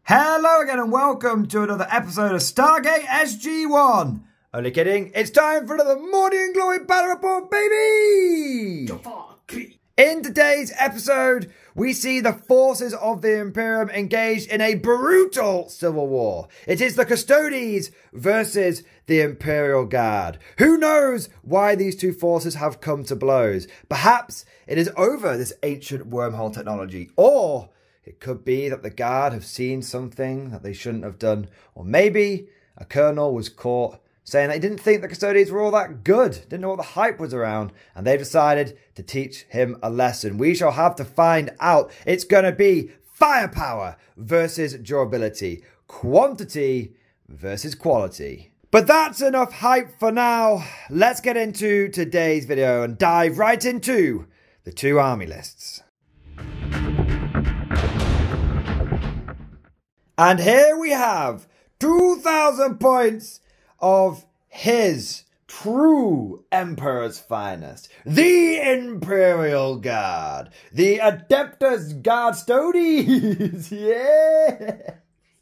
Hello again and welcome to another episode of Stargate SG-1. Only kidding, it's time for another Morning and Glory Battle Report, baby! In today's episode, we see the forces of the Imperium engaged in a brutal civil war. It is the Custodes versus the Imperial Guard. Who knows why these two forces have come to blows? Perhaps it is over this ancient wormhole technology, or it could be that the Guard have seen something that they shouldn't have done. Or maybe a colonel was caught saying that he didn't think the Custodians were all that good, didn't know what the hype was around, and they decided to teach him a lesson. We shall have to find out. It's going to be firepower versus durability, quantity versus quality. But that's enough hype for now. Let's get into today's video and dive right into the two army lists. And here we have 2,000 points of his true Emperor's finest. The Imperial Guard. The Adeptus Custodes. Yeah.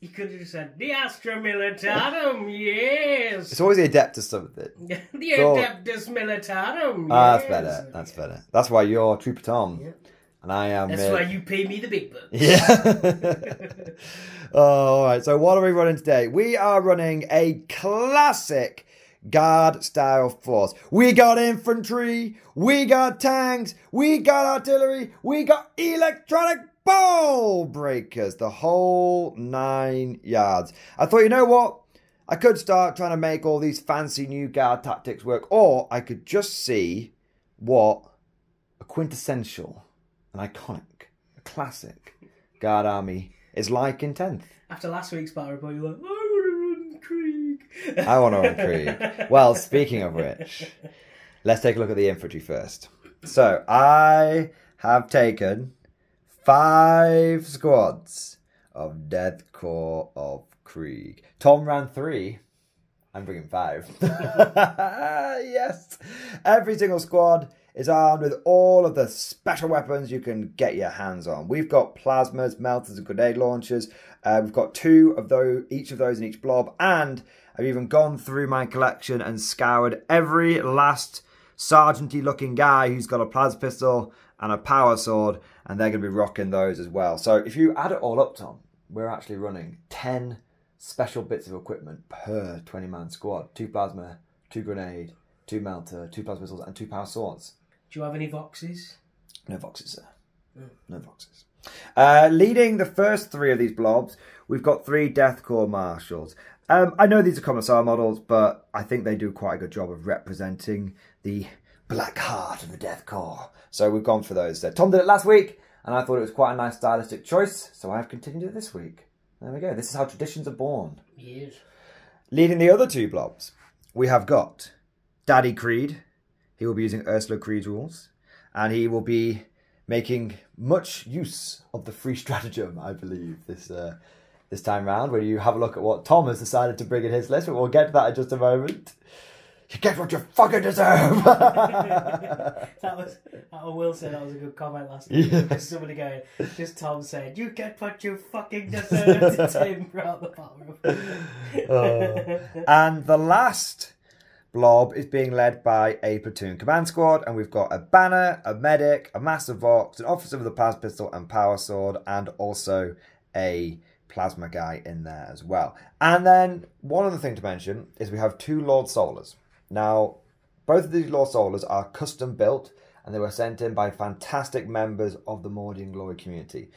You could have just said, the Astra Militarum, yes. It's always the Adeptus something. The Adeptus Militarum, yes. Ah, that's better. That's better. That's why you're Trooper Tom. Yeah. And I am... That's why you pay me the big bucks. Yeah. All right. So what are we running today? We are running a classic Guard-style force. We got infantry. We got tanks. We got artillery. We got electronic ball breakers. The whole 9 yards. I thought, you know what? I could start trying to make all these fancy new Guard tactics work. Or I could just see what a quintessential, an iconic, a classic Guard army is like in 10th. After last week's battle report, you're like, I want to run Krieg. I want to run Krieg. Well, speaking of which, let's take a look at the infantry first. So, I have taken 5 squads of Death Corps of Krieg. Tom ran 3. I'm bringing 5. Yes. Every single squad is armed with all of the special weapons you can get your hands on. We've got plasmas, melters, and grenade launchers. We've got 2 of those, each of those in each blob. And I've even gone through my collection and scoured every last sergeanty looking guy who's got a plasma pistol and a power sword. And they're going to be rocking those as well. So if you add it all up, Tom, we're actually running 10 special bits of equipment per 20-man squad. 2 plasma, 2 grenade, 2 melter, 2 plasma pistols, and 2 power swords. Do you have any voxes? No voxes, sir. No voxes. Leading the first 3 of these blobs, we've got 3 Death Corps marshals. I know these are commissar models, but I think they do quite a good job of representing the black heart of the Death Corps. So we've gone for those. Tom did it last week, and I thought it was quite a nice stylistic choice, so I've continued it this week. There we go. This is how traditions are born. Yes. Leading the other 2 blobs, we have got Daddy Creed. He will be using Ursula Creed's rules, and he will be making much use of the free stratagem, I believe, this time round, where you have a look at what Tom has decided to bring in his list, but we'll get to that in just a moment. You get what you fucking deserve! I will say that was a good comment last week. Yeah. Somebody going, just Tom said, you get what you fucking deserve to Tim throughout the battle. And the last blob is being led by a platoon command squad, and we've got a banner, a medic, a master vox, an officer with a plasma pistol and power sword, and also a plasma guy in there as well. And then one other thing to mention is we have 2 Lord Solars. Now, both of these Lord Solars are custom built, and they were sent in by fantastic members of the Mordi and Glory community.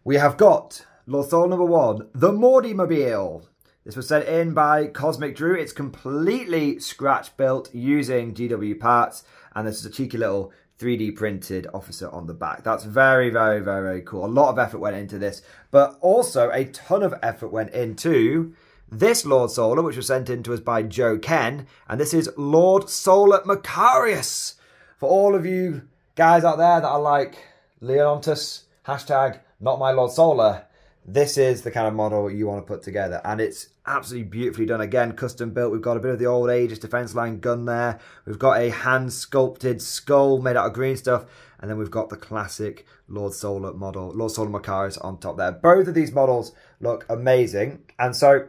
We have got Lord Solar number 1, the Mordimobile. This was sent in by Cosmic Drew. It's completely scratch built using GW parts, and this is a cheeky little 3D printed officer on the back. That's very, very, very, very cool. A lot of effort went into this, but also a ton of effort went into this Lord Solar, which was sent in to us by Joe Ken, and this is Lord Solar Macarius. For all of you guys out there that are like, Leonontus, hashtag not my Lord Solar, this is the kind of model you want to put together. And it's absolutely beautifully done. Again, custom built. We've got a bit of the old Aegis defense line gun there. We've got a hand sculpted skull made out of green stuff. And then we've got the classic Lord Solar model, Lord Solar Macarius on top there. Both of these models look amazing. And so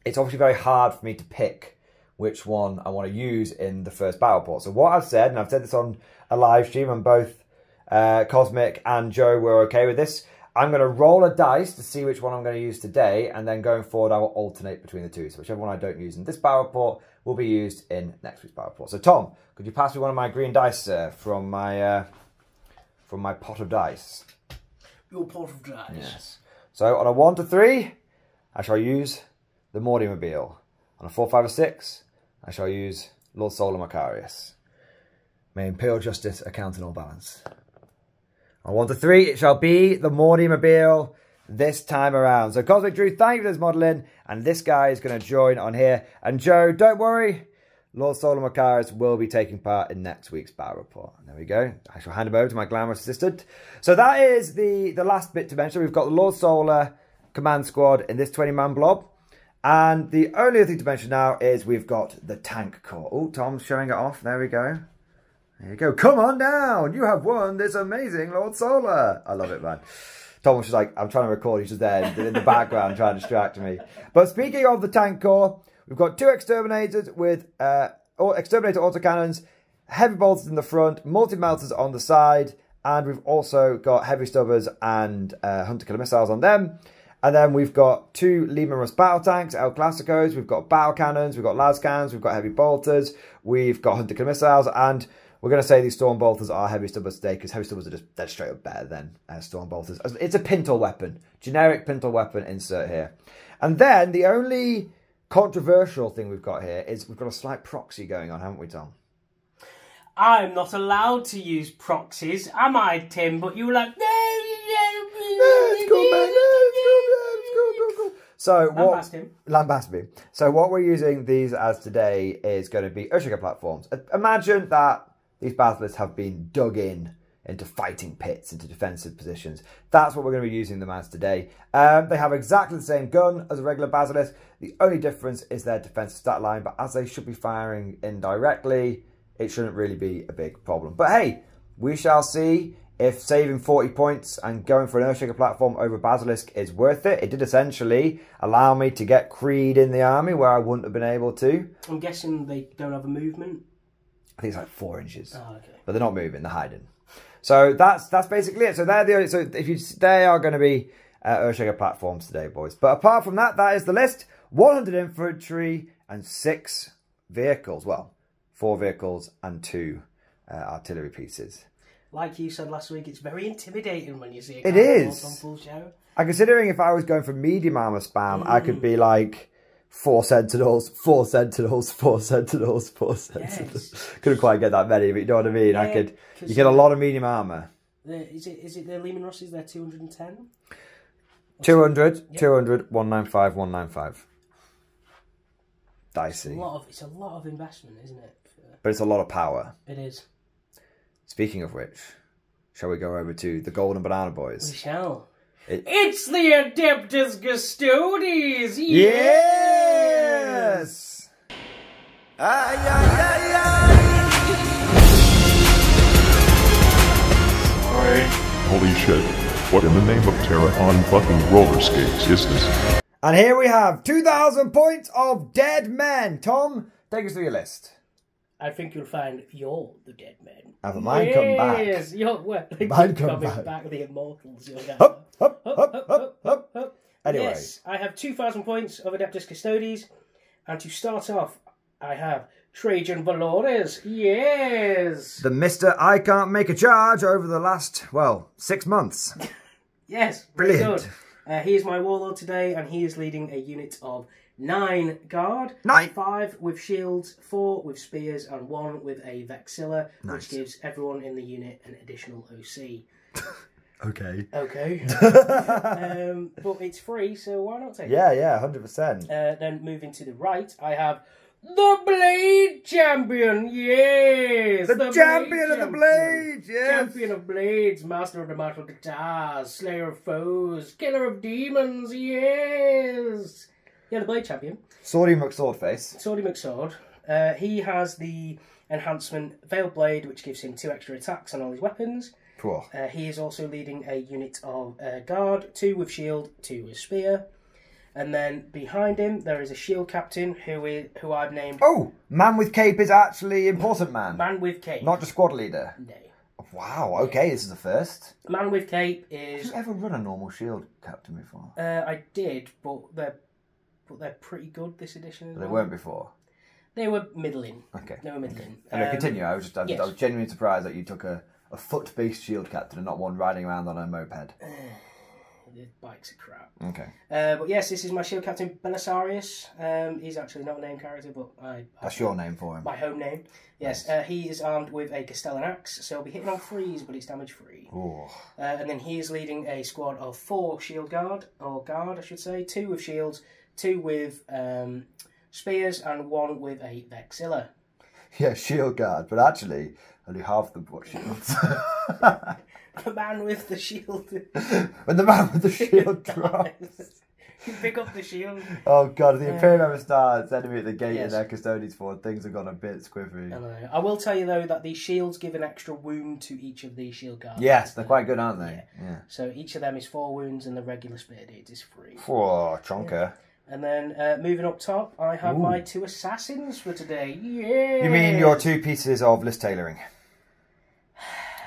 it's obviously very hard for me to pick which one I want to use in the first battle port. So what I've said, and I've said this on a live stream, and both Cosmic and Joe were okay with this, I'm going to roll a dice to see which one I'm going to use today, and then going forward I will alternate between the two. So whichever one I don't use in this battle report will be used in next week's battle report. So Tom, could you pass me one of my green dice from my pot of dice? Your pot of dice. Yes. So on a 1 to 3, I shall use the Mordiamobile. On a 4, 5, or 6, I shall use Lord Solar Macarius. May Imperial Justice account in all balance. On 1 to 3, it shall be the Mordiamobile this time around. So Cosmic Drew, thank you for this modelling. And this guy is going to join on here. And Joe, don't worry. Lord Solar Macarius will be taking part in next week's battle report. And there we go. I shall hand him over to my glamorous assistant. So that is the last bit to mention. We've got the Lord Solar command squad in this 20-man blob. And the only other thing to mention now is we've got the tank corps. Oh, Tom's showing it off. There we go. There you go. Come on down. You have won this amazing Lord Solar. I love it, man. Tom was just like, I'm trying to record. He's just there in the background trying to distract me. But speaking of the tank corps, we've got 2 exterminators with exterminator autocannons, heavy bolters in the front, multi-melters on the side, and we've also got heavy stubbers and hunter killer missiles on them. And then we've got 2 leman russ battle tanks, El Clásicos, we've got battle cannons, we've got lascans, we've got heavy bolters, we've got hunter killer missiles, and we're going to say these storm bolters are heavy stubbers today because heavy stubbers are just dead straight up better than storm bolters. It's a pintle weapon, generic pintle weapon insert here. And then the only controversial thing we've got here is we've got a slight proxy going on, haven't we, Tom? I'm not allowed to use proxies, am I, Tim? But you were like, no, it's cool, man. It's cool. So lambast him. So what we're using these as today is going to be earthshaker platforms. Imagine that these battalists have been dug into fighting pits, into defensive positions. That's what we're going to be using them as today. They have exactly the same gun as a regular basilisk. The only difference is their defensive stat line, but as they should be firing indirectly, it shouldn't really be a big problem. But hey, we shall see if saving 40 points and going for an earthshaker platform over basilisk is worth it. It did essentially allow me to get Krieg in the army where I wouldn't have been able to. I'm guessing they don't have a movement. I think it's like 4 inches. Oh, okay. But they're not moving, they're hiding. So that's basically it. So they're the only, so they are going to be earthshaker platforms today, boys. But apart from that, that is the list. 100 infantry and 6 vehicles. Well, 4 vehicles and 2 artillery pieces. Like you said last week, it's very intimidating when you see it. It is. On full show. And considering if I was going for medium armor spam, I could be like 4 sentinels, 4 sentinels, 4 sentinels, 4 sentinels. Yes. Couldn't quite get that many, but you know what I mean. Yeah, you get a lot of medium armor. Is it the Leman Russes? They're 210. 200, yep. 200, 195, 195. Dicey. It's a lot of investment, isn't it? But it's a lot of power. It is. Speaking of which, shall we go over to the Golden Banana Boys? We shall. It's the Adeptus Custodes! Yes! Ay, ay, ay, ay. Holy shit. What in the name of Terra on fucking roller skates is this? And here we have 2,000 points of dead men. Tom, take us through your list. I think you'll find you're the dead man. Have mine come back. Yes, you're mine come back. The immortals. Hup, hup, hup, hup, hup, hup. Anyway. Yes, I have 2,000 points of Adeptus Custodes. And to start off, I have Trajann Valoris. Yes. The Mr. I can't make a charge over the last, 6 months. Yes. Brilliant. He is my warlord today, and he is leading a unit of 9 guard, 5 with shields, 4 with spears, and 1 with a vexilla, which gives everyone in the unit an additional OC. Okay. Okay. But it's free, so why not take it? Yeah, 100%. Then moving to the right, I have The Blade Champion, yes! The champion of the Blades, yes! Champion of Blades, master of the martial guitars, slayer of foes, killer of demons, yes! Yeah, the Blade Champion. Swordy McSwordface. Swordy McSword. He has the enhancement Veiled Blade, which gives him 2 extra attacks on all his weapons. Cool. He is also leading a unit of guard, 2 with shield, 2 with spear. And then behind him, there is a shield captain who I've named... Oh! Man with cape is actually important man. Man with cape. Not just squad leader. No. Wow, okay, this is the first. Man with cape is... Have you ever run a normal shield captain before? I did, but they're pretty good this edition as well. They weren't before? They were middling. Okay. They were middling. Anyway, continue. I was yes. genuinely surprised that you took a foot-based shield captain and not one riding around on a moped. The bikes are crap. Okay. But yes, this is my shield captain, Belisarius. He's actually not a named character, but that's your name for him. My home name. Yes. Nice. He is armed with a Castellan axe, so he'll be hitting on 3s, but it's damage free. And then he is leading a squad of 4 shield guard, or guard, I should say, 2 with shields, 2 with spears, and 1 with a vexilla. Yeah, shield guard, but actually only half them got shields. The man with the shield. When the man with the shield drops. You pick up the shield. Oh god, if the Imperium ever starts, enemy at the gate in their Custodians Ford, things have gone a bit squiffy. I will tell you though that these shields give an extra wound to each of these shield guards. Yes, they're quite good, aren't they? Yeah. So each of them is 4 wounds and the regular spear dudes is 3. Oh, chonker. Yeah. And then moving up top, I have my 2 assassins for today. Yeah. You mean your 2 pieces of list tailoring?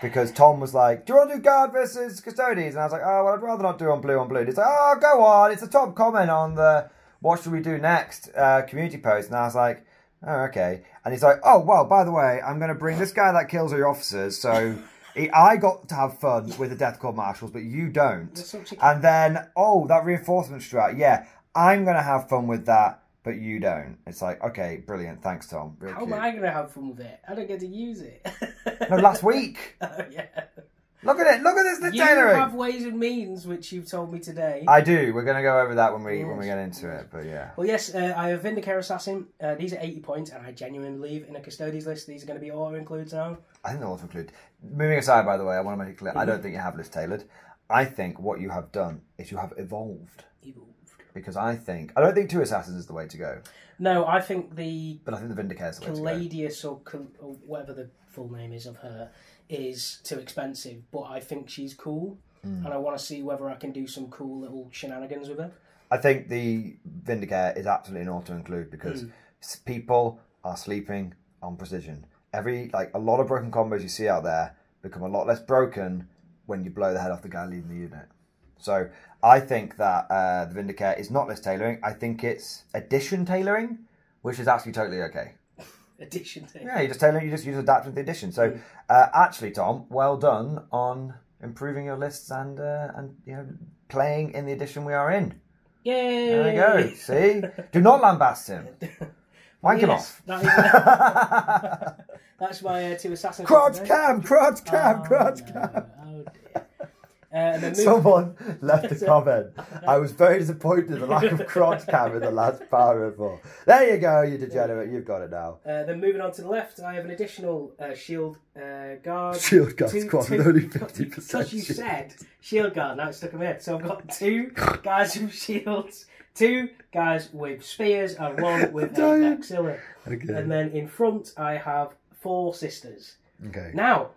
Because Tom was like, do you want to do guard versus custodians? And I was like, oh, well, I'd rather not do on blue. And he's like, oh, go on. It's a top comment on the what should we do next community post. And I was like, oh, okay. And he's like, oh, well, by the way, I'm going to bring this guy that kills all your officers. So I got to have fun with the Death Corps marshals, but you don't. And then, oh, that reinforcement strat. Yeah, I'm going to have fun with that, but you don't. It's like, okay, brilliant. Thanks, Tom. How am I going to have fun with it? I don't get to use it. No, last week. Oh, yeah. Look at it. Look at this list You tailoring. have ways and means, which you've told me today. I do. We're going to go over that when we get into it, but yeah. Well, yes, I have Vindicator Assassin. These are 80 points, and I genuinely believe in a Custodians list, these are going to be auto-includes now. I think they're auto-include. Moving aside, by the way, I want to make it clear, I don't think you have list tailored. I think what you have done is you have evolved. Because I don't think 2 assassins is the way to go. No, I think But I think the Vindicator is the way to go. Caladius, or whatever the full name is of her, is too expensive, but I think she's cool, and I want to see whether I can do some cool little shenanigans with her. I think the Vindicator is absolutely an auto-include because people are sleeping on precision. A lot of broken combos you see out there become a lot less broken when you blow the head off the guy leading the unit. So I think that the Vindicator is not list tailoring. I think it's addition tailoring, which is actually totally okay. Addition tailoring? Yeah, you just use adapt with the addition. So actually, Tom, well done on improving your lists and playing in the edition we are in. Yay! There we go. See? Do not lambast him. Wank him off. That's my 2 assassins. Crotch cam! Oh, dear. Someone left a comment. I was very disappointed in the lack of crotch cam in the last paragraph. There you go, you degenerate. You've got it now. Then moving on to the left, I have an additional shield guard. Shield guard squad with only 50%. Because you said shield guard, now it's stuck in my head. So I've got 2 guys with shields, 2 guys with spears, and 1 with a vexilla. Okay. And then in front, I have 4 sisters. Okay. Now,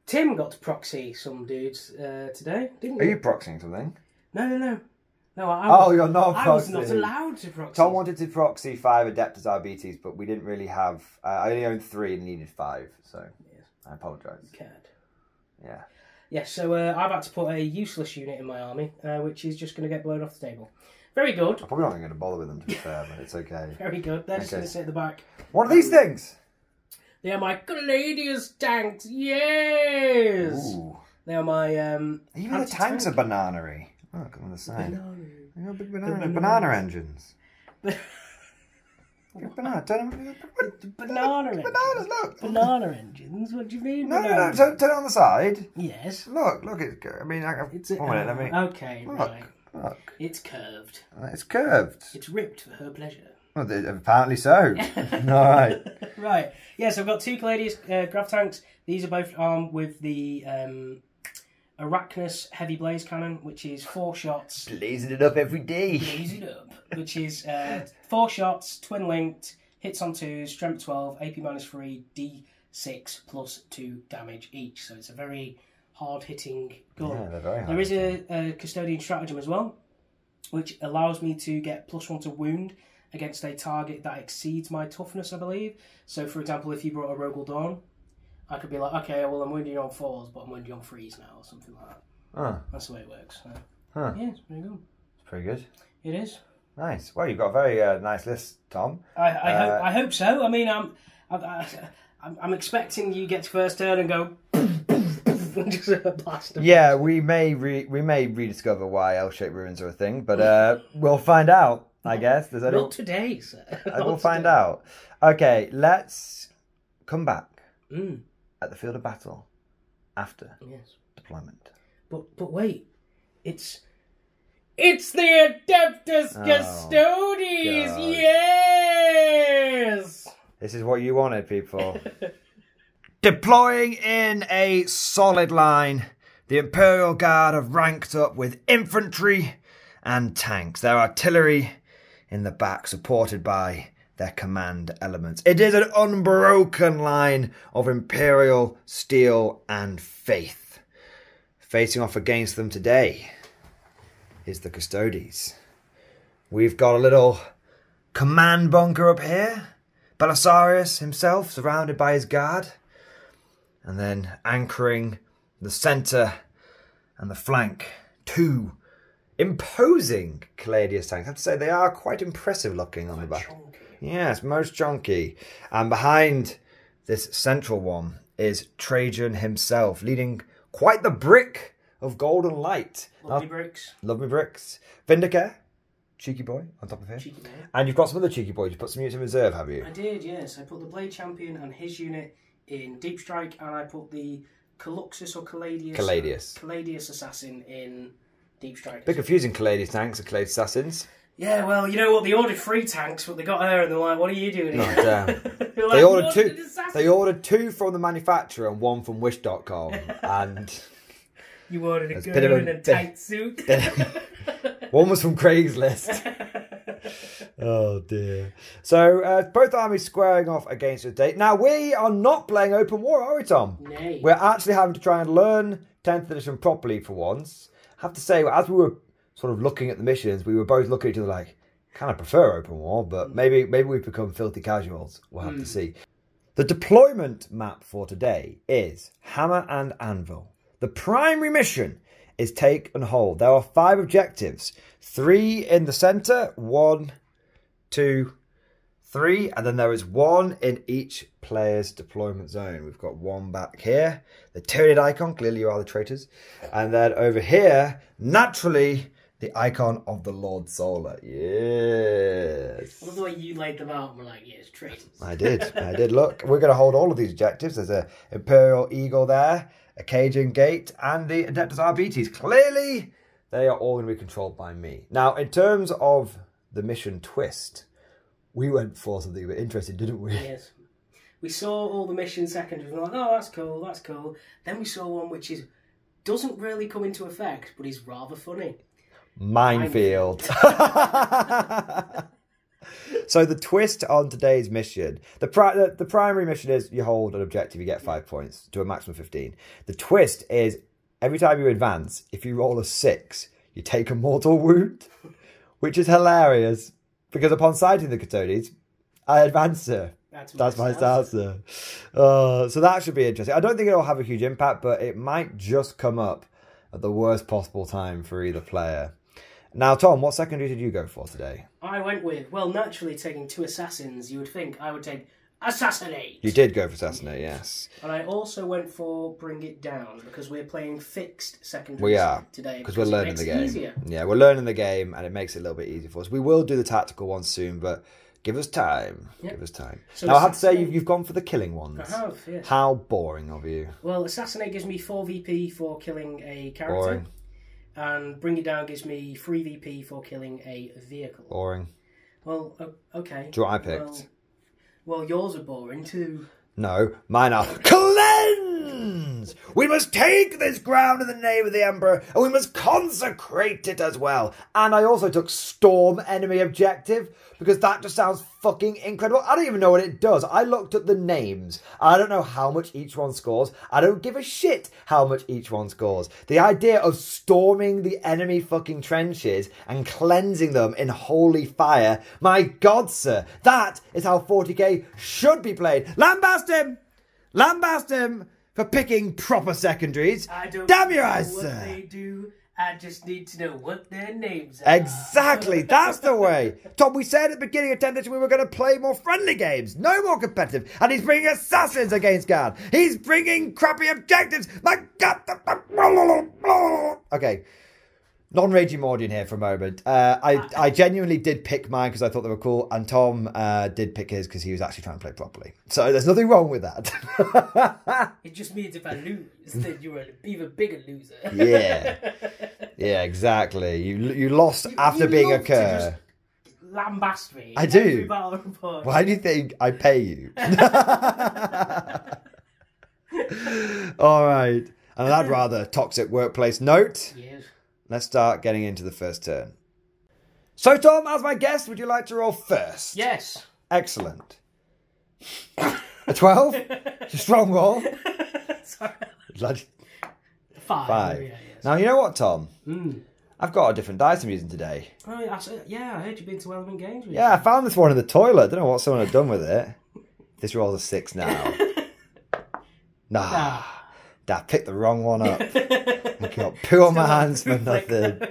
Tim got to proxy some dudes today, didn't you? Are you proxying something? No. You're not proxying. I was not allowed to proxy. Tom wanted to proxy 5 Adeptus RBTs, but we didn't really have... I only owned 3 and needed 5, so I apologise. Yeah. Yeah, so I've had to put a useless unit in my army, which is just going to get blown off the table. Very good. I'm probably not going to bother with them, to be fair, but it's okay. Very good. They're just going to sit at the back. What are these things? They are my Caladius tanks, yes! Ooh. They are my even the tanks are banana-y. Look on the side. They got big banana engines. Banana bananas, look. Banana engines? What do you mean? No, turn it on the side. Yes. Let me... Okay, look, right. Look. It's curved. It's curved. It's ripped for her pleasure. Well, apparently so. All right. Right. Yes, I've got 2 Caladius grav tanks. These are both armed with the Arachnus heavy blaze cannon, which is 4 shots. Blazing it up every day. Blaze it up. Which is 4 shots, twin linked, hits on 2s, strength 12, AP -3, D6 plus 2 damage each. So it's a very hard hitting gun. Yeah, they're very hard. There is a custodian stratagem as well, which allows me to get +1 to wound against a target that exceeds my toughness, I believe. So, for example, if you brought a Rogal Dawn, I could be like, okay, well, I'm wounding you on 4s, but I'm wounding you on 3s now, or something like that. Oh. That's the way it works. So, huh. yeah, it's pretty good. It's pretty good. It is. Nice. Well, you've got a very nice list, Tom. I hope so. I mean, I'm expecting you get to first turn and go and just blast them. Yeah, we may rediscover why L-shaped ruins are a thing, but we'll find out. I guess there's only... Not today, sir. We'll find out. Okay, let's come back at the field of battle after deployment. But wait, it's the Adeptus Custodes. Yes. This is what you wanted, people. Deploying in a solid line, the Imperial Guard have ranked up with infantry and tanks. Their artillery in the back, supported by their command elements. It is an unbroken line of Imperial steel and faith. Facing off against them today is the Custodes. We've got a little command bunker up here. Belisarius himself, surrounded by his guard. And then anchoring the centre and the flank, 2 imposing Caladius tanks. I have to say, they are quite impressive looking on the back. Chunky. Yes, most chunky. And behind this central one is Trajann himself, leading quite the brick of golden light. Lovely bricks. Lovely bricks. Vindicare, cheeky boy, on top of him. Cheeky boy. And you've got some other cheeky boys. You put some units in reserve, have you? I did, yes. I put the Blade Champion and his unit in Deep Strike, and I put the Caluxus or Caladius Assassin in Deep Strike. Bit confusing, Caladius tanks and Caladius assassins. Yeah, well, you know what? They ordered 3 tanks, but they got her and they're like, what are you doing here? Oh, damn. Like, They ordered 2. They ordered 2 from the manufacturer and 1 from Wish.com. And you ordered a gun and a tight suit. 1 was from Craigslist. Oh dear. So both armies squaring off against us today. Now we are not playing open war, are we, Tom? Nay. We're actually having to try and learn 10th edition properly for once. I have to say, as we were sort of looking at the missions, we were both looking at each other like, kind of prefer open war, but maybe we've become filthy casuals. We'll have to see. The deployment map for today is Hammer and Anvil. The primary mission is take and hold. There are 5 objectives. 3 in the centre, 1, 2, 3, and then there is 1 in each player's deployment zone. We've got 1 back here, the Tyranid icon, clearly you are the traitors, and then over here, naturally, the icon of the Lord Solar. Yes. I love the way you laid them out and were like, yes, traitors. I did. Look, we're going to hold all of these objectives. There's a Imperial Eagle there, a Cajun Gate, and the Adeptus RBTs. Clearly, they are all going to be controlled by me. Now, in terms of the mission twist, we went for something a bit interesting, didn't we? Yes. We saw all the mission secondaries and we were like, oh, that's cool, that's cool. Then we saw one which doesn't really come into effect, but is rather funny. Minefield. So the twist on today's mission, the primary mission is you hold an objective, you get 5 points to a maximum of 15. The twist is every time you advance, if you roll a 6, you take a mortal wound, which is hilarious because upon sighting the Custodes, I advance her. That's my stanza. So that should be interesting. I don't think it'll have a huge impact, but it might just come up at the worst possible time for either player. Now, Tom, what secondary did you go for today? I went with, well, naturally taking 2 assassins, you would think I would take Assassinate. You did go for Assassinate, yes. And I also went for Bring It Down, because we're playing fixed secondaries we are, today. Because we're learning the game. Easier. Yeah, we're learning the game, and it makes it a little bit easier for us. We will do the tactical ones soon, but give us time. Yep. Give us time. So now, I have to say, you've gone for the killing ones. I have, yes. How boring of you. Well, Assassinate gives me 4 VP for killing a character. Boring. And Bring It Down gives me 3 VP for killing a vehicle. Boring. Well, okay. Do you know what I picked? Well, yours are boring too. No, mine are cleanse! We must take this ground in the name of the Emperor, and we must consecrate it as well. And I also took storm enemy objective, because that just sounds fucking incredible. I don't even know what it does. I looked at the names. I don't know how much each one scores. I don't give a shit how much each one scores. The idea of storming the enemy fucking trenches and cleansing them in holy fire, my God, sir, that is how 40k should be played. Lambast him! Lambast him for picking proper secondaries. I don't Damn your know eyes, what sir. they do. I just need to know what their names are. Exactly, that's the way. Tom, we said at the beginning of 10th edition we were going to play more friendly games, no more competitive, and he's bringing assassins against Guard. He's bringing crappy objectives. My God. Okay. Non-raging Mordian here for a moment. I genuinely did pick mine because I thought they were cool, and Tom did pick his because he was actually trying to play properly. So there's nothing wrong with that. It just means if I lose, then you're an even bigger loser. Yeah. Yeah, exactly. You lost after being a cur. Lambast me. I do. Every battle report. Why do you think I pay you? All right. And I'd rather toxic workplace note. Yes. Let's start getting into the first turn. So, Tom, as my guest, would you like to roll first? Yes. Excellent. A 12? It's a strong roll. Sorry. Bloody 5. Yeah, yes. Now, you know what, Tom? I've got a different dice I'm using today. Oh, yeah, I heard you've been to Element Games recently. Yeah, I found this one in the toilet. Don't know what someone had done with it. This rolls a 6 now. Nah. I picked the wrong one up. I got poo on my hands for nothing.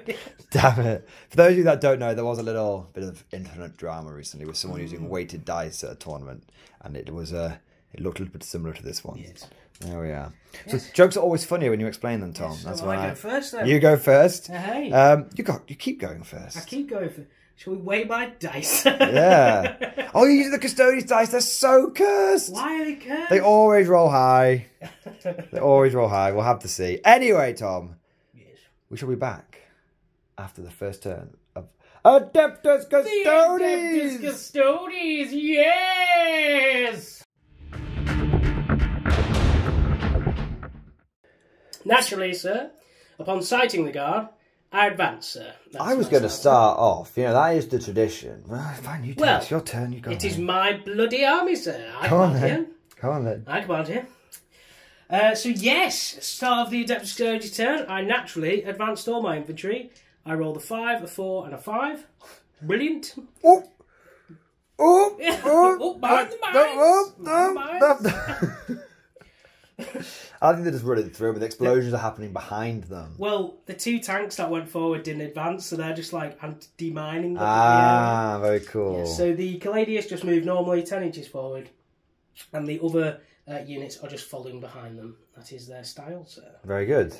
Damn it. For those of you that don't know, there was a little bit of internet drama recently with someone using weighted dice at a tournament. And it was it looked a little bit similar to this one. Yes. There we are. Yes. So jokes are always funnier when you explain them, Tom. Yes, That's so why I go first then. You go first. Hey. You keep going first. I keep going for... Shall we weigh my dice? Yeah. Oh, you use the Custodes dice. They're so cursed. Why are they cursed? They always roll high. They always roll high. We'll have to see. Anyway, Tom. Yes. We shall be back after the first turn of Adeptus Custodes. Adeptus Custodes, yes! Naturally, sir, upon sighting the guard, I advance, sir. I was going to start off. You know, that is the tradition. Well, fine, you take Well, it's your turn. You go. It is my bloody army, sir. I Come on command then. here. Come on then. I command here. So yes, start of the Adeptus Custodes turn, I naturally advanced all my infantry. I rolled a 5, a 4 and a 5. Brilliant. Oh! Oh! Oh, behind the mines. I think they're just running through, but the explosions are happening behind them. Well, the 2 tanks that went forward didn't advance, so they're just like demining. Ah, very cool. Yeah, so the Caladius just moved normally 10 inches forward, and the other units are just following behind them. That is their style, sir. Very good.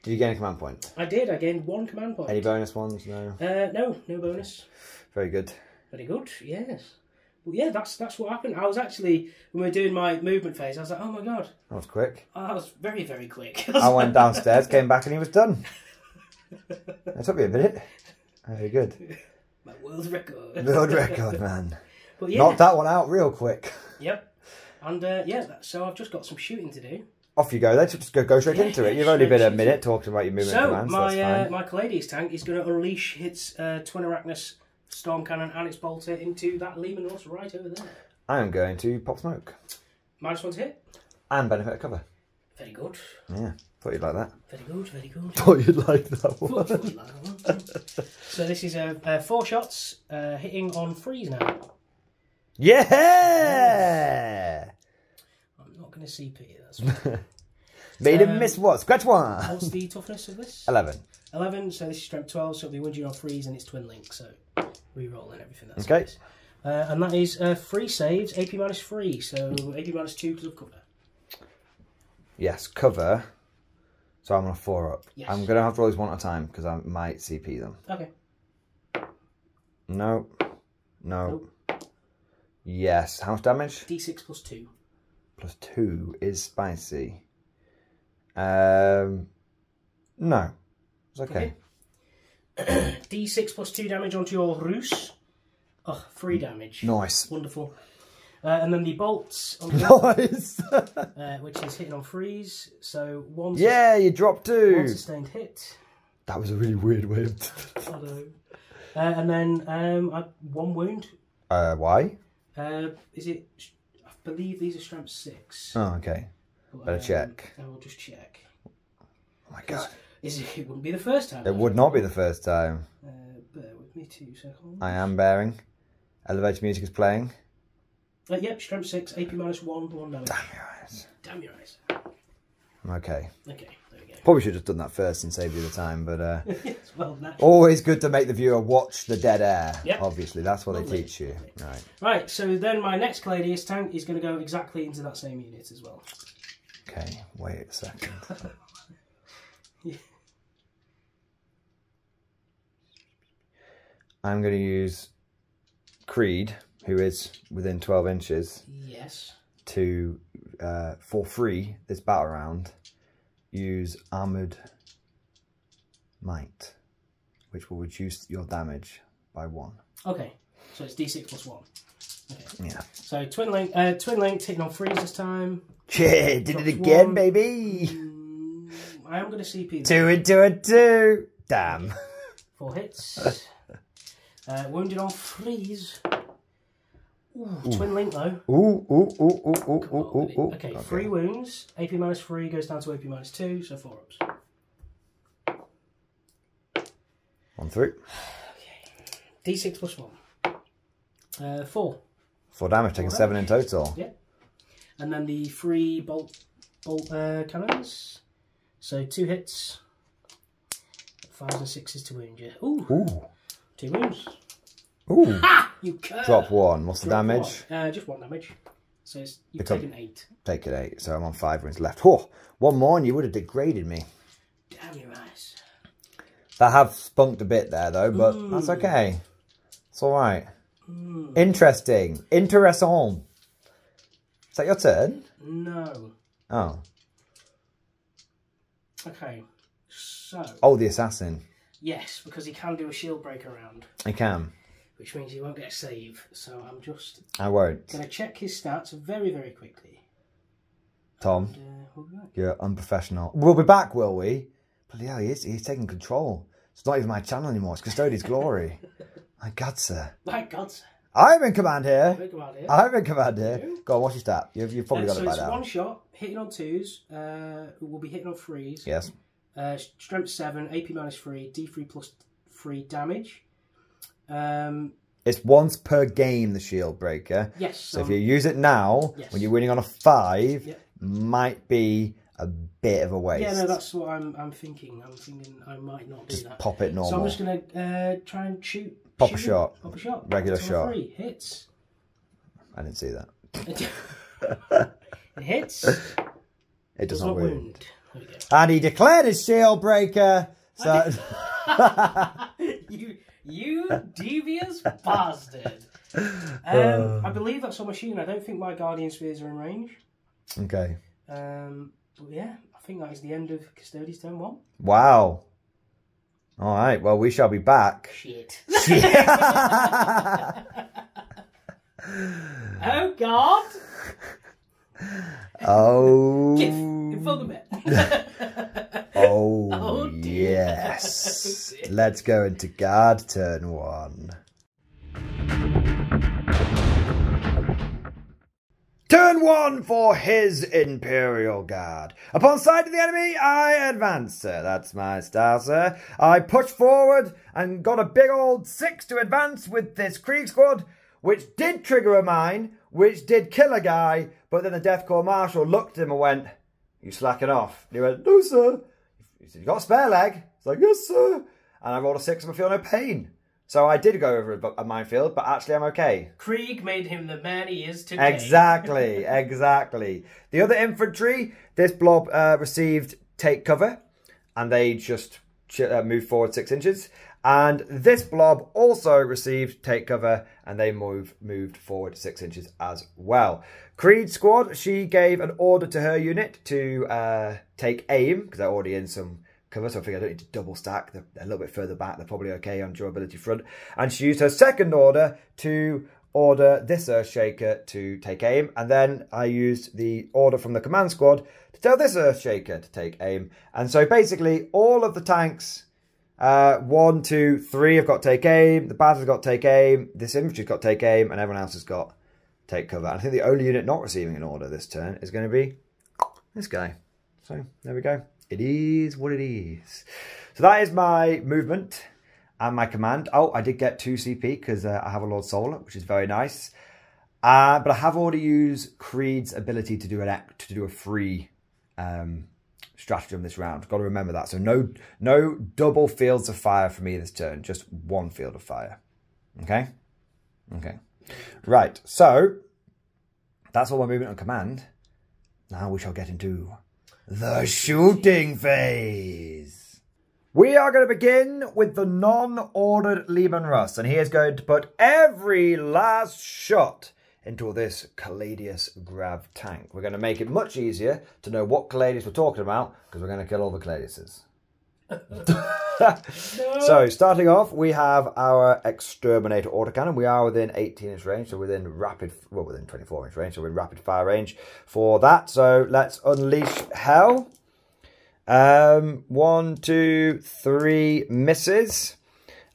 Did you gain a command point? I did. I gained 1 command point. Any bonus ones? No. No bonus. Very good. Very good. Yes. Well, yeah, that's what happened. I was actually, when we were doing my movement phase, I was like, oh my God. That was quick. I was very, very quick. I went downstairs, came back, and he was done. It took me a minute. Very good. My world record. World record, man. But yeah. Knocked that one out real quick. Yep. And yeah, so I've just got some shooting to do. Off you go. Let's just go straight into it. You've only been a minute talking about your movement commands. So That's fine. my Caladius tank is going to unleash its twin Arachnus storm cannon and its bolter into that leman russ right over there. I am going to pop smoke. -1 to hit. And benefit of cover. Very good. Yeah, thought you'd like that. Very good, very good. Thought you'd like that one. So this is 4 shots hitting on freeze now. Yeah! I'm not going to CP it, that's fine. Made him miss what? Scratch one! What's the toughness of this? 11. 11, so this is strength 12, so it'll be 1 on freeze and it's twin link, so re-roll and everything. That's Okay. Nice. And that is 3 saves, AP -3, so AP -2 because of cover. Yes, cover. So I'm on a 4 up. Yes. I'm going to have to roll these one at a time because I might CP them. Okay. No. No. Yes. How much damage? D6 +2. +2 is spicy. No. It's okay. D6 +2 damage onto your russ. Oh, 3 damage. Nice. Wonderful. And then the bolts on the Nice. which is hitting on 3s. So one. Yeah, you dropped 2. 1 sustained hit. That was a really weird way of. I know. And then 1 wound. Why? Is it? I believe these are strength 6. Oh, okay. Better check. I will just check. Oh my god. It wouldn't be the first time. It would not be the first time. Bear with me 2 seconds. I am bearing. Elevator music is playing. Yep, strength 6, AP -1, 1 damage. Damn your eyes. Damn your eyes. I'm okay. Okay, there we go. Probably should have done that first and saved you the time, but Yes, well, naturally. always good to make the viewer watch the dead air. Yep. Obviously, that's what Lovely. they teach you. Right. Right, so then my next Caladius tank is going to go exactly into that same unit as well. Okay, wait a second. Yeah. I'm going to use Creed, who is within 12 inches, Yes. to, for free, this battle round, use Armoured Might, which will reduce your damage by 1. Okay, so it's D6 +1. Okay. Yeah. So twin link hitting on 3s this time. Yeah, did it Drops again, 1. baby. I am going to CP 2 into a 2. Damn. 4 hits. Wounded on 3s. Ooh, twin link though. Ooh. Okay, 3 wounds. AP -3 goes down to AP -2, so 4 ups. 1 through. Okay. D6 +1. 4. 4 damage, taking 7 in total. Yeah. And then the 3 bolt cannons. So 2 hits. 5s and 6s to wound you. Ooh. 2 wounds. Ooh. Ha! You curse. Drop 1. What's the damage? Just 1 damage. So you've taken 8. Take it 8. So I'm on 5 wounds left. Oh, 1 more and you would have degraded me. Damn your eyes. That have spunked a bit there though, but that's okay. It's alright. Interesting. Interessant. Is that your turn? No. Oh. Okay. So. Oh, the assassin. Yes, because he can do a shield break around. He can. Which means he won't get a save. So I'm just I won't. going to check his stats very, very quickly. Tom, And, we'll be back. you're unprofessional. We'll be back, will we? Bloody hell, he's taking control. It's not even my channel anymore. It's Custodian's Glory. My God, sir. My God, sir. I'm in command here. Think about it. I'm in command here. Go on, what's your stat? You've probably got it by So now. it's 1 shot, hitting on 2s, will be hitting on 3s. Yes. Strength 7, AP -3, D3 +3 damage. It's once per game, the shield breaker. Yes. So if you use it now, Yes. when you're winning on a 5, Yep. might be a bit of a waste. Yeah, no, that's what I'm thinking. I'm thinking I might not do Just that. pop it normal. So I'm just going to try and shoot. Pop a shot. Pop a shot. Regular It's on shot. 3 hits. I didn't see that. It hits. It does not wound. There we go. And he declared his shield breaker. So You devious bastard. I believe that's on machine. I don't think my Guardian Spheres are in range. okay. But yeah, I think that is the end of Custodes turn 1. Wow. All right. Well, we shall be back. Shit. Yeah. Oh God. Oh. Gif in full bit. Oh, Oh, dear. yes. Let's go into guard turn 1. Turn 1 for his Imperial Guard. Upon sight of the enemy, I advance, sir. That's my style, sir. I push forward and got a big old 6 to advance with this Krieg squad, which did trigger a mine, which did kill a guy, but then the Death Corps Marshal looked at him and went, "You slacking off?" And he went, "No, sir." He said, "You got a spare leg?" It's like, "Yes, sir." And I rolled a 6 and I feel no pain. So I did go over a minefield, but actually I'm okay. Krieg made him the man he is today. Exactly, exactly. The other infantry, this blob received take cover, and they just moved forward 6 inches. And this blob also received take cover, and they moved forward 6 inches as well. Creed squad, she gave an order to her unit to take aim, because they're already in some cover, so I think I don't need to double stack. They're a little bit further back. They're probably okay on durability front. And she used her second order to order this earthshaker to take aim, and then I used the order from the command squad to tell this earthshaker to take aim. And so basically all of the tanks, 1, 2, 3 have got take aim, the batter's got take aim, this infantry's got take aim, and everyone else has got take cover. And I think the only unit not receiving an order this turn is going to be this guy. So there we go. It is what it is. So that is my movement and my command. Oh, I did get 2 CP because I have a Lord Solar, which is very nice. But I have already used Creed's ability to do a free stratagem this round. Got to remember that. So no double fields of fire for me this turn. Just 1 field of fire. Okay? Okay. Right. So that's all my movement and command. Now we shall get into the shooting phase. We are going to begin with the non-ordered leman russ, and he is going to put every last shot into this Caladius grav tank. We're going to make it much easier to know what Caladius we're talking about, because we're going to kill all the Caladiuses. No. So, starting off, we have our Exterminator autocannon. We are within 18-inch range, so within 24-inch range, so we're in rapid fire range for that. So, let's unleash hell. 1, 2, 3 misses.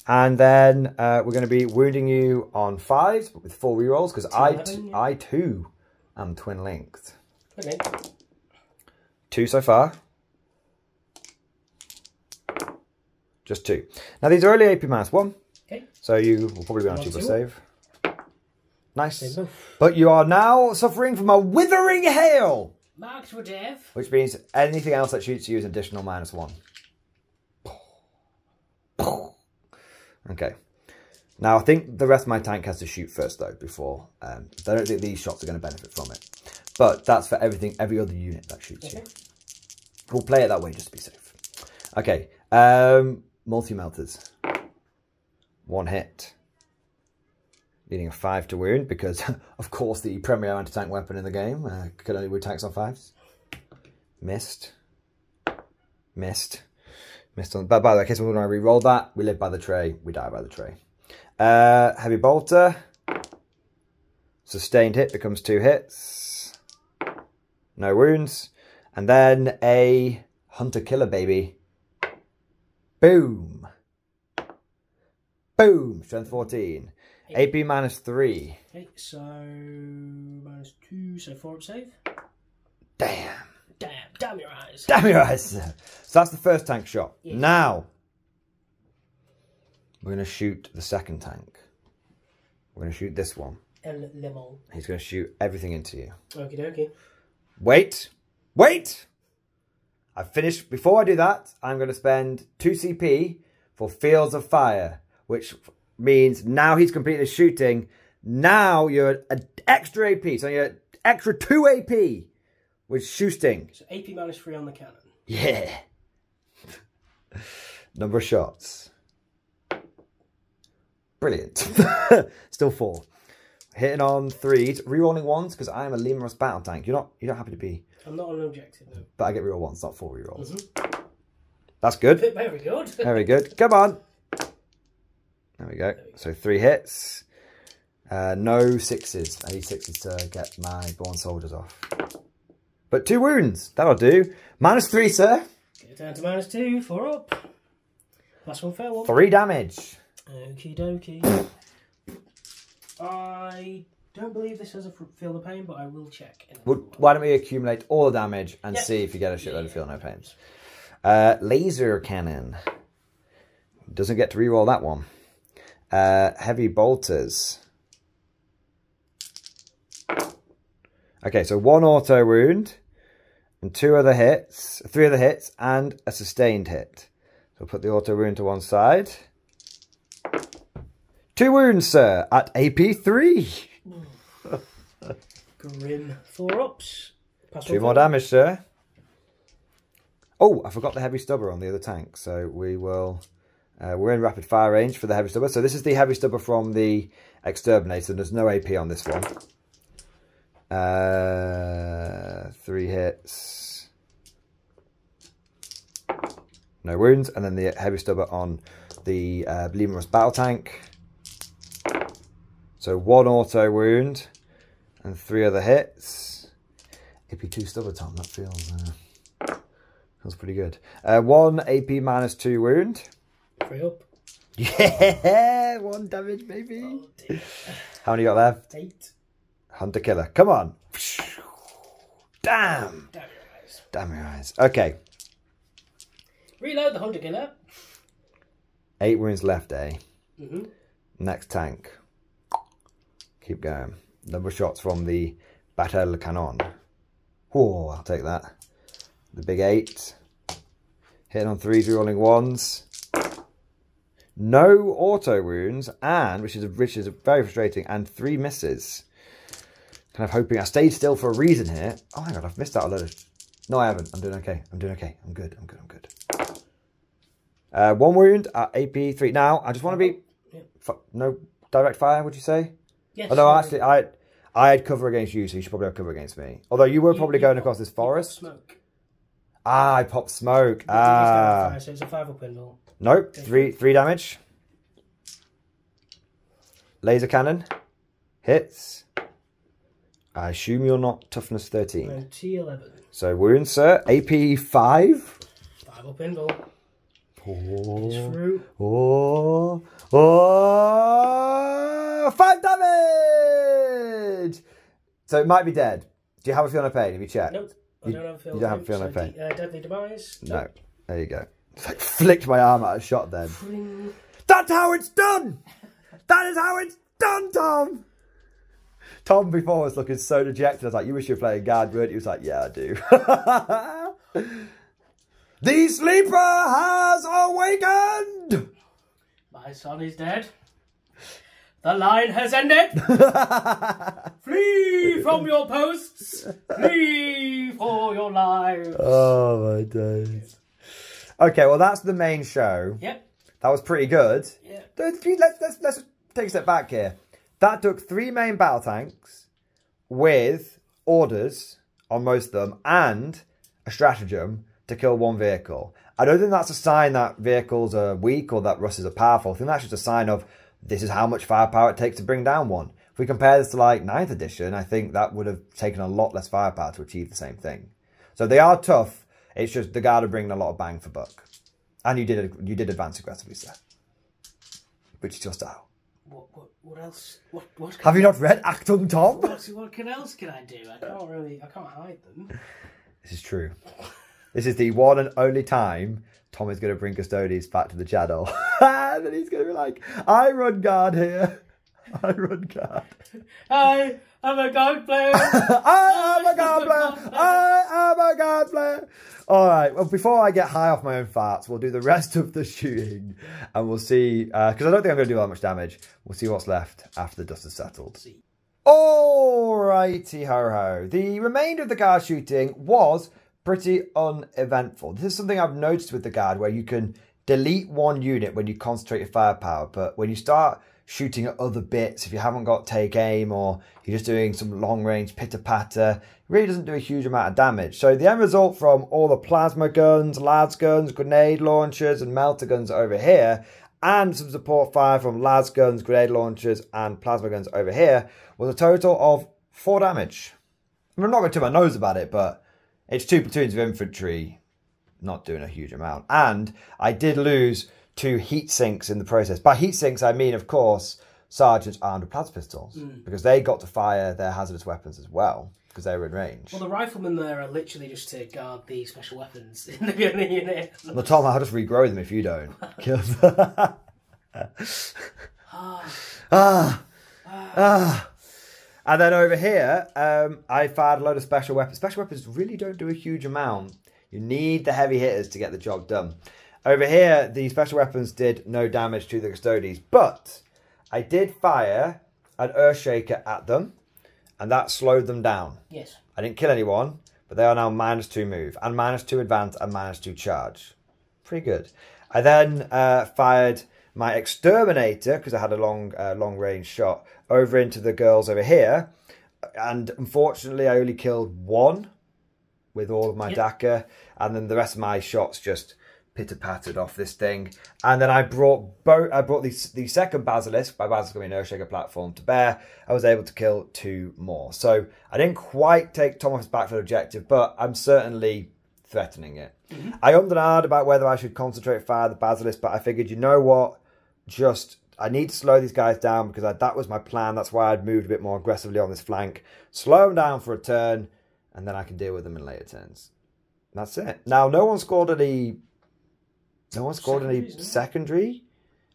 And then we're going to be wounding you on 5s, but with 4 rerolls, because I too am twin linked. Okay. 2 so far. Just 2. Now these are only AP -1. Okay. So you will probably be on a cheaper save. Nice. But you are now suffering from a withering hail. Marked for death. Which means anything else that shoots you is additional -1. Okay. Now I think the rest of my tank has to shoot first though, before. I don't think these shots are going to benefit from it. But that's for every other unit that shoots you. We'll play it that way just to be safe. Okay. Multi-melters. 1 hit. Needing a 5 to wound because, of course, the premier anti-tank weapon in the game could only wound tanks on 5s. Missed. Missed. Missed on. But by the way, in case we're going to re-roll that, we live by the tray, we die by the tray. Heavy bolter. Sustained hit becomes 2 hits. No wounds. And then a hunter-killer baby. Boom. Boom. Strength 14. AP -3. Okay, so -2, so 4 up save. Damn. Damn your eyes. Damn your eyes. So that's the first tank shot. Yeah. Now, we're going to shoot the second tank. We're going to shoot this one. Leman. He's going to shoot everything into you. Okie dokie. Wait. Wait. I've finished. Before I do that, I'm going to spend 2 CP for Fields of Fire, which means now he's completed his shooting. Now you're an extra AP. So you're extra 2 AP with shooting. So AP -3 on the cannon. Yeah. Number of shots. Brilliant. Still 4. Hitting on 3s, rerolling 1s because I am a leman russ battle tank. You don't happen to be. I'm not on an objective though. But I get reroll 1s, not 4 rerolls. That's good. Very good. Very good. Come on. There we go. So 3 hits. No 6s. I need 6s to get my born soldiers off. But 2 wounds. That'll do. -3, sir. Get it down to -2. 4 up. Last one, fair one. 3 damage. Okie dokie. I don't believe this has a Feel No Pain, but I will check. Well, why don't we accumulate all the damage and see if you get a shitload of Feel No Pains. Laser cannon. Doesn't get to reroll that one. Heavy bolters. Okay, so 1 auto wound and 3 other hits, and a sustained hit. So we'll put the auto wound to one side. 2 wounds, sir, at AP 3. Grim. 4 ups. 2 more damage, sir. Oh, I forgot the heavy stubber on the other tank, so we will. We're in rapid fire range for the heavy stubber. So this is the heavy stubber from the exterminator. There's no AP on this one. 3 hits. no wounds. And then the heavy stubber on the leman battle tank. So 1 auto wound and 3 other hits. AP2 stubber, Tom, that feels pretty good. 1 AP -2 wound. 3 up. Yeah, 1 damage, baby. Oh, dear. How many you got left? 8. Hunter killer, come on. Damn. Damn your eyes. Damn your eyes. Okay. Reload the hunter killer. 8 wounds left, eh? Mm-hmm. Next tank. Keep going. Number of shots from the Battle Cannon. Oh, I'll take that. The big 8. Hitting on 3s, rolling 1s. No auto wounds, and which is very frustrating, and 3 misses. Kind of hoping I stayed still for a reason here. Oh my god, I've missed out a load of... No, I haven't. I'm doing okay. I'm doing okay. I'm good. I'm good. I'm good. 1 wound at AP 3. Now, I just want to be... No direct fire, would you say? Yes. Oh, no, actually, I had cover against you, so you should probably have cover against me. Although you were probably going across this forest. Smoke. Ah, I popped smoke. So it's a 5-up pinball. Nope. 3 damage. Laser cannon. Hits. I assume you're not toughness 13. No, T11. So wounds, sir. AP 5. 5-up pinball. Oh. 5 damage! So it might be dead. Do you have a feeling of pain? Have you checked? Nope. I don't have a feeling. You don't have a feeling of pain? Deadly demise? No. There you go. It's like flicked my arm out of shot then. That's how it's done! That is how it's done, Tom! Tom before was looking so dejected. I was like, you wish you were playing guard, weren't you? He was like, yeah, I do. The sleeper has awakened! My son is dead. The line has ended. Flee from your posts. Flee for your lives. Oh my days. Okay, well that's the main show. Yep. That was pretty good. Yeah. Let's take a step back here. That took 3 main battle tanks with orders on most of them and a stratagem to kill 1 vehicle. I don't think that's a sign that vehicles are weak or that russes are powerful. I think that's just a sign of this is how much firepower it takes to bring down one. If we compare this to like 9th edition, I think that would have taken a lot less firepower to achieve the same thing. So they are tough. It's just the guard are bringing a lot of bang for buck. And you did advance aggressively, sir. Which is your style. What else? What have you not read Actum, Tom? What else can I do? I can't hide them. This is true. This is the one and only time Tom is going to bring Custodes back to the channel. And then he's going to be like, I run guard here. I run guard. I am a guard player. I am a guard player. I am a guard player. All right. Well, before I get high off my own farts, we'll do the rest of the shooting. And we'll see, because I don't think I'm going to do that much damage. We'll see what's left after the dust has settled. Alrighty ho ho. The remainder of the guard shooting was pretty uneventful. This is something I've noticed with the guard where you can delete 1 unit when you concentrate your firepower, but when you start shooting at other bits, if you haven't got take aim or you're just doing some long range pitter patter, it really doesn't do a huge amount of damage. So the end result from all the plasma guns, las guns, grenade launchers and melter guns over here, and some support fire from las guns, grenade launchers and plasma guns over here, was a total of 4 damage. I mean, I'm not going to turn my nose about it, but it's 2 platoons of infantry, not doing a huge amount. And I did lose 2 heat sinks in the process. By heat sinks, I mean, of course, sergeants armed with plas pistols, because they got to fire their hazardous weapons as well, because they were in range. Well, the riflemen there are literally just to guard the special weapons in the unit. Well, Tom, I'll just regrow them if you don't. Kill them. And then over here, I fired a load of special weapons. Special weapons really don't do a huge amount. You need the heavy hitters to get the job done. Over here, the special weapons did no damage to the Custodes, but I did fire an earthshaker at them, and that slowed them down. Yes. I didn't kill anyone, but they are now -2 move, and -2 advance, and -2 charge. Pretty good. I then fired my exterminator, because I had a long range shot, over into the girls over here, and unfortunately I only killed 1 with all of my Daka, and then the rest of my shots just pitter-pattered off this thing. And then I brought the second Basilisk, by Basilisk I mean Earthshaker platform, to bear. I was able to kill 2 more. So I didn't quite take Tom off his back for the objective, but I'm certainly threatening it. I ummed and ahed about whether I should concentrate fire the Basilisk, but I figured, you know what, I need to slow these guys down because that was my plan. That's why I'd moved a bit more aggressively on this flank. Slow them down for a turn, and then I can deal with them in later turns. That's it. Now, no one scored any secondary.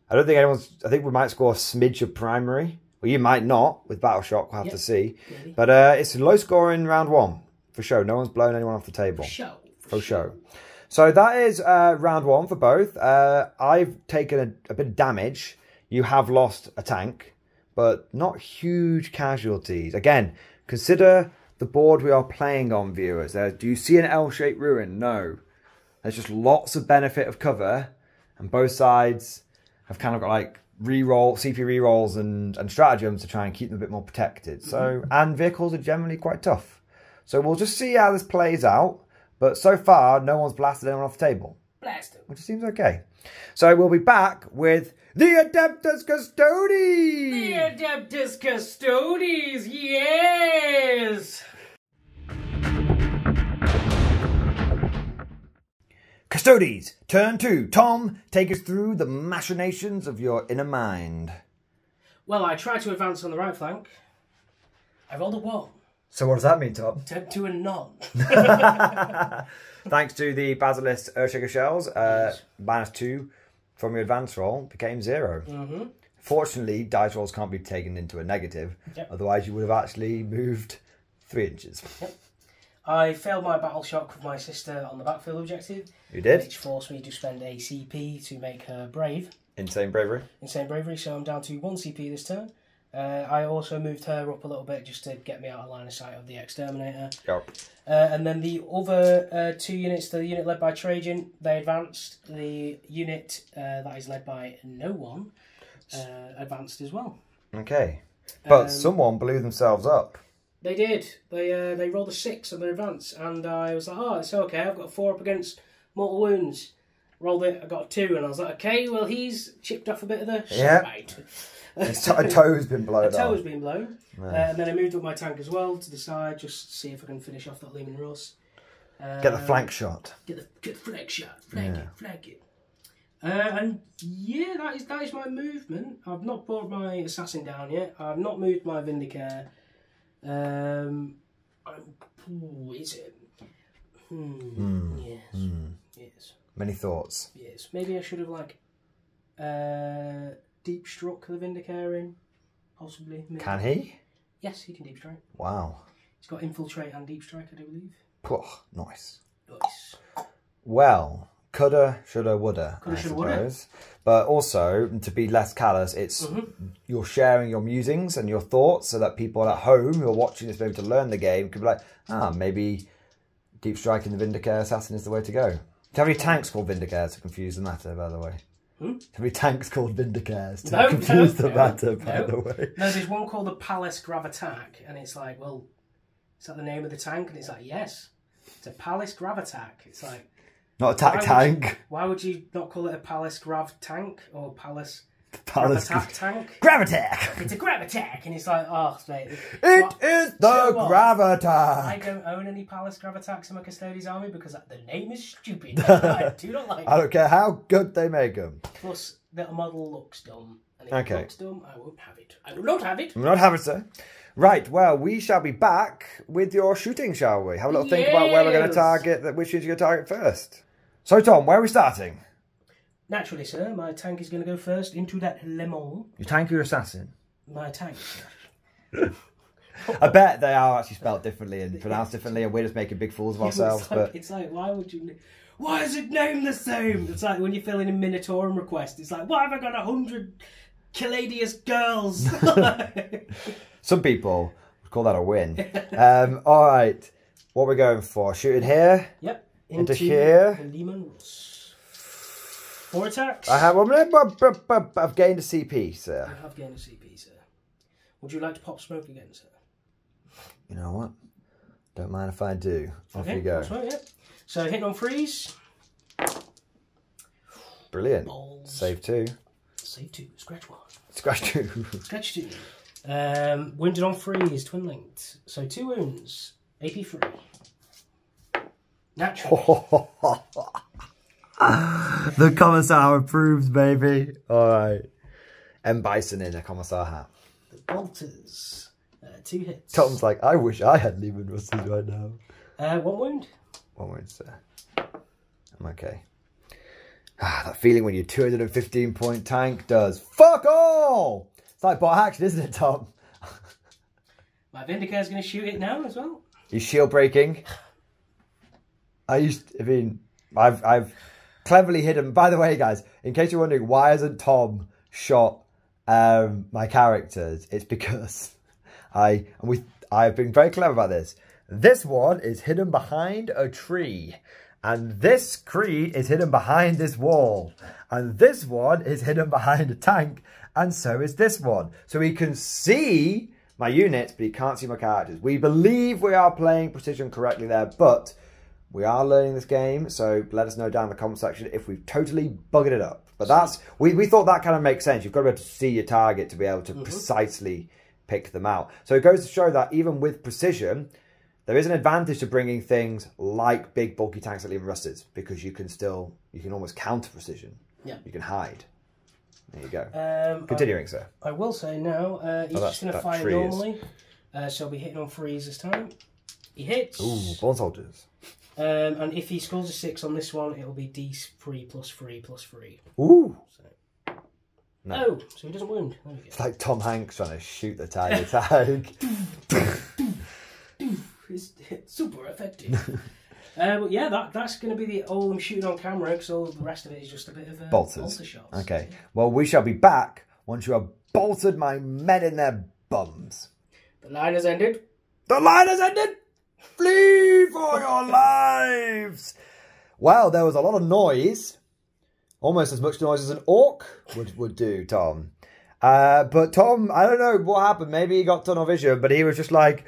I don't think I think we might score a smidge of primary. Well, you might not with Battle Shock. We'll have to see. Really. But it's low scoring round 1 for sure. No one's blown anyone off the table. For sure. So that is round 1 for both. I've taken a bit of damage. You have lost a tank, but not huge casualties. Again, consider the board we are playing on, viewers. Do you see an L-shaped ruin? No. There's just lots of benefit of cover, and both sides have kind of got like CP rerolls and stratagems to try and keep them a bit more protected. So, and vehicles are generally quite tough. So we'll just see how this plays out. But so far, no one's blasted anyone off the table. Blasted. Which seems okay. So we'll be back with the Adeptus Custodes! The Adeptus Custodes, yes! Custodes, turn 2. Tom, take us through the machinations of your inner mind. Well, I tried to advance on the right flank. I rolled a 1. So what does that mean, Tom? Turned to a none. Thanks to the Basilisk Earthshaker shells, -2 from your advance roll became 0. Fortunately, dice rolls can't be taken into a negative. Otherwise, you would have actually moved 3 inches. I failed my battle shock with my sister on the backfield objective. You did? Which forced me to spend a CP to make her brave. Insane bravery. Insane bravery, so I'm down to 1 CP this turn. I also moved her up a little bit just to get me out of line of sight of the exterminator. Yep. And then the other 2 units, the unit led by Trajann, they advanced. The unit that is led by no one advanced as well. Okay. But someone blew themselves up. They did. They rolled a 6 on their advance, and I was like, oh, it's okay. I've got a 4 up against mortal wounds. Rolled it, I got a 2, and I was like, okay, well, he's chipped off a bit of the shite. A toe's been blown off. A toe's been blown. And then I moved up my tank as well to the side, just to see if I can finish off that leman russ. Get the flank shot. Get the flank shot. Flank it. And yeah, that is my movement. I've not brought my assassin down yet. I've not moved my Vindicator. Is it? Yes. Many thoughts. Yes. Maybe I should have deep struck the Vindicator, possibly. Maybe. Can he? Yes, he can deep strike. Wow. He's got infiltrate and deep strike, I do believe. Nice. Nice. Well, coulda, shoulda, woulda, I suppose. But also, to be less callous, it's you're sharing your musings and your thoughts so that people at home who are watching this maybe to learn the game could be like, maybe deep striking the Vindicator assassin is the way to go. Do you have any tanks called Vindicators to confuse the matter, by the way? Do you have any tanks called Vindicators to confuse the matter, by the way? No, there's one called the Palace Gravatac, and it's like, well, is that the name of the tank? And it's like, yes, it's a Palace Gravatac. It's like... Not a tank. Why would you not call it a Palace Grav tank or Palace Gravatac tank? Gravatac! It's a Gravatac, and it's like, oh, mate. It is the Gravatac! I don't own any Palace Gravatacs in my Custodes Army because the name is stupid. I do not like it. I don't care how good they make them. Plus, the model looks dumb. And if it looks dumb, I won't have it. I will not have it. I will not have it, sir. Right, well, we shall be back with your shooting, shall we? Have a little think about where we're going to target, which unit you're going to target first. So, Tom, where are we starting? Naturally, sir, my tank is going to go first into that leman. Your tank or your assassin? My tank. I bet they are actually spelled differently and pronounced differently, and we're just making big fools of ourselves. It's like, why would you... Why is it named the same? It's like when you fill in a Minotaurum request. It's like, why have I got 100 Caladius girls? Some people would call that a win. All right, what are we going for? Shooting here? Yep. Into here? The leman russ. 4 attacks. I've gained a CP, sir. I have gained a CP, sir. Would you like to pop smoke again, sir? You know what? Don't mind if I do. Off you go. Smoke, yeah. So hitting on freeze. Brilliant. Balls. Save 2. Save 2. Scratch 1. Scratch 2. Scratch 2. Wounded on freeze, twin linked. So 2 wounds. AP 3. Naturally. The Commissar approves, baby. Alright. M. Bison in a Commissar hat. The Bolters. 2 hits. Tom's like, I wish I had Leman Russes right now. 1 wound. 1 wound, sir. I'm okay. That feeling when your 215-point tank does fuck all! It's like bot action, isn't it, Tom? My Vindicator's going to shoot it now as well. He's shield breaking. I've cleverly hidden. By the way, guys, in case you're wondering why hasn't Tom shot my characters, it's because I've been very clever about this. This one is hidden behind a tree, and this Krieg is hidden behind this wall, and this one is hidden behind a tank, and so is this one. So he can see my units, but he can't see my characters. We believe we are playing precision correctly there, but we are learning this game, so let us know down in the comment section if we've totally buggered it up. But that's, we thought that kind of makes sense. You've got to be able to see your target to be able to precisely pick them out. So it goes to show that even with precision, there is an advantage to bringing things like big bulky tanks like Leman Russes, because you can almost counter precision. Yeah. You can hide. There you go. Continuing, sir. I will say now, he's just going to fire normally. So I'll be hitting on freeze this time. He hits. Ooh, Born Soldiers. And if he scores a 6 on this one, it'll be D3 plus 3 plus 3. Ooh. So. No. Oh, so he doesn't wound. There we go. It's like Tom Hanks trying to shoot the tiger tag. It's super effective. But yeah, that's going to be the all I'm shooting on camera, because all the rest of it is just a bit of bolter shots. Okay. Well, we shall be back once you have bolted my men in their bums. The line has ended. The line has ended! Flee for your lives! Well, there was a lot of noise. Almost as much noise as an orc would do, Tom. But Tom, I don't know what happened. Maybe he got tunnel vision, but he was just like,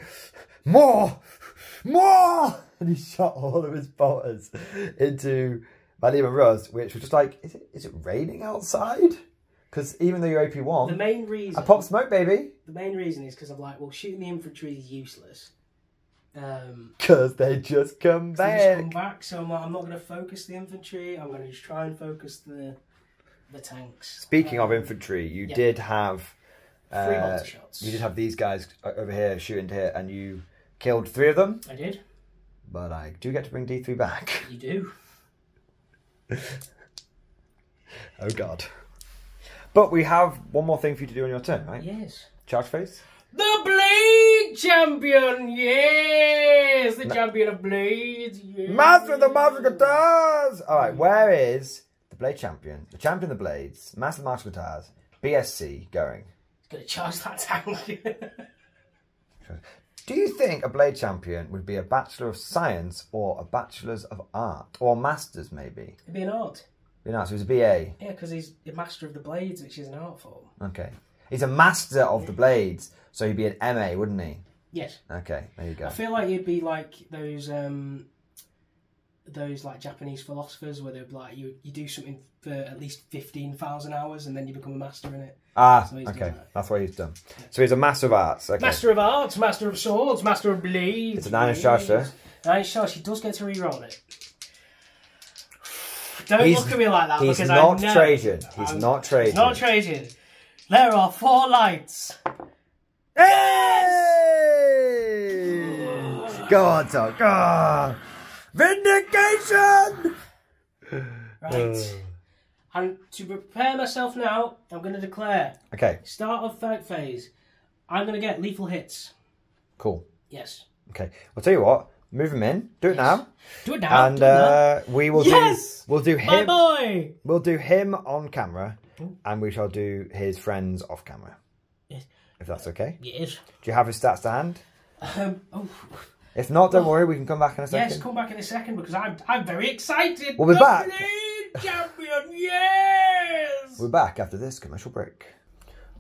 more! More! And he shot all of his bolters into my Leman Russ, which was just like, is it raining outside? Because even though you're AP1, the main reason, I pop smoke, baby. The main reason is because I'm like, well, shooting the infantry is useless. Because they just come back. So I'm not going to focus the infantry. I'm going to just try and focus the tanks. Speaking of infantry, you did have 3 bolter shots. You did have these guys over here shooting to here, and you killed 3 of them. I did. But I do get to bring D3 back. You do. Oh God. But we have one more thing for you to do on your turn, right? Yes. Charge phase. The Blade Champion, yes! The champion of blades, yes! Master of the Prosecutors! Alright, where is the Blade Champion, the champion of the blades, Master of the Prosecutors, BSC going? He's going to charge that tank. Do you think a Blade Champion would be a Bachelor of Science or a Bachelor's of Art? Or Masters, maybe? It'd be an art. Be an art, so he's a BA? Yeah, because he's a Master of the Blades, which is an art form. Okay. He's a Master of the Blades, so he'd be an MA, wouldn't he? Yes. Okay, there you go. I feel like he'd be like those like Japanese philosophers where they'd be like, you do something for at least 15,000 hours and then you become a master in it. Ah, so okay. That's what he's done. So he's a Master of Arts. Okay. Master of Arts, Master of Swords, Master of Blades. It's a 9-inch charge, sir. 9-inch charge. He does get to reroll it. Don't look at me like that, because I know. He's not Trajann. He's not Trajann. He's not Trajann. There are 4 lights. Hey! Go on, Tom. Go on. Vindication! Right. And to prepare myself now, I'm going to declare. Okay. Start of fight phase. I'm going to get lethal hits. Cool. Yes. Okay. I'll tell you what. Move him in. Do it now. Do it now. And we will we'll do him. My boy. We'll do him on camera, and we shall do his friends off camera. Yes. If that's okay. Yes. Do you have his stats to hand? If not, don't worry. We can come back in a second. Yes, come back in a second because I'm very excited. We'll be back. Blade Champion, yes. We're back after this commercial break.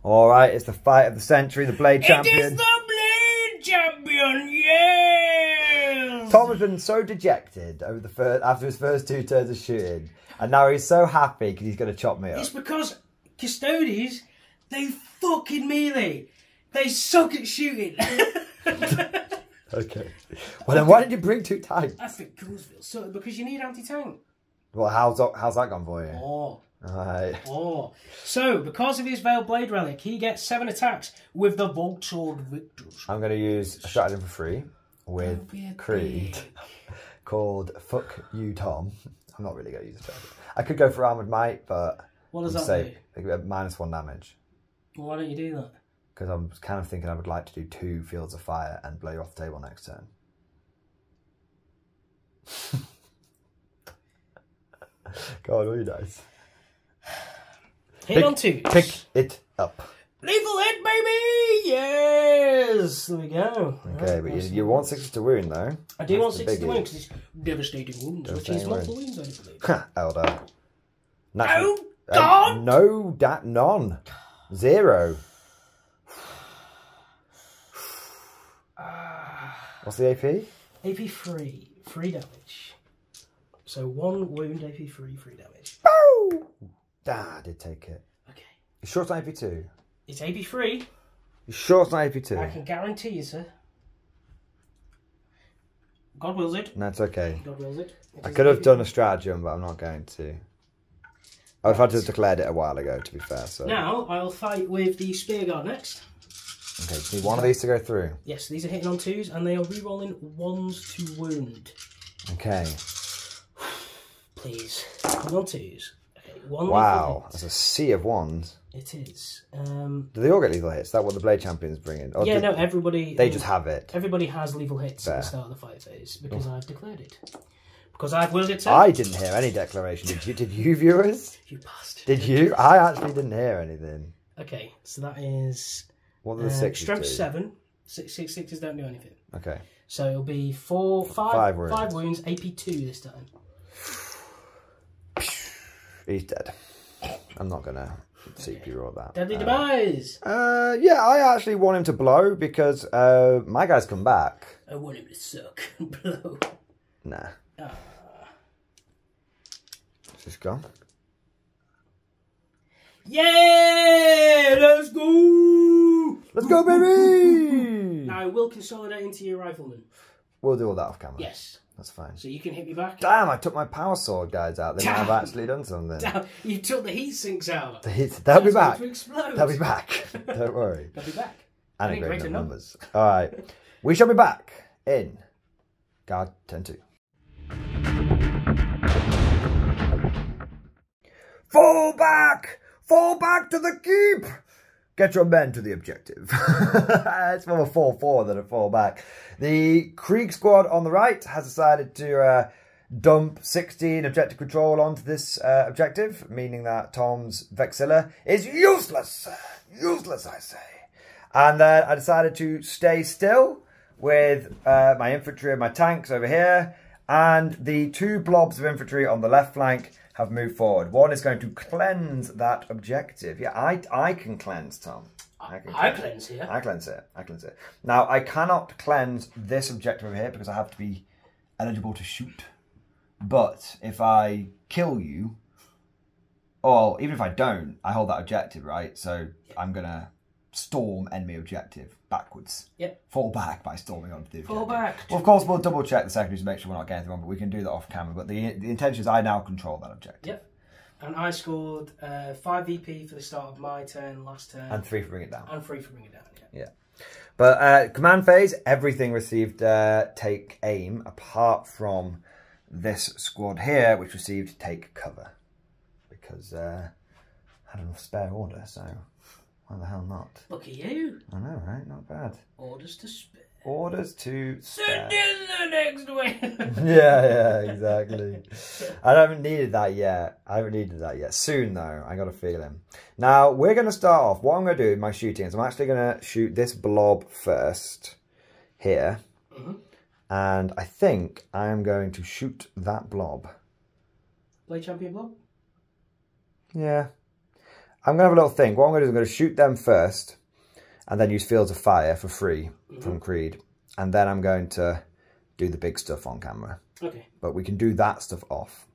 All right, it's the fight of the century. The Blade Champion. It is the Blade Champion, yes. Tom has been so dejected over after his first 2 turns of shooting, and now he's so happy because he's going to chop me up. It's because Custodes, they fucking melee. They suck at shooting. Okay. Well, then why did you bring 2 tanks? I think Coolsville. So because you need anti-tank. Well, how's that gone for you? Oh. Alright. Oh. So, because of his Veiled Blade Relic, he gets 7 attacks with the Voltsword Victors. I'm going to use a stratagem for free with Krieg called Fuck You, Tom. I'm not really going to use a stratagem. I could go for Armoured Might, but what does that do? It could be -1 damage. Well, why don't you do that? Because I'm kind of thinking I would like to do 2 Fields of Fire and blow you off the table next turn. God, really nice. Hit on 2. Pick it up. Lethal hit, baby! Yes! There we go. Okay, but you want 6 to wound, though. I do want 6 to wound because it's devastating wounds, which is not the wounds, I believe. Elder. Oh, God! No, none. 0. What's the AP? AP 3. 3 damage. So 1 wound, AP 3, 3 damage. Bow! I did take it. Okay. You sure it's not AP 2? It's AP 3. You sure it's not AP 2? I can guarantee you, sir. God wills it. No, it's okay. God wills it. I could have done a stratagem, but I'm not going to. I would have had to have declared it a while ago, to be fair. So now I'll fight with the Spear Guard next. Okay, just need one of these to go through. Yes, these are hitting on 2s, and they are re-rolling 1s to wound. Okay. Please. Come on 2s. Okay, 1 wow, that's a sea of 1s. It is. Do they all get lethal hits? Is that what the Blade Champions bring in? Or yeah, no, everybody... They just have it. Everybody has lethal hits at the start of the fight phase, because I've declared it. Because I've willed it to. I didn't hear any declaration. Did you, viewers? You bastard. Did you? I actually didn't hear anything. Okay, so that is... What are the 6s Strength do? 7. 6s don't do anything. Okay. So it'll be 5 wounds, AP 2 this time. He's dead. I'm not going to CP roll that. Deadly Demise! Yeah, I actually want him to blow because my guy's come back. I want him to suck and blow. Nah. Just gone. Yeah! Let's go! Let's go, baby! Now, I will consolidate into your rifleman. We'll do all that off camera. Yes. That's fine. So you can hit me back. Damn, I took my power sword guys out. They might have actually done something. Damn, you took the heat sinks out. They'll be back. They'll be back. Don't worry. They'll be back. And a great numbers. All right. We shall be back in Guard 10-2. Fall back! Fall back to the keep! Get your men to the objective. It's more a 4-4 than a fall back. The Krieg squad on the right has decided to dump 16 objective control onto this objective, meaning that Tom's Vexilla is useless. Useless, I say. And then I decided to stay still with my infantry and my tanks over here, and the 2 blobs of infantry on the left flank have moved forward. One is going to cleanse that objective. Yeah, I can cleanse, Tom. I cleanse here. I cleanse it. I cleanse it. Now, I cannot cleanse this objective over here because I have to be eligible to shoot. But if I kill you, or even if I don't, I hold that objective, right? So I'm going to storm enemy objective backwards. Yep. Fall back by storming onto the objective. Fall back. Well, of course, we'll double check the secondaries to make sure we're not getting anything wrong, but we can do that off camera. But the intention is I now control that objective. Yep. And I scored 5 VP for the start of my turn, last turn. And 3 for bring it down. And 3 for bring it down, yeah. Yeah. But command phase, everything received take aim, apart from this squad here, which received take cover. Because I had enough spare order, so why the hell not? Look at you. I know, right? Not bad. Orders to spare. Orders to spare. Send in the next wave. yeah, exactly. I haven't needed that yet. Soon, though, I got a feeling. Now, we're going to start off. What I'm going to do in my shooting is I'm actually going to shoot this blob first. Here. Mm-hmm. And I think I am going to shoot that blob. Blade Champion blob? Yeah. I'm going to have a little think. What I'm going to do is I'm going to shoot them first. And then use Fields of Fire for free from Krieg. And then I'm going to do the big stuff on camera. Okay. But we can do that stuff off.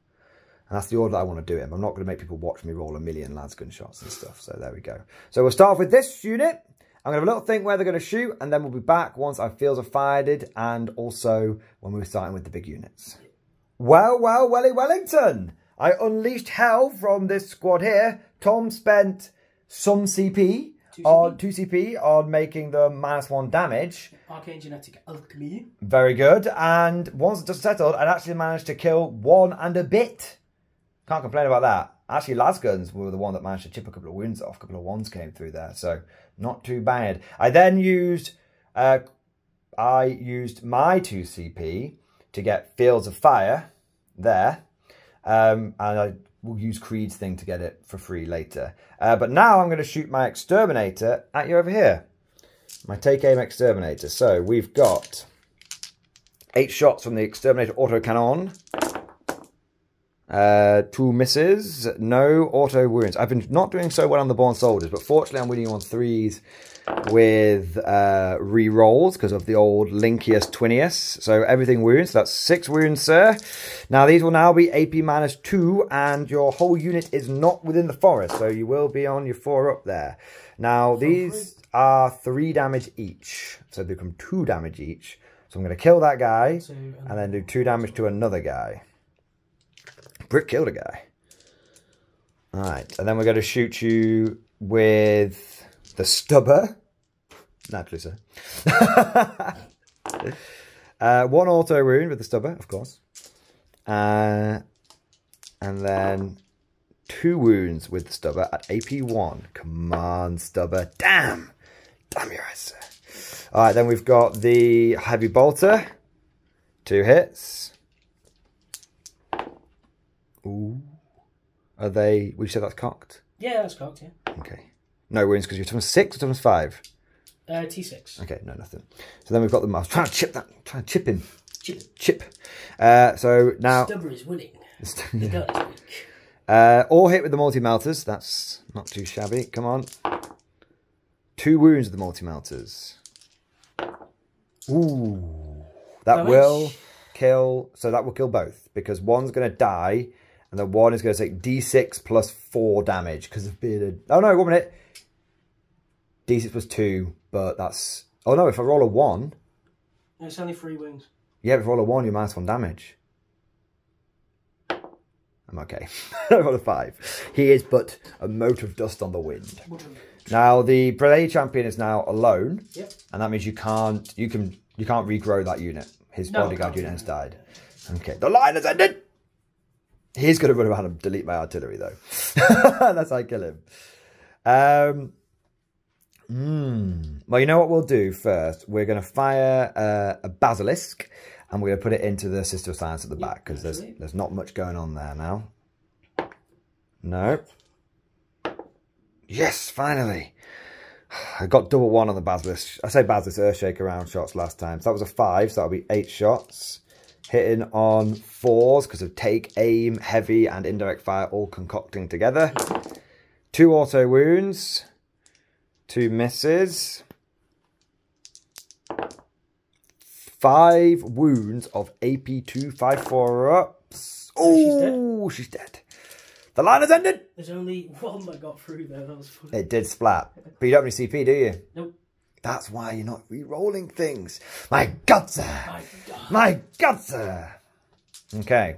And that's the order that I want to do it. I'm not going to make people watch me roll a million lasgun shots and stuff. So there we go. So we'll start off with this unit. I'm going to have a little think where they're going to shoot. And then we'll be back once our fields are fired. And also when we're starting with the big units. Well, Wellington. I unleashed hell from this squad here. Tom spent some CP. 2 CP on making the -1 damage. Arcane Genetic Alchemy. Very good. And once it's just settled, I actually managed to kill 1 and a bit. Can't complain about that. Actually, lasguns were the one that managed to chip a couple of wounds off. A couple of ones came through there, so not too bad. I then used my 2 CP to get Fields of Fire there, and I will use Creed's thing to get it for free later. But now I'm going to shoot my Exterminator at you over here. My Take Aim Exterminator. So we've got 8 shots from the Exterminator autocannon. 2 misses, no auto wounds. I've been not doing so well on the Born Soldiers, but fortunately I'm winning on 3s with re-rolls because of the old Linkius Twinius. So everything wounds. So that's 6 wounds, sir. Now these will now be AP -2, and your whole unit is not within the forest, so you will be on your 4 up there. Now these are 3 damage each, so they become 2 damage each. So I'm going to kill that guy and then do 2 damage to another guy. Brick killed a guy. Alright, and then we're going to shoot you with the stubber. Naturally, sir. 1 auto wound with the stubber, of course. And then 2 wounds with the stubber at AP1. Come on, stubber. Damn! Damn your eyes, sir. Alright, then we've got the heavy bolter. 2 hits. Ooh. Are they... Would you say that's cocked? Yeah, that's cocked, yeah. Okay. No wounds because you're times 6 or times 5? T6. Okay, no, nothing. So then we've got the... I was trying to chip that. Trying to chip him. Chip. So now... Stubber is winning. All hit with the multi-melters. That's not too shabby. Come on. 2 wounds with the multi-melters. Ooh. That will kill... So that will kill both. Because one's going to die... And then 1 is going to take D6 plus 4 damage because of bearded. Oh no, 1 minute. D6 plus 2, but that's... Oh no, if I roll a 1... It's only 3 wounds. Yeah, if I roll a 1, you're -1 damage. I'm okay. I roll a 5. He is but a mote of dust on the wind. Now, the Prelay champion is now alone. Yep. And that means you can't regrow that unit. His bodyguard unit has died. Okay, the line has ended! He's going to run around and delete my artillery, though. That's how I kill him. Well, you know what we'll do first? We're going to fire a basilisk, and we're going to put it into the Sister of Silence at the back, because there's not much going on there now. No. Yes, finally. I got double 1 on the basilisk. I say basilisk, earthshaker round shots last time. So that was a 5, so that'll be 8 shots. Hitting on 4s because of take, aim, heavy, and indirect fire all concocting together. 2 auto wounds. 2 misses. 5 wounds of AP2, 5/4 ups. Oh, she's dead. The line has ended. There's only 1 that got through there. That was funny. It did splat. But you don't have any CP, do you? Nope. That's why you're not re-rolling things. My God, sir. My God, sir. Okay.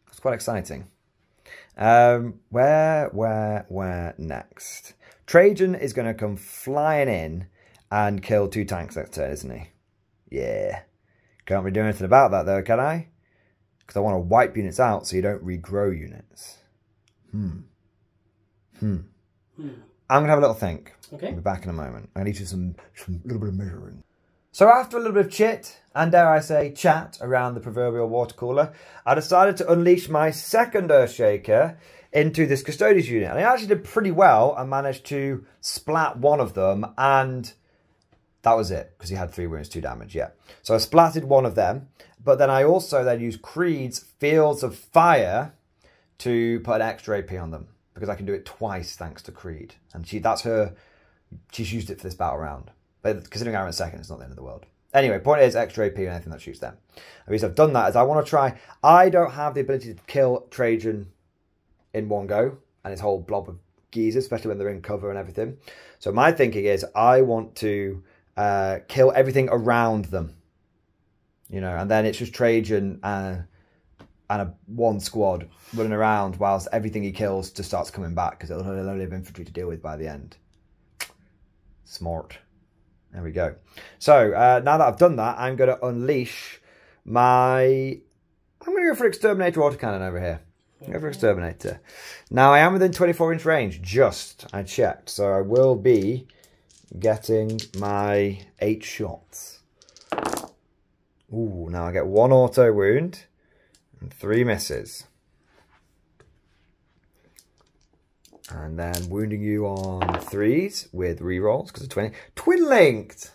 That's quite exciting. Where next? Trajann is going to come flying in and kill 2 tanks next turn, isn't he? Yeah. Can't really do anything about that, though, can I? Because I want to wipe units out so you don't regrow units. I'm going to have a little think. Okay. I'll be back in a moment. I need to do some little bit of measuring. So after a little bit of chit, and dare I say chat, around the proverbial water cooler, I decided to unleash my second Earthshaker into this Custodes unit. And I actually did pretty well. I managed to splat 1 of them, and that was it, because he had 3 wounds, 2 damage, yeah. So I splatted 1 of them, but then I also then used Creed's Fields of Fire to put an extra AP on them, because I can do it twice thanks to Creed. And she's used it for this battle round. But considering I'm in second, it's not the end of the world. Anyway, point is extra AP and anything that shoots them. The reason I've done that is I want to try... I don't have the ability to kill Trajann in one go and his whole blob of geezers, especially when they're in cover and everything. So my thinking is I want to kill everything around them. You know, and then it's just Trajann and one squad running around whilst everything he kills just starts coming back because it'll only have infantry to deal with by the end. Smart. There we go. So now that I've done that, I'm going to unleash my... I'm going to go for Exterminator autocannon over here. Go for Exterminator. Now I am within 24-inch range, just. I checked. So I will be getting my 8 shots. Ooh, now I get 1 auto wound and 3 misses. And then wounding you on 3s with rerolls because of 20. Twin linked!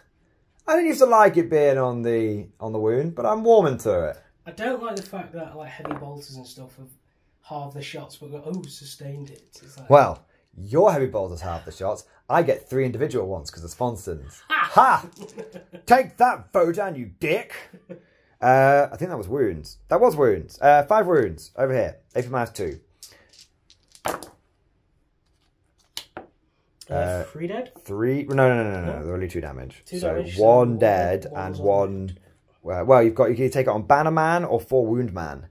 I didn't used to like it being on the wound, but I'm warming to it. I don't like the fact that like heavy bolters and stuff have half the shots, but go, oh, sustained it. It's like... Well, your heavy bolters half the shots. I get 3 individual ones because of Sponsons. Ha! Take that, Vodan, you dick! I think that was wounds. That was wounds. 5 wounds over here. AP -2. 3 dead? 3. No. They're only 2 damage. 2 so damage. 1 dead and 1. Well, you can take it on Banner Man or 4 Wound Man.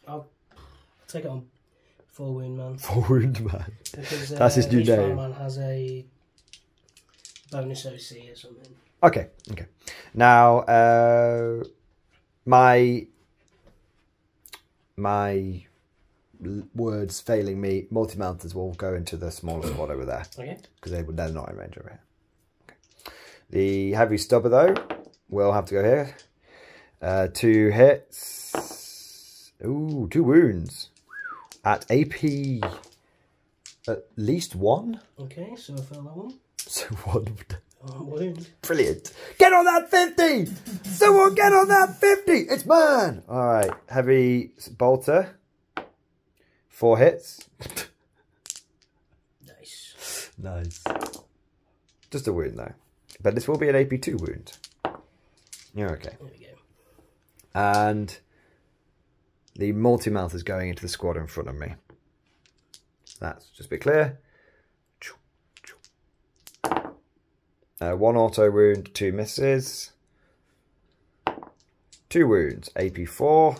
I'll take it on 4 Wound Man. 4 Wound Man. Because that's his new name. Man has a bonus OC or something. Okay. Now, my words failing me, multi-mounters will go into the smaller squad over there. Okay. Because they're not in range over here. Okay. The heavy stubber, though, will have to go here. 2 hits. Ooh, 2 wounds. At AP at least 1. Okay, so I failed that one. So 1 wound. Brilliant. Get on that 50! Someone get on that 50! It's mine! Alright, heavy bolter. 4 hits. Nice. Just a wound though. But this will be an AP2 wound. You're okay. There we go. And the multi-mouth is going into the squad in front of me. That's just a bit clear. 1 auto wound, 2 misses. 2 wounds, AP4.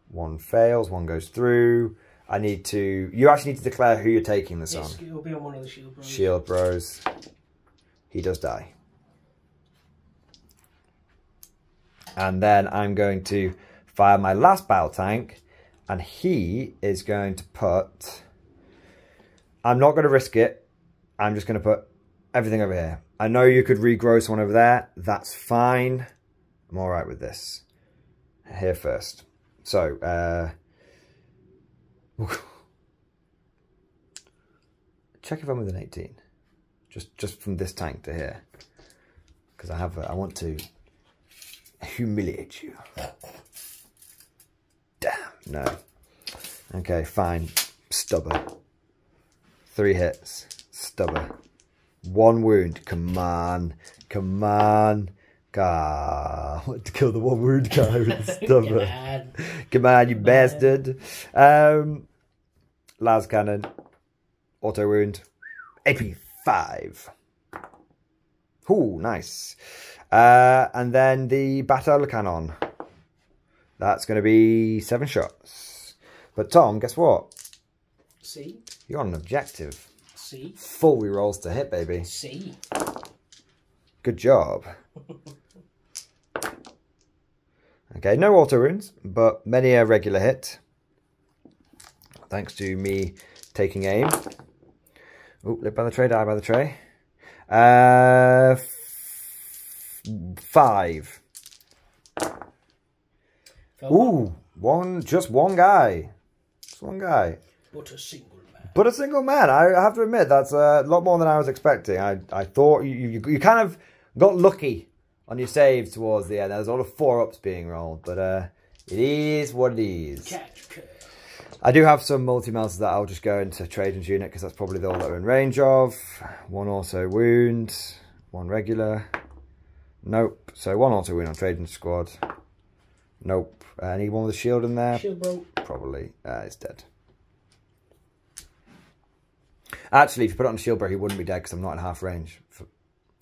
1 fails, 1 goes through. I need to... You actually need to declare who you're taking this on. It will be on one of the shield bros. Shield bros. He does die. And then I'm going to fire my last battle tank. And he is going to put... I'm not going to risk it. I'm just going to put everything over here. I know you could regrow someone over there. That's fine. I'm all right with this. Here first. So, check if I'm within 18. Just from this tank to here. Because I want to humiliate you. Damn, no. Okay, fine. Stubber. 3 hits. Stubber. 1 wound. Come on. Come on. God, I want to kill the 1 wound guy with the stubber. Come on, you bastard. Las cannon. Auto wound. AP5. Ooh, nice. And then the battle cannon. That's going to be 7 shots. But Tom, guess what? C. You're on an objective. C. Full rerolls to hit, baby. C. Good job. Okay, no auto wounds, but many a regular hit. Thanks to me taking aim. Oh, live by the tray, die by the tray. 5. Ooh, just one guy. Just one guy. But a single man. But a single man. I have to admit, that's a lot more than I was expecting. I thought you kind of got lucky on your saves towards the end. There's a lot of 4-ups being rolled, but it is what it is. I do have some multi-melters that I'll just go into Trajan's unit because that's probably all that we're in range of. 1 auto wound, 1 regular. Nope. So 1 auto wound on Trajan's squad. Nope. Anyone with a shield in there? Shield broke. Probably. It's dead. Actually, if you put it on shield break, he wouldn't be dead because I'm not in half range.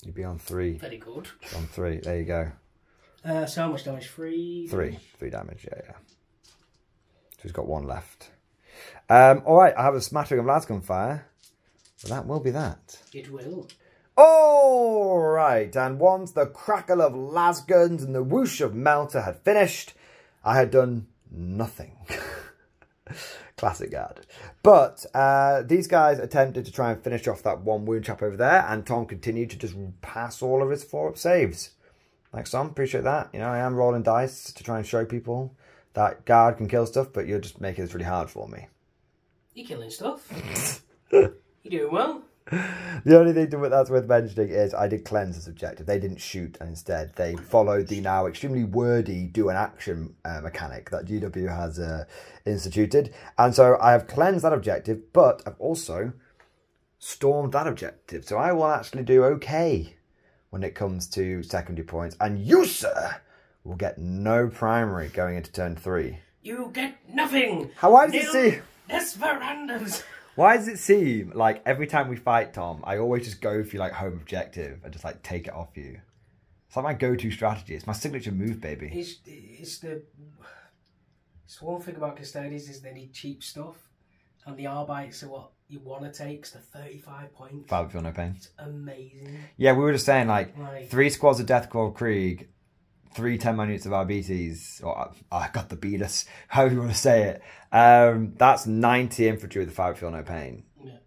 You'd be on 3. Very good. On 3. There you go. So how much damage? 3? 3 damage, yeah. So he's got 1 left. Alright, I have a smattering of lasgun fire. Well, that will be that. It will. Alright, and once the crackle of lasguns and the whoosh of melter had finished, I had done nothing. Classic guard. But these guys attempted to try and finish off that 1 wound chap over there, and Tom continued to just pass all of his 4-up saves. Thanks, Tom. Appreciate that. You know, I am rolling dice to try and show people that guard can kill stuff, but you're just making this really hard for me. You're killing stuff. You're doing well. The only thing that's worth mentioning is I did cleanse this objective. They didn't shoot, and instead they followed the now extremely wordy do an action mechanic that GW has instituted. And so I have cleansed that objective, but I've also stormed that objective. So I will actually do okay when it comes to secondary points. And you, sir, will get no primary going into turn 3. You get nothing. Why does it seem... Desperandos. Why does it seem like every time we fight, Tom, I always just go for like home objective and just like take it off you? It's like my go-to strategy. It's my signature move, baby. It's one thing about Custodians is they need cheap stuff, and the Arbites are what you want to take. It's the 35 points. 5 feel no pain. It's amazing. Yeah, we were just saying like 3 squads of Deathclaw Krieg, 3 10-man units of Arbites, or I got the beaters, however you want to say it. That's 90 infantry with the 5 feel no pain. Yeah.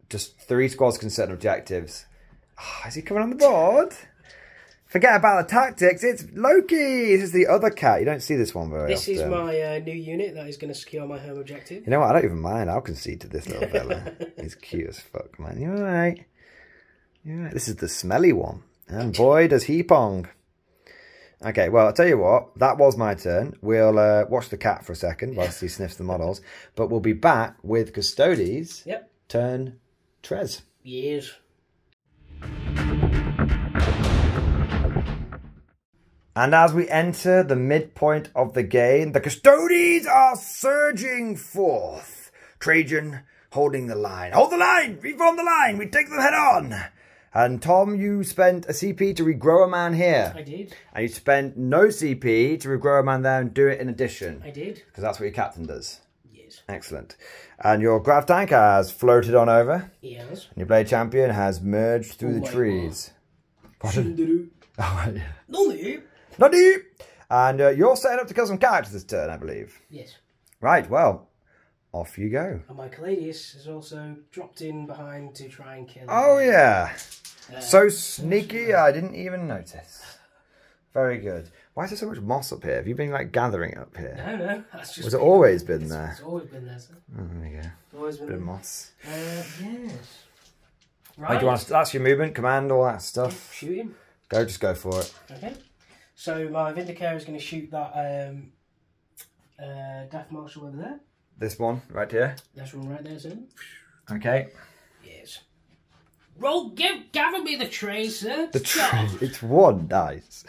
Just 3 squads can certain objectives. Oh, is he coming on the board? Forget about the tactics. It's Loki. This is the other cat. You don't see this one very often. This is my new unit that is going to secure my home objective. You know what? I don't even mind. I'll concede to this little fella. He's cute as fuck, man. You alright? You alright? This is the smelly one. And boy, does he pong. Okay, well, I'll tell you what. That was my turn. We'll watch the cat for a second whilst he sniffs the models. But we'll be back with Custodes. Yep. Turn Trez. Yes. And as we enter the midpoint of the game, the Custodes are surging forth. Trajann holding the line. Hold the line! Reform the line! We take them head on! And Tom, you spent a CP to regrow a man here. I did. And you spent no CP to regrow a man there and do it in addition. I did. Because that's what your captain does. Yes. Excellent. And your Grav tank has floated on over. Yes. And your Blade Champion has merged through the trees. Pardon? Oh, yeah. No need. Not deep. And you're setting up to kill some characters this turn, I believe. Yes. Right, well, off you go. And my Caladius has also dropped in behind to try and kill him. Oh, yeah. So sneaky, I didn't even notice. Very good. Why is there so much moss up here? Have you been, like, gathering it up here? No. That's just... Was it always been there? It's always been there, sir. Oh, there you go. It's always been Bit there. of moss. Yes. Right. Right. Do you want to, that's your movement, command, all that stuff. Shoot him. Just go for it. Okay. So my Vindicator is going to shoot that Death Marshal over there. This one, right here. That's one right there, sir. Okay. Yes. Roll, gather me the tray, sir. The tray. It's 1, nice.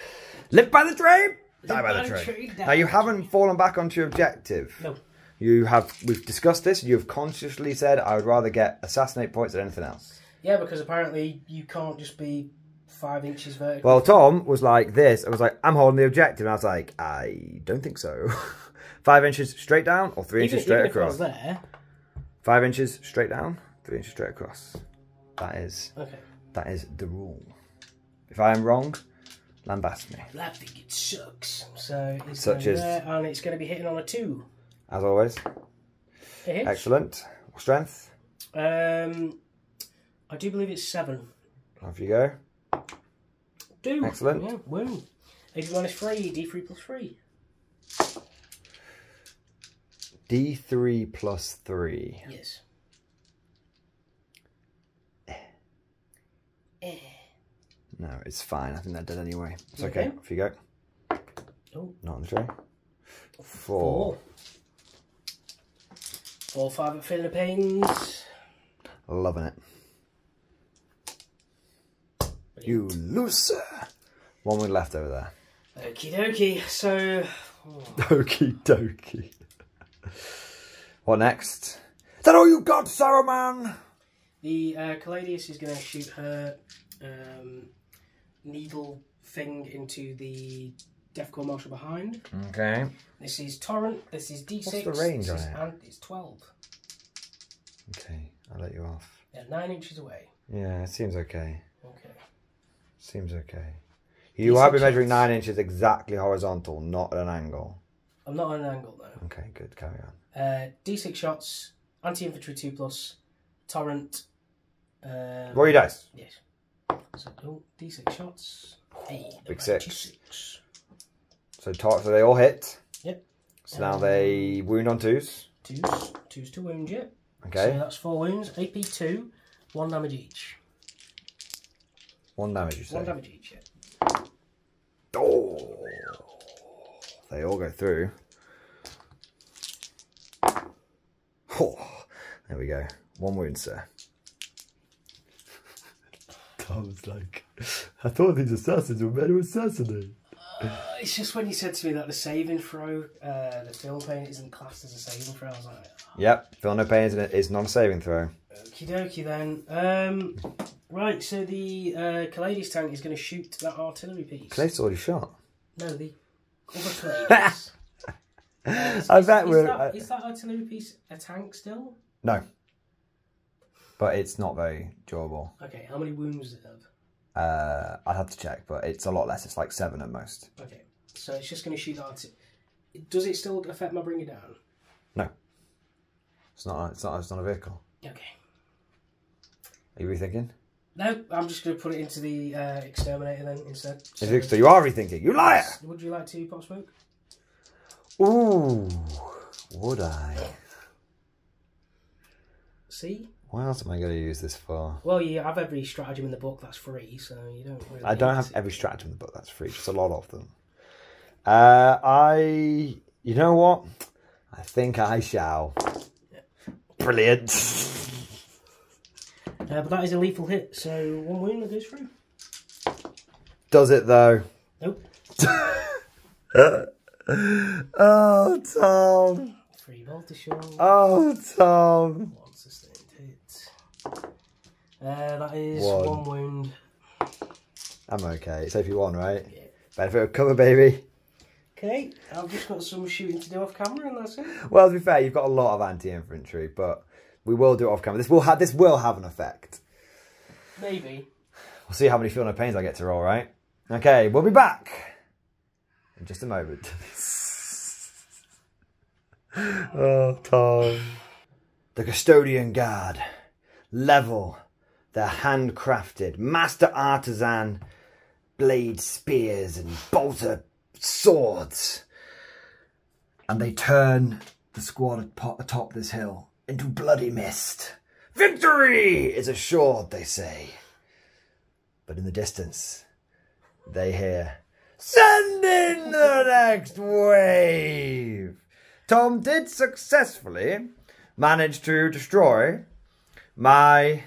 Live by the tray, die by the tray. Now you haven't fallen back onto your objective. No. You have. We've discussed this. You have consciously said I would rather get assassinate points than anything else. Yeah, because apparently you can't just be 5 inches vertical. Well, Tom was like this. I was like, I'm holding the objective. And I was like, I don't think so. 5 inches straight down or 3 inches straight across? If I was there. 5 inches straight down, 3 inches straight across. That is the rule. If I am wrong, lambast me. I think it sucks. So it's Such going as there, and it's going to be hitting on a 2. As always. It hits. Excellent. Strength? I do believe it's 7. Off you go. 2. Excellent. Yeah, woo. AP minus 3, D3 plus 3. D3 plus 3. Yes. No, it's fine. I think that did anyway. It's Okay. okay. Off you go. Oh. Not on the tray. 4. Fall 5 at feeling the pains. Loving it. Brilliant. You loser. One wound left over there. Okie dokie. So. Okie dokie. What next? Is that all you got, Saruman? The Caladius is going to shoot her needle thing into the Deathcore Marshal behind. Okay. This is Torrent. This is D6. What's the range on it? And it's 12. Okay, I'll let you off. Yeah, 9 inches away. Yeah, it seems okay. Okay. Seems okay. You have been measuring 9 inches exactly horizontal, not at an angle. I'm not on an angle though. Okay, good. Carry on. D6 shots, anti-infantry 2+, Torrent. Roll your dice. Yes. So D6 shots. Hey, big 6. So they all hit. Yep. So now they wound on 2s. 2s to wound you. Okay. So that's 4 wounds. AP 2, 1 damage each. 1 damage, you say? 1 damage each, yeah. Oh! They all go through. Oh, there we go. 1 wound, sir. Tom's like, I thought these assassins were meant to assassinate. It's just when you said to me that the saving throw, the feel pain isn't classed as a saving throw, I was like... Oh. Yep, feel no pain is not a saving throw. Okie dokie then. Right, so the Caladius tank is going to shoot that artillery piece. Caladius already shot. No, the other Caladius. I bet we're... Is that artillery piece a tank still? No. But it's not very durable. Okay, how many wounds does it have? I'd have to check, but it's a lot less. It's like 7 at most. Okay, so it's just going to shoot that. Does it still affect my bring it down? No. It's not a vehicle. Okay. Are you rethinking? No, I'm just going to put it into the exterminator then instead. So you are rethinking. You liar! Would you like to pop smoke? Ooh, would I? See? What else am I going to use this for? Well, you have every stratagem in the book that's free, so you don't really... I don't have every stratagem in the book that's free, just a lot of them. You know what? I think I shall. Yeah. Brilliant. But that is a lethal hit, so 1 wound that goes through. Does it though? Nope. Oh, Tom. 3 voltage. Oh, Tom. 1 sustained hit. That is 1. 1 wound. I'm okay. It's AP1, right? Yeah. Benefit of cover, baby. Okay, I've just got some shooting to do off camera and that's it. Well, to be fair, you've got a lot of anti-infantry, but we will do it off camera. This will have an effect. Maybe. We'll see how many feel no pains I get to roll, right? Okay, we'll be back in just a moment. Oh, Tom. The Custodian Guard level their handcrafted master artisan blade spears and bolter swords, and they turn the squad atop this hill into bloody mist. Victory is assured, they say. But in the distance, they hear, "Send in the next wave!" Tom did successfully manage to destroy my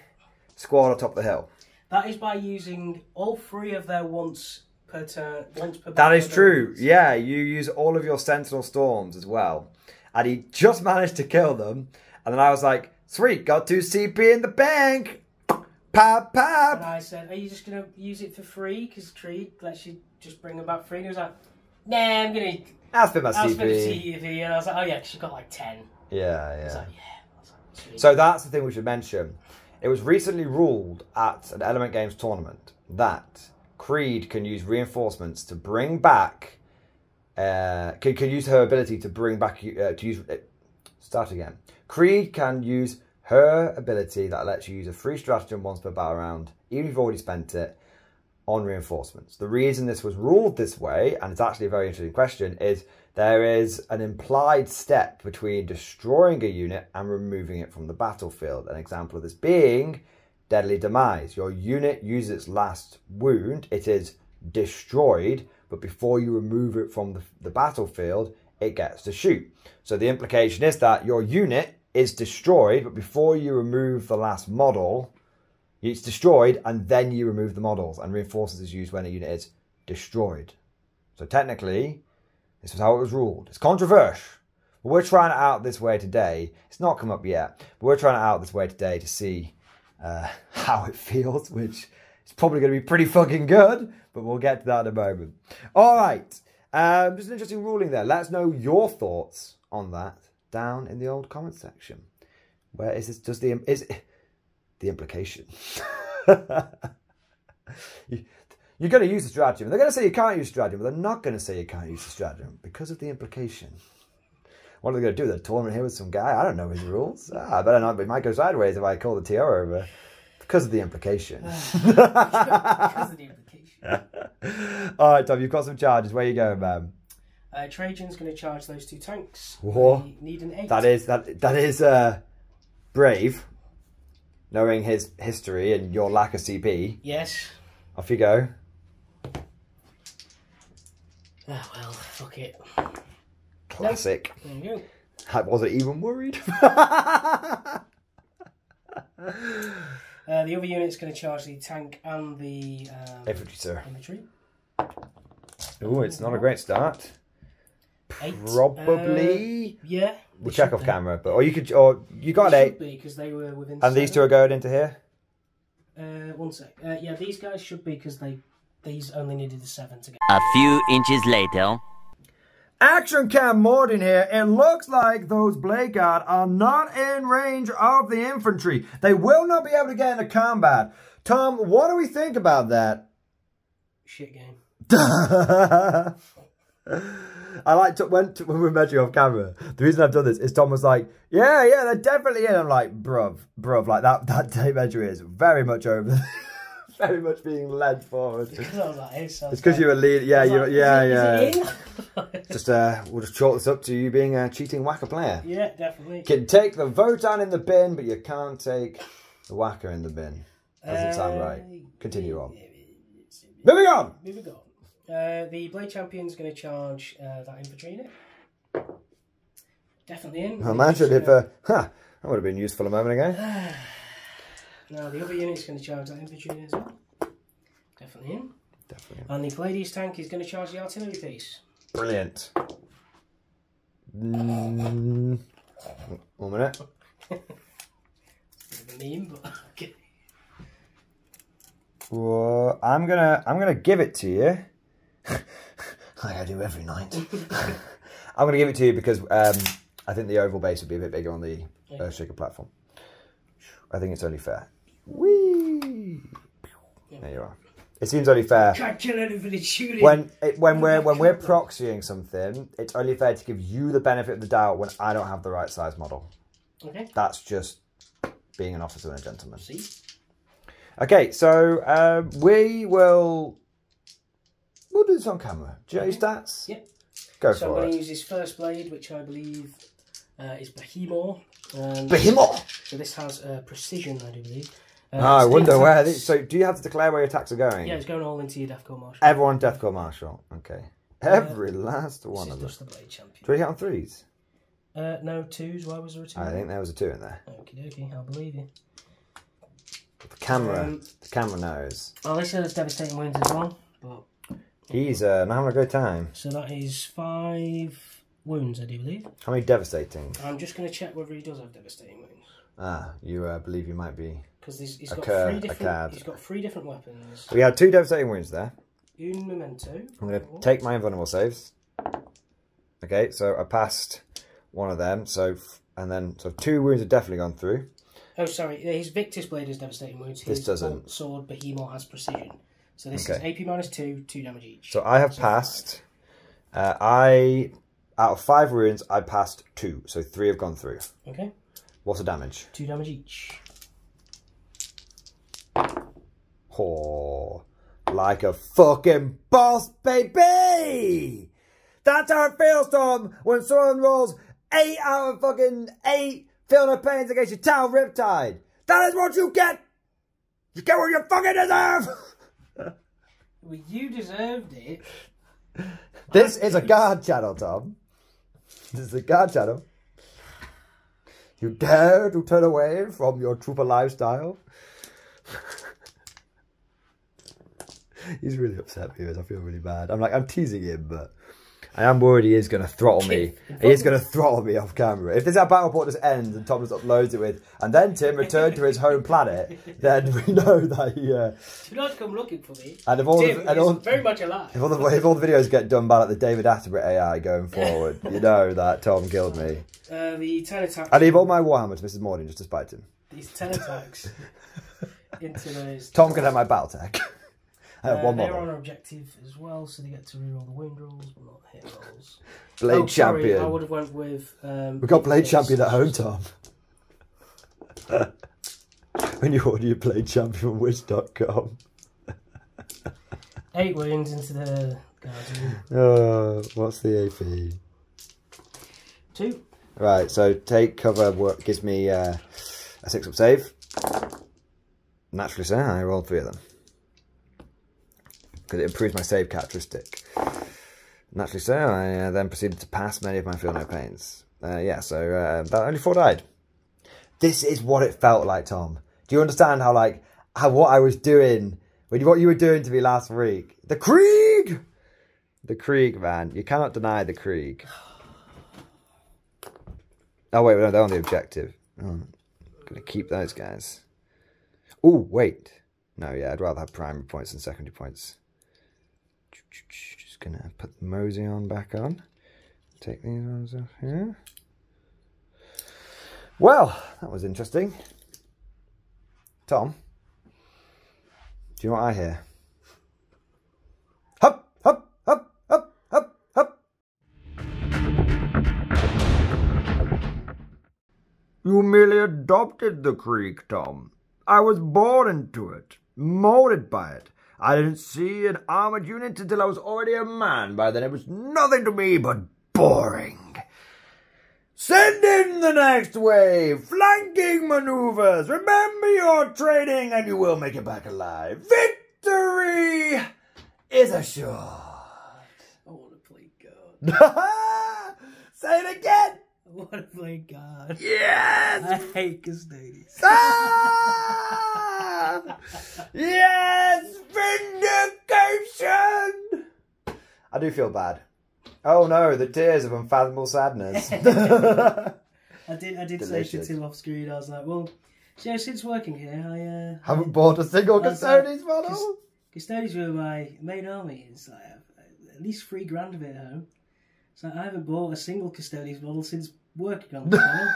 squad atop the hill. That is by using all 3 of their once per turn. That is true. Yeah, you use all of your Sentinel Storms as well. And he just managed to kill them. And then I was like, sweet, got 2 CP in the bank. Pap, pap. And I said, are you just going to use it for free? Because Krieg lets you just bring them back free. And he was like, nah, I'm going to... I'll spend my CP. CP. And I was like, oh yeah, because you've got like 10. Yeah, I was yeah. like, yeah. I was like, sweet. So that's the thing we should mention. It was recently ruled at an Element Games tournament that Krieg can use reinforcements to bring back... can use her ability to bring back... start again. Krieg can use her ability that lets you use a free stratagem once per battle round, even if you've already spent it, on reinforcements. The reason this was ruled this way, and it's actually a very interesting question, is there is an implied step between destroying a unit and removing it from the battlefield. An example of this being Deadly Demise. Your unit uses its last wound, it is destroyed, but before you remove it from the battlefield, it gets to shoot. So the implication is that your unit is destroyed, but before you remove the last model, it's destroyed, and then you remove the models, and reinforcements is used when a unit is destroyed. So technically, this was how it was ruled. It's controversial. But we're trying it out this way today. It's not come up yet, but we're trying it out this way today to see how it feels, which is probably going to be pretty fucking good, but we'll get to that in a moment. All right. Just an interesting ruling there. Let us know your thoughts on that down in the old comment section. Where is this? Is the implication? You're going to use the stratagem. They're going to say you can't use stratagem, but they're not going to say you can't use the stratagem because of the implication. What are they going to do? The tournament here with some guy? I don't know his rules. I better not. It might go sideways if I call the TO over because of the implication. Because of the implication. All right, Tom, you've got some charges. Where are you going, man? Trajan's going to charge those 2 tanks. Whoa. They need an 8. That is brave, knowing his history and your lack of CP. Yes. Off you go. Oh, well, fuck it. Classic. There you go. I wasn't even worried. The other unit's going to charge the tank and the infantry, sir. Infantry. Oh, it's not a great start. 8. Probably. Yeah. We'll check off camera, but or you got an 8. Because they were within. And 7. These 2 are going into here. 1 sec. Yeah, these guys should be because these only needed a 7 to get. A few inches later. Action cam mode in here. It looks like those Blade Guard are not in range of the infantry. They will not be able to get into combat. Tom, what do we think about that? Shit game. I like when we were measuring off camera. The reason I've done this is Tom was like, yeah, they're definitely in. I'm like, bruv, like that tape measure is very much over. Very much being led forward. Because I was like, it's because you were leading. Yeah, Is it just we'll just chalk this up to you being a cheating whacker player. Yeah, definitely. You can take the Votan in the bin, but you can't take the whacker in the bin. Doesn't sound right. Continue on. Moving on. The Blade Champion's going to charge that infantry unit. Definitely in. Imagine if that would have been useful a moment ago. Now the other unit's going to charge that infantry unit as well. Definitely in. And the Caladius tank is going to charge the artillery piece. Brilliant. 1 minute. Bit of a meme, but okay. Well, I'm gonna give it to you. Like I do every night. I'm gonna give it to you because I think the oval base would be a bit bigger on the Earthshaker platform. I think it's only fair. Whee! There you are. It seems only fair. When we're proxying something, it's only fair to give you the benefit of the doubt when I don't have the right size model. Okay. That's just being an officer and a gentleman. See? Okay, so we'll do this on camera. Do you know your stats? Yep. Go so for I'm going it. to use his first blade, which I believe is Behemoth. Behemoth! So this has precision, I do believe. I wonder where. So do you have to declare where your attacks are going? Yeah, it's going all into your Death Corps Marshal. Everyone Death Corps Marshal. Okay. Every last one of them. Just the Blade Champion. Do we get on 3s? No, 2s. Why was there a 2? I think there was a 2 in there. Okie dokie, I'll believe you. The camera knows. Well, this has devastating wounds as well. But he's not having a good time. So that is 5 wounds, I do believe. How many devastating? I'm just going to check whether he does have devastating wounds. Ah, you believe you might be. Because he's got 3 different weapons. We had 2 devastating wounds there. Un memento. I'm going to take my invulnerable saves. Okay, so I passed one of them. So 2 wounds have definitely gone through. Oh, sorry. His Victus blade has devastating wounds. This doesn't. His sword Behemoth has precision. So this is AP -2, 2 damage each. So I have passed. Out of 5 wounds, I passed 2. So 3 have gone through. Okay. What's the damage? 2 damage each. Oh, like a fucking boss, baby! That's how it feels, Tom, when someone rolls 8 out of fucking 8 feeling no pains against your Tau Riptide. That is what you get! You get what you fucking deserve! Well, you deserved it. This is a guard channel, Tom. This is a guard channel. You dare to turn away from your trooper lifestyle? He's really upset with me. I feel really bad. I'm teasing him, but I am worried he is going to throttle me. He is going to throttle me off camera. If this battle report just ends and Tom just uploads it with, and then Tim returned to his home planet, then we know that he... Do not come looking for me. And if all Tim is very much alive. If all the videos get done by like the David Attenborough AI going forward, you know that Tom killed me. The 10 attacks... I leave all my Warhammer to Mrs. Morning just to spite him. These 10 attacks into those... Tom can have my battle tech. I have one more. They're on our objective as well, so they get to reroll the wound rolls, but not hit rolls. Blade Champion. Sorry, I would have went with... We've got Blade Champion at home, Tom. When you order your Blade Champion from wish.com. 8 wounds into the Guardian. What's the AP? 2. Right, so take cover gives me a 6-up save. Naturally so, I rolled 3 of them. Because it improves my save characteristic. Naturally so, I then proceeded to pass many of my feel no pains. So only 4 died. This is what it felt like, Tom. Do you understand how what I was doing, what you were doing to me last week? The Krieg! The Krieg, man. You cannot deny the Krieg. Oh, wait, no, they're on the objective. Oh, I'm going to keep those guys. Oh, wait. No, yeah, I'd rather have primary points than secondary points. Just going to put the Mosey on back on. Take these ones off here. Well, that was interesting. Tom, do you know what I hear? Hup, hup, hup, hup, hup, hup. You merely adopted the Krieg, Tom. I was born into it, molded by it. I didn't see an armoured unit until I was already a man. By then it was nothing to me but boring. Send in the next wave! Flanking maneuvers! Remember your training and you will make it back alive. Victory is assured. I want to play God. Say it again! I want to play God. Yes! I hate Custodians. Yes! Vindication! I do feel bad. Oh no, the tears of unfathomable sadness. I did say to Tim off screen, I was like, well, so since working here, I haven't bought a single Custodes model. Custodes were my main army. It's like at least $3,000 of it at home. So I haven't bought a single Custodes model since working on the channel.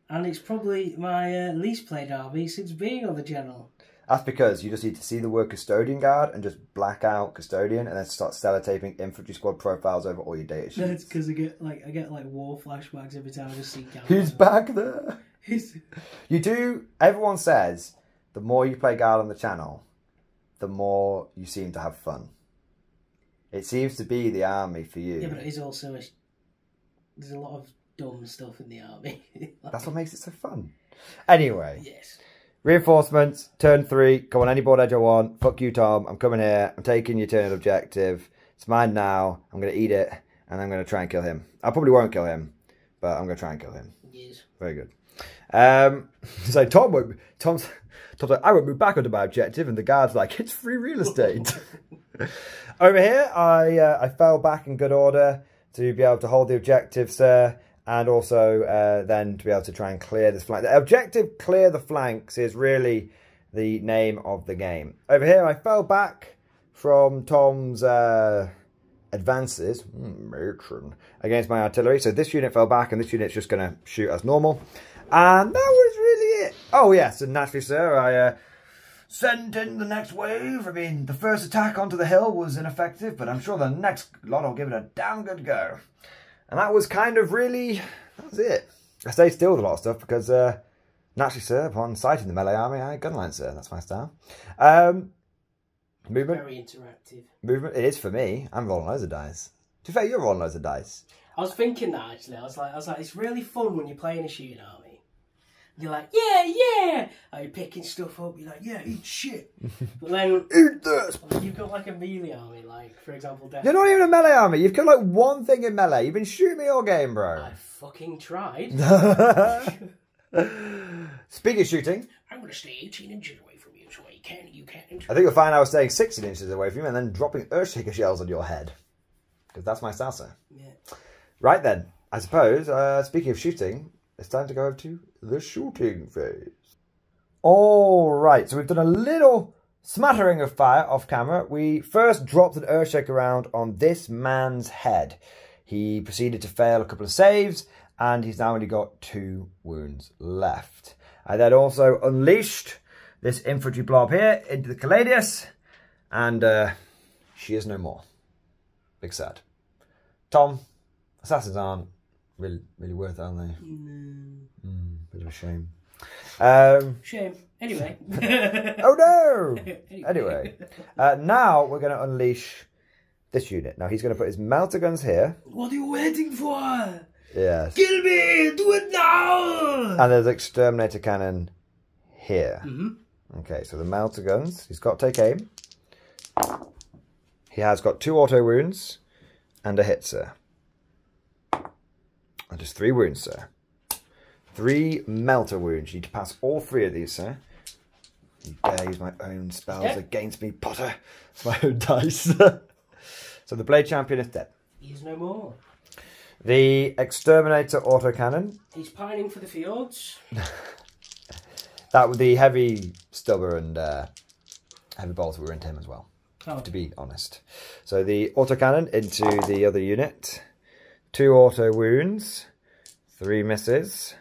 And it's probably my least played army since being on the channel. That's because you just need to see the word Custodian Guard and just black out Custodian and then start sellotaping infantry squad profiles over all your data sheets. That's because I get war flashbacks every time I just see Guard. Who's back there? You do. Everyone says the more you play Guard on the channel, the more you seem to have fun. It seems to be the army for you. Yeah, but it is also there's a lot of dumb stuff in the army. That's what makes it so fun. Anyway. Yes. Reinforcements, turn 3, come on any board edge I want. Fuck you, Tom. I'm coming here. I'm taking your turn objective. It's mine now. I'm going to eat it, and I'm going to try and kill him. I probably won't kill him, but I'm going to try and kill him. Yes. Very good. So Tom's like, I won't move back onto my objective, and the guard's like, it's free real estate. Over here, I fell back in good order to be able to hold the objective, sir. And also then to be able to try and clear this flank. The objective, clear the flanks, is really the name of the game. Over here, I fell back from Tom's advances against my artillery. So this unit fell back, and this unit's just going to shoot as normal. And that was really it. Oh, yes, and naturally, sir, I sent in the next wave. I mean, the first attack onto the hill was ineffective, but I'm sure the next lot will give it a damn good go. And that was kind of really, that was it. I stayed still with a lot of stuff because, naturally, sir, upon sighting the melee army, I gunline, sir. That's my style. Movement. Very interactive. Movement, it is for me. I'm rolling loads of dice. To be fair, you're rolling loads of dice. I was thinking that, actually. I was like, it's really fun when you're playing a shooting army. You're like, yeah! Are you picking stuff up? You're like, yeah, eat shit. But then, eat this! You've got like a melee army, like, for example, You're not even a melee army. You've got like one thing in melee. You've been shooting me all game, bro. I fucking tried. Speaking of shooting, I'm going to stay 18 inches away from you, so you can't I think you'll find I was staying 16 inches away from you and then dropping earthshaker shells on your head. Because that's my style, sir. Yeah. Right then, I suppose, speaking of shooting, it's time to go to the shooting phase. Alright, so we've done a little smattering of fire off camera. We first dropped an earthshaker round on this man's head. He proceeded to fail a couple of saves, and he's now only got 2 wounds left. I then also unleashed this infantry blob here into the Caladius, and she is no more. Big sad. Tom, assassins aren't really worth it, are they? No. Bit of a shame. Shame. Anyway. Oh no! Anyway. Now we're going to unleash this unit. Now he's going to put his melter guns here. What are you waiting for? Yes. Kill me! Do it now! And there's exterminator cannon here. Mm-hmm. Okay, so the melter guns. He's got to take aim. He has got 2 auto wounds and a hit, sir. And just 3 wounds, sir. 3 melter wounds. You need to pass all 3 of these, sir. You dare use my own spells against me, Potter. It's my own dice. So the blade champion is dead. He is no more. The exterminator autocannon. He's pining for the fjords. That with the heavy stubber and heavy bolter were into him as well. Oh. To be honest. So the autocannon into the other unit. 2 auto wounds. 3 misses.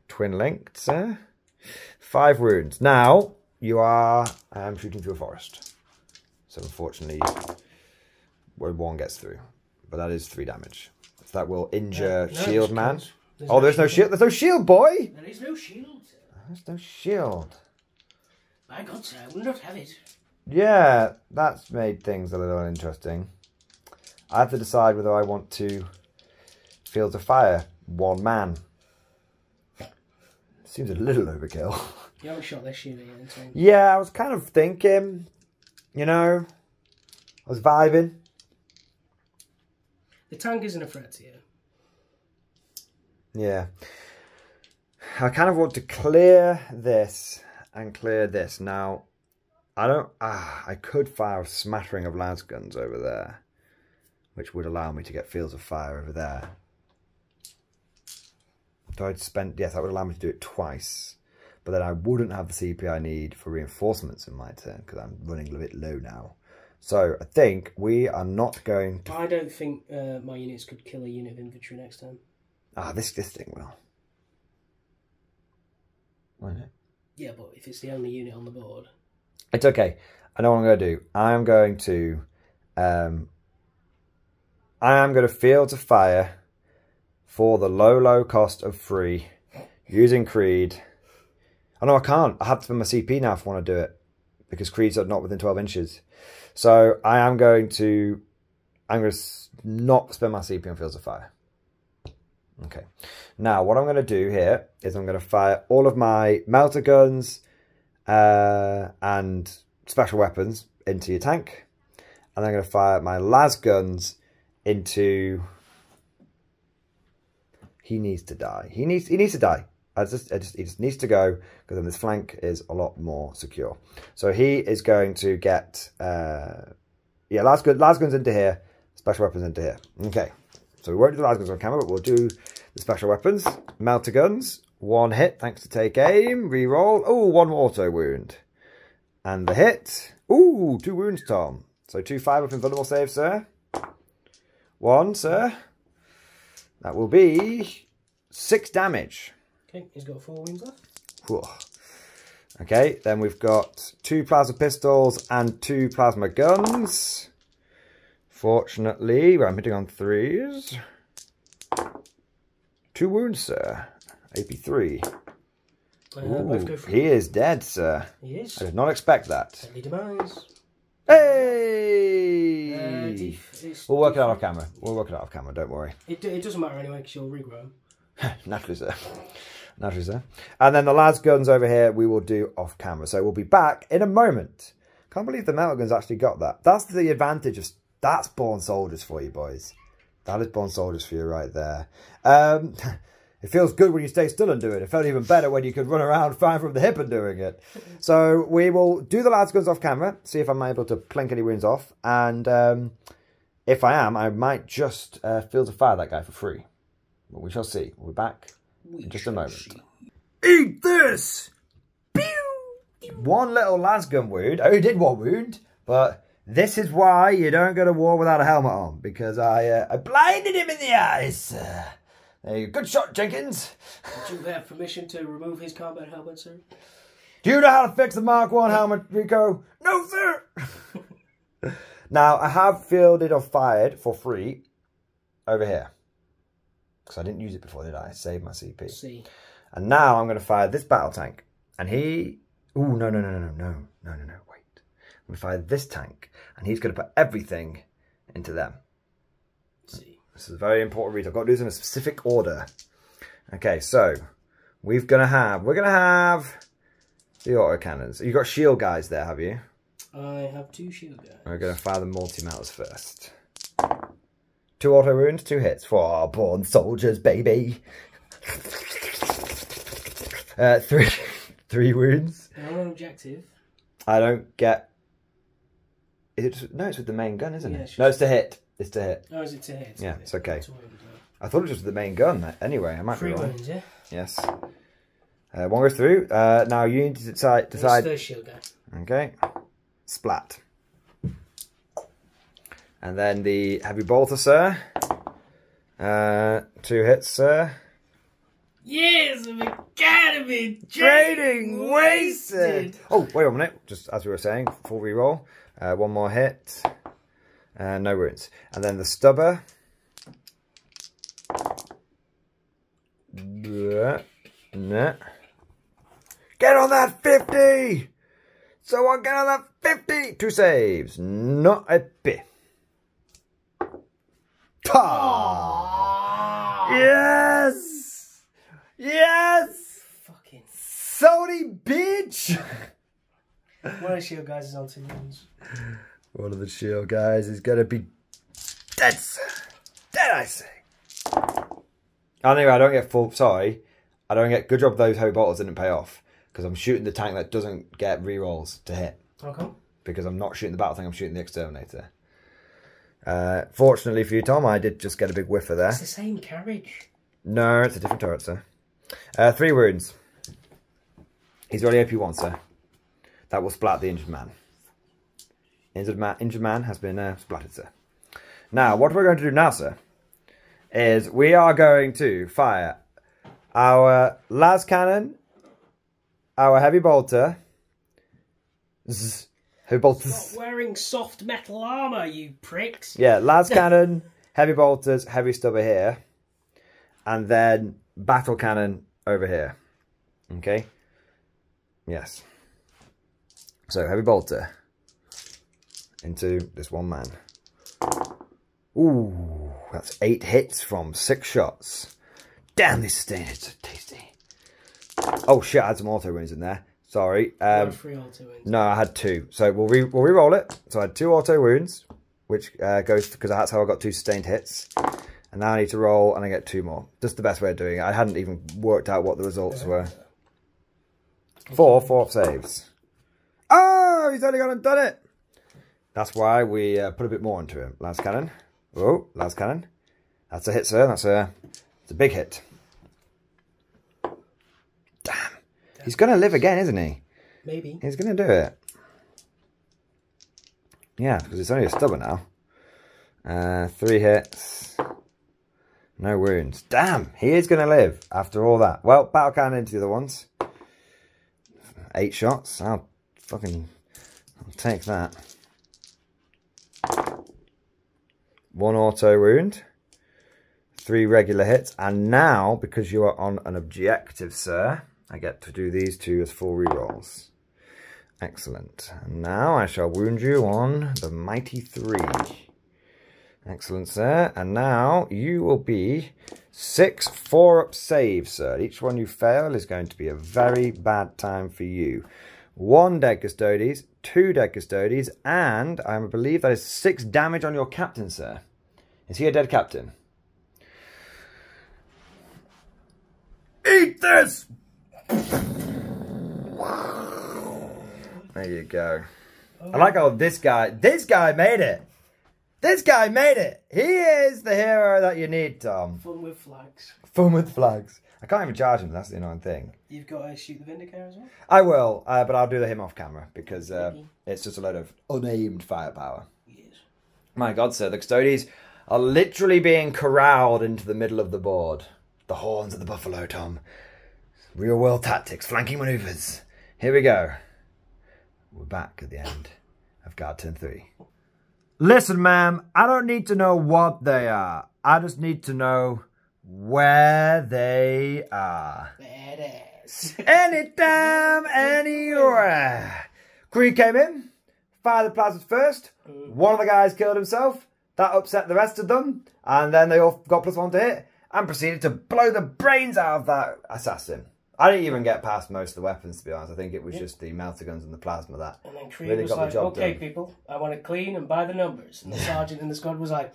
Twin linked, sir. 5 wounds. Now, you are shooting through a forest. So unfortunately, 1 gets through. But that is 3 damage. So that will injure Shield Man. There's no shield. There's no shield, boy! There is no shield. There's no shield. My God, sir, I will not have it. Yeah, that's made things a little interesting. I have to decide whether I want to field of fire 1 man. Seems a little overkill. You haven't shot this shooter yet, so. Yeah, I was kind of thinking, you know, I was vibing. The tank isn't a threat to you. Yeah. I kind of want to clear this and clear this. Now, I could fire a smattering of las guns over there, which would allow me to get fields of fire over there. So yes, that would allow me to do it twice. But then I wouldn't have the CP I need for reinforcements in my turn, because I'm running a bit low now. So I think we are not going to... I don't think my units could kill a unit of infantry next time. Ah, this thing will. Won't it? Yeah, but if it's the only unit on the board... It's okay. I know what I'm going to do. I am going to field to fire for the low cost of 3 using Creed. Oh no, I can't. I have to spend my CP now if I want to do it, because Creeds are not within 12 inches. So I'm going to not spend my CP on fields of fire. Okay. Now what I'm going to do here is I'm going to fire all of my melter guns and special weapons into your tank, and I'm going to fire my las guns into... He needs to die. He needs to die. He just needs to go, because then this flank is a lot more secure. So he is going to get las guns into here, special weapons into here. Okay. So we won't do the las guns on camera, but we'll do the special weapons. Melter guns, 1 hit thanks to take aim. Reroll. Oh, 1 auto wound. And the hit. Ooh, 2 wounds, Tom. So 2 5-up invulnerable saves, sir. 1, sir. That will be 6 damage. Okay, he's got 4 wounds left. Whew. Okay, then we've got 2 plasma pistols and 2 plasma guns. Fortunately, I'm hitting on 3s. 2 wounds, sir. AP3. Ooh, he is dead, sir. He is. I did not expect that. Deadly demise. Hey! We'll work it out off camera. We'll work it out off camera, don't worry. It doesn't matter anyway, because you'll regrow them. Naturally, sir. Naturally, sir. And then the las guns over here we will do off camera. So we'll be back in a moment. Can't believe the metal guns actually got that. That's the advantage of... That's Born Soldiers for you, boys. That is Born Soldiers for you right there. It feels good when you stay still and do it. It felt even better when you could run around firing from the hip and doing it. So we will do the lads guns off camera, see if I'm able to plink any wounds off. And if I am, I might just field to fire that guy for free. But we shall see. We'll be back in just a moment. Eat this! Pew! One little las gun wound. I only did one wound, but this is why you don't go to war without a helmet on, because I blinded him in the eyes. There you go. Good shot, Jenkins. Did you have permission to remove his combat helmet, sir? Do you know how to fix the Mark 1 helmet, Rico? No, sir! Now, I have fielded or fired for free over here. Because I didn't use it before, did I? Saved my CP. See. And now I'm going to fire this battle tank. And he... Ooh, no, wait. I'm going to fire this tank. And he's going to put everything into them. See. This is a very important read. I've got to do this in a specific order. Okay, so we're going to have the autocannons. You've got shield guys there, have you? I have 2 shield guys. We're going to fire the multi-melters first. 2 auto wounds, 2 hits for our born soldiers, baby. 3 wounds. They're on objective. I don't get... No, it's with the main gun, isn't it? No, it's to hit. It's to hit. Oh, is it to hit? Yeah, it's okay. I thought it was just the main gun. Anyway, I might be wrong. 3 wounds, yeah? Yes. One goes through. Now you need to decide... The shield guy. Okay. Splat. And then the heavy bolter, sir. 2 hits, sir. Yes, I'm academy Training wasted. Oh, wait a minute. Just as we were saying, full reroll. 1 more hit. No wounds. And then the stubber. Get on that 50! Someone get on that 50! 2 saves. Not a bit. Ah! Yes! Yes! Fucking Sony bitch! One of the shield guys is on 2 wounds. One of the shield guys is going to be dead, sir. Dead, I say. Anyway, I don't get full... Sorry. I don't get... Good job those heavy bolters didn't pay off. Because I'm shooting the tank that doesn't get rerolls to hit. Okay. Because I'm not shooting the battle tank, I'm shooting the exterminator. Fortunately for you, Tom, I did just get a big whiffer there. It's the same carriage. No, it's a different turret, sir. 3 wounds. He's already AP1, sir. That will splat the injured man. Injured man has been splattered, sir. Now, what we're going to do now, sir, is we are going to fire our las cannon, our heavy bolter. Heavy bolters. Stop wearing soft metal armour, you pricks. Yeah, las cannon, heavy bolters, heavy stubber here. And then battle cannon over here. Okay? Yes. So, heavy bolter into this one man. Ooh, that's 8 hits from 6 shots. Damn, this stain is so tasty. Oh shit, I had some auto wounds in there. Sorry. 3 auto wounds. No, I had 2. So we'll re-roll it. So I had 2 auto wounds, which goes because that's how I got 2 sustained hits. And now I need to roll and I get 2 more. Just the best way of doing it. I hadn't even worked out what the results were. 4 saves. Oh, he's only gone and done it. That's why we put a bit more into him. Las cannon. Oh, las cannon. That's a hit, sir. It's a big hit. Damn. He's going to live again, isn't he? Maybe. He's going to do it. Yeah, because it's only a stubber now. 3 hits. No wounds. Damn, he is going to live after all that. Well, battle cannon into the other ones. 8 shots. I'll take that. 1 auto wound. 3 regular hits. And now, because you are on an objective, sir, I get to do these 2 as full rerolls. Excellent. And now I shall wound you on the mighty 3. Excellent, sir. And now you will be 6 4-up saves, sir. Each one you fail is going to be a very bad time for you. 1 dead Custodes, 2 dead Custodes, and I believe that is 6 damage on your captain, sir. Is he a dead captain? Eat this! There you go. I like how this guy made it. This guy made it. He is the hero that you need, Tom. Fun with flags. Fun with flags. I can't even charge him, that's the annoying thing. You've got to shoot the Vindicator as well? I will, but I'll do him off camera because it's just a load of unaimed firepower. Yes. My God, sir, the Custodians are literally being corralled into the middle of the board. The horns of the buffalo, Tom. Real world tactics, flanking maneuvers. Here we go. We're back at the end of Guard Turn 3. Listen, ma'am, I don't need to know what they are. I just need to know where they are. Badass. Anytime, anywhere. Krieg came in, fired the plasmas first. One of the guys killed himself. That upset the rest of them. And then they all got +1 to hit and proceeded to blow the brains out of that assassin. I didn't even get past most of the weapons, to be honest. I think it was just the melter guns and the plasma that and then Krieg really was got like, the job okay, done. people, I want it clean and by the numbers. And the sergeant in the squad was like,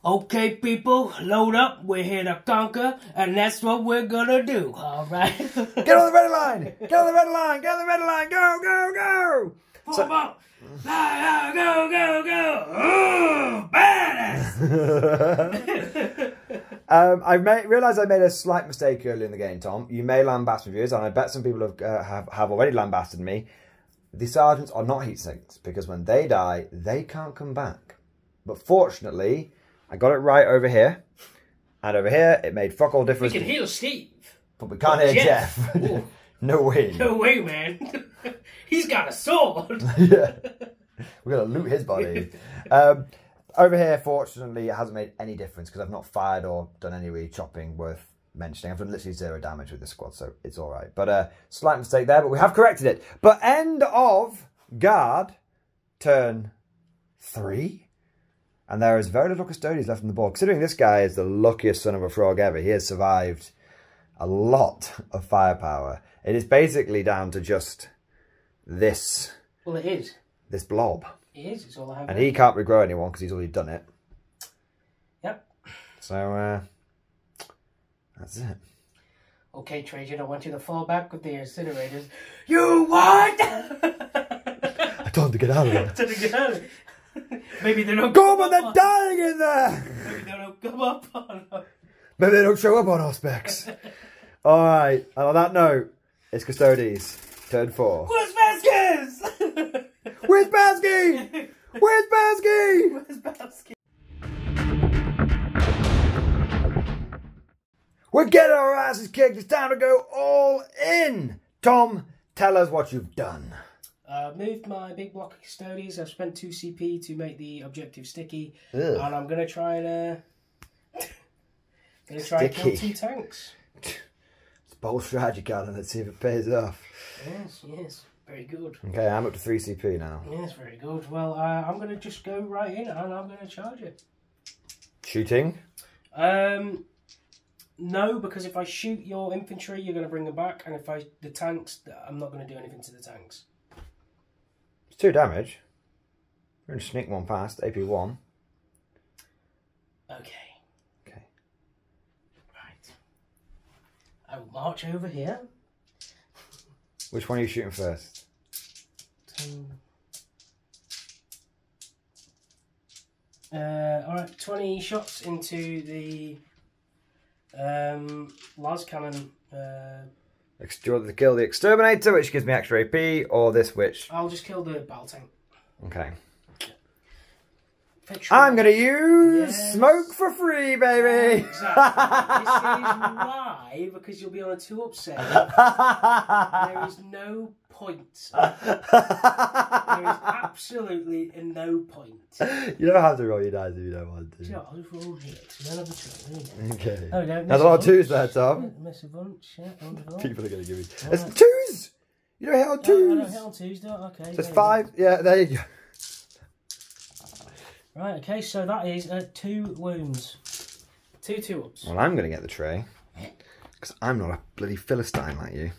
okay, people, load up. We're here to conquer, and that's what we're gonna do, all right? Get on the red line! Get on the red line! Get on the red line! Go, go, go! Form up! Go, go, go! Oh, badass! I realised I made a slight mistake early in the game, Tom. You may lambast me, viewers, and I bet some people have already lambasted me. The sergeants are not heat sinks, because when they die, they can't come back. But fortunately, I got it right over here. And over here, it made fuck all difference. We can heal Steve. But we can't hear Jeff. No way. No way, man. He's got a sword. Yeah. We're going to loot his body. Over here, fortunately, it hasn't made any difference because I've not fired or done any really chopping worth mentioning. I've done literally 0 damage with this squad, so it's all right. But slight mistake there, but we have corrected it. But end of Guard Turn 3. And there is very little Custodians left on the board. Considering this guy is the luckiest son of a frog ever, he has survived a lot of firepower. It is basically down to just this. Well, it is. This blob. It is. It's all I have. And he can't regrow anyone because he's already done it. Yep. So, that's it. Okay, Trajan, I want you to fall back with the incinerators. You what? I told him to get out of there. To get out of it. Maybe they don't Go on, they're dying in there! Maybe they don't come up on us. Maybe they don't show up on our specs. Alright, and on that note, it's Custodes, Turn 4. Where's Vasquez? Where's Basky? Where's Basky? Where's Vasquez? We're getting our asses kicked. It's time to go all in. Tom, tell us what you've done. Moved my big block of Custodians. I've spent 2 CP to make the objective sticky. Ugh. And I'm going to try and and kill 2 tanks. It's bold strategy, Callan. Let's see if it pays off. Yes, yes. Very good. Okay, I'm up to 3 CP now. Yes, very good. Well, I'm going to just go right in and I'm going to charge it. Shooting? No, because if I shoot your infantry, you're going to bring them back. And if the tanks, I'm not going to do anything to the tanks. It's 2 damage. We're going to sneak one past, AP 1. Okay. Okay. Right. I will march over here. Which one are you shooting first? Alright, 20 shots into the las cannon. Do you want to kill the exterminator, which gives me extra AP, or this, which... I'll just kill the battle tank. Okay. Picture I'm going to use smoke for free, baby! Exactly. This is why, because you'll be on a 2-up save. There is no point. There is absolutely no point. You don't have to roll your dice if you don't want to. Sure, I'll just roll here. None of the two. Okay. Oh, no, There's a lot of 2s there, Tom. Miss a bunch, yeah. People are going to give me... There's 2s! You don't hit on 2s! I don't hit on 2s, don't I? Okay. There's 5. Yeah, there you go. Right, okay, so that is 2 wounds. 2 2-ups. Well, I'm going to get the tray. Because I'm not a bloody Philistine like you.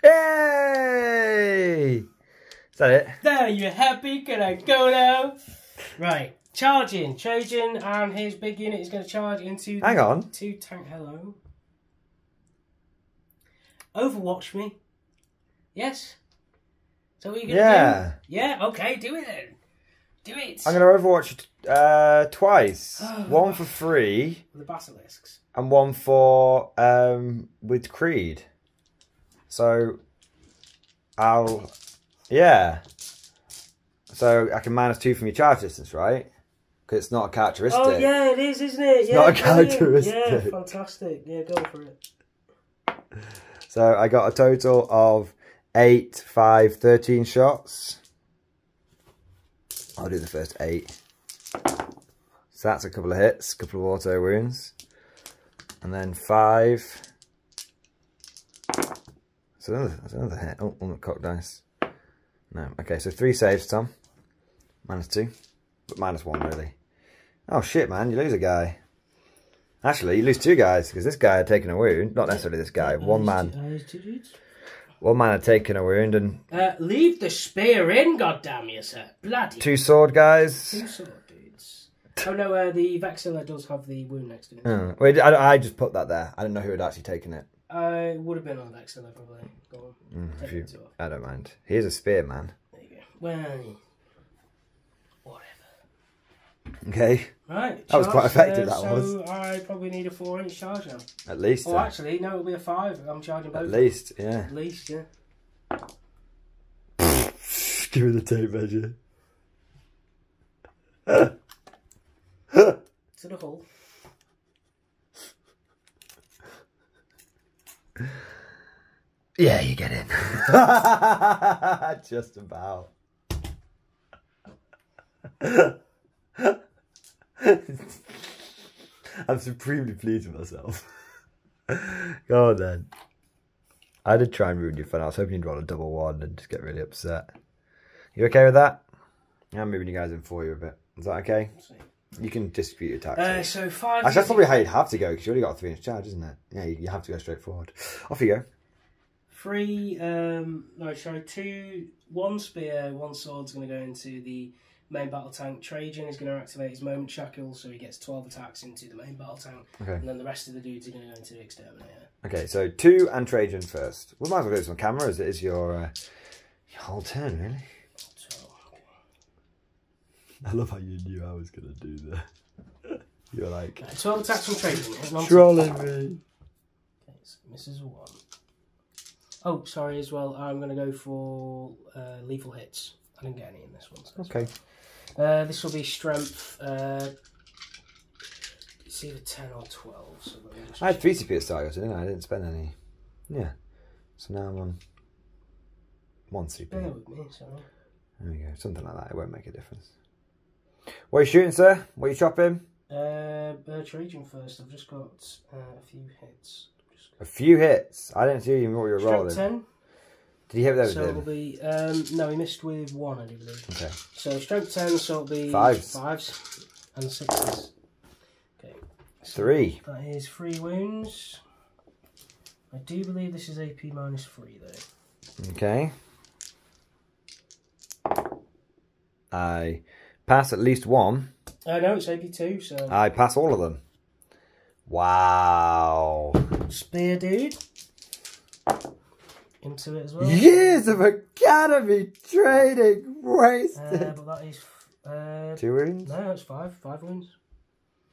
Yay! Is that it? There, you happy? Can I go now? Right. Charging. Trajann and his big unit is going to charge into... Hang on. 2 tank... Hello. Overwatch me. Yes? So what are you going to do? Yeah, okay, do it then. Do it. I'm going to Overwatch twice. One for free. The basilisks. And one for with Krieg. So I'll so I can -2 from your charge distance, right? Because it's not a characteristic. Oh yeah, it is, isn't it? It's not a characteristic. Yeah, fantastic. Yeah, go for it. So I got a total of 8, 5, 13 shots. I'll do the first 8. So that's a couple of hits, a couple of auto wounds. And then 5. So that's another hit. Oh, on the cock dice. No. Okay, so 3 saves, Tom. -2. But -1, really. Oh, shit, man. You lose a guy. Actually, you lose 2 guys, because this guy had taken a wound. Not necessarily this guy. One man had taken a wound, and... leave the spear in, goddamn you, sir. Bloody... 2 sword guys. 2 sword dudes. Oh, no, the Vexilla does have the wound next to it. Oh. Wait, I just put that there. I didn't know who had actually taken it. It would have been on Vexilla, probably. Go on. I don't mind. Here's a spear, man. There you go. Well... whatever. Okay. Right. That was quite effective, that was. So I probably need a 4-inch charge now. At least. Oh, actually, no, it'll be a 5. I'm charging both. At least, yeah. At least, yeah. Give me the tape measure. To the hull. Yeah, you get in. Just about. I'm supremely pleased with myself. Go on then. I did try and ruin your fun. I was hoping you'd roll a double 1 and just get really upset. You okay with that? I'm moving you guys in for you a bit. Is that okay? You can distribute your attacks. So 5... Actually, that's probably how you'd have to go, because you only got a 3-inch charge, isn't it? Yeah, you have to go straight forward. Off you go. 3, no, sorry, 2, 1 spear, 1 sword's going to go into the main battle tank. Trajann is going to activate his moment shackle, so he gets 12 attacks into the main battle tank. Okay. And then the rest of the dudes are going to go into the exterminator. Okay, so 2 and Trajann first. We might as well do this on camera, as it is your whole turn, really. I love how you knew I was going to do that. You're like... 12 attacks from Trajann. Trolling me. Okay, so misses 1. Oh, sorry, as well, I'm going to go for lethal hits. I didn't get any in this one. So okay. This will be strength. It's either 10 or 12. So I had 3 CP at start, didn't I? I didn't spend any. Yeah. So now I'm on 1 CP. Bear with me, sorry. There we go. Something like that. It won't make a difference. What are you shooting, sir? What are you chopping? Trajann first. I've just got a few hits. A few hits? I didn't see what you were rolling. Strength 10. Did he hit with everything? So it'll be... no, he missed with 1, I do believe. Okay. So strength 10, so it'll be... 5s and 6s. Okay. So 3. That is 3 wounds. I do believe this is AP -3, though. Okay. I pass at least 1. No, it's AP 2, so... I pass all of them. Wow. Spear dude. Into it as well. Years of academy training wasted. But that is... 2 wounds? No, it's 5. 5 wounds.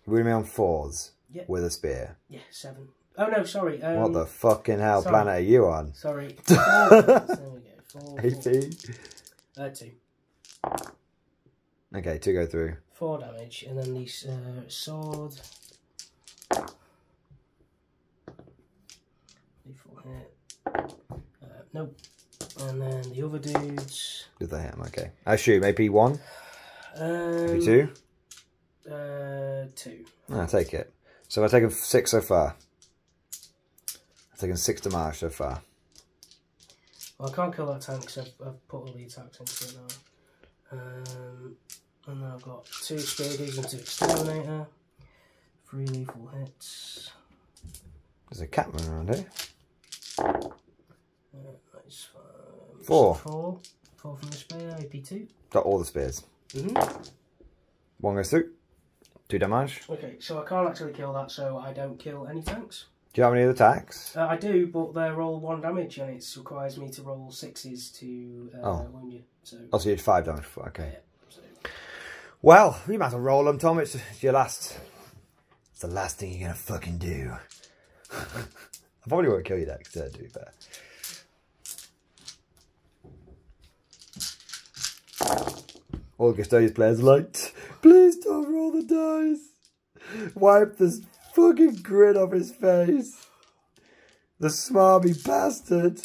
Wounded me on 4s? Yep. With a spear? Yeah, 7. Oh, no, sorry. What the fucking hell planet are you on? Sorry. 4 wounds. There we go. 4. 18? 2. Okay, 2 go through. 4 damage, and then these sword. Lethal hit. Nope. And then the other dudes. Did they hit him? Okay. I shoot. AP 1? AP 2? 2. I'll take it. So I've taken 6 so far. I've taken 6 damage so far. Well, I can't kill that tank because I've put all the attacks into it now. And then I've got 2 spear dudes into exterminator. 3 lethal hits. There's a cat running around here. That's 4. 4. 4 from the spear, AP2. Got all the spears. One goes through. 2 damage. Okay, so I can't actually kill that, so I don't kill any tanks. Do you have any other attacks? I do, but they're all 1 damage, and it requires me to roll 6s to wound you. So. Oh, so you did 5 damage before, okay. Yeah, so. Well, you might as well roll them, Tom. It's your last... It's the last thing you're going to fucking do. I probably won't kill you next turn, to be fair. All the Custodians players are like, please don't roll the dice. Wipe this fucking grin off his face. The smarmy bastard.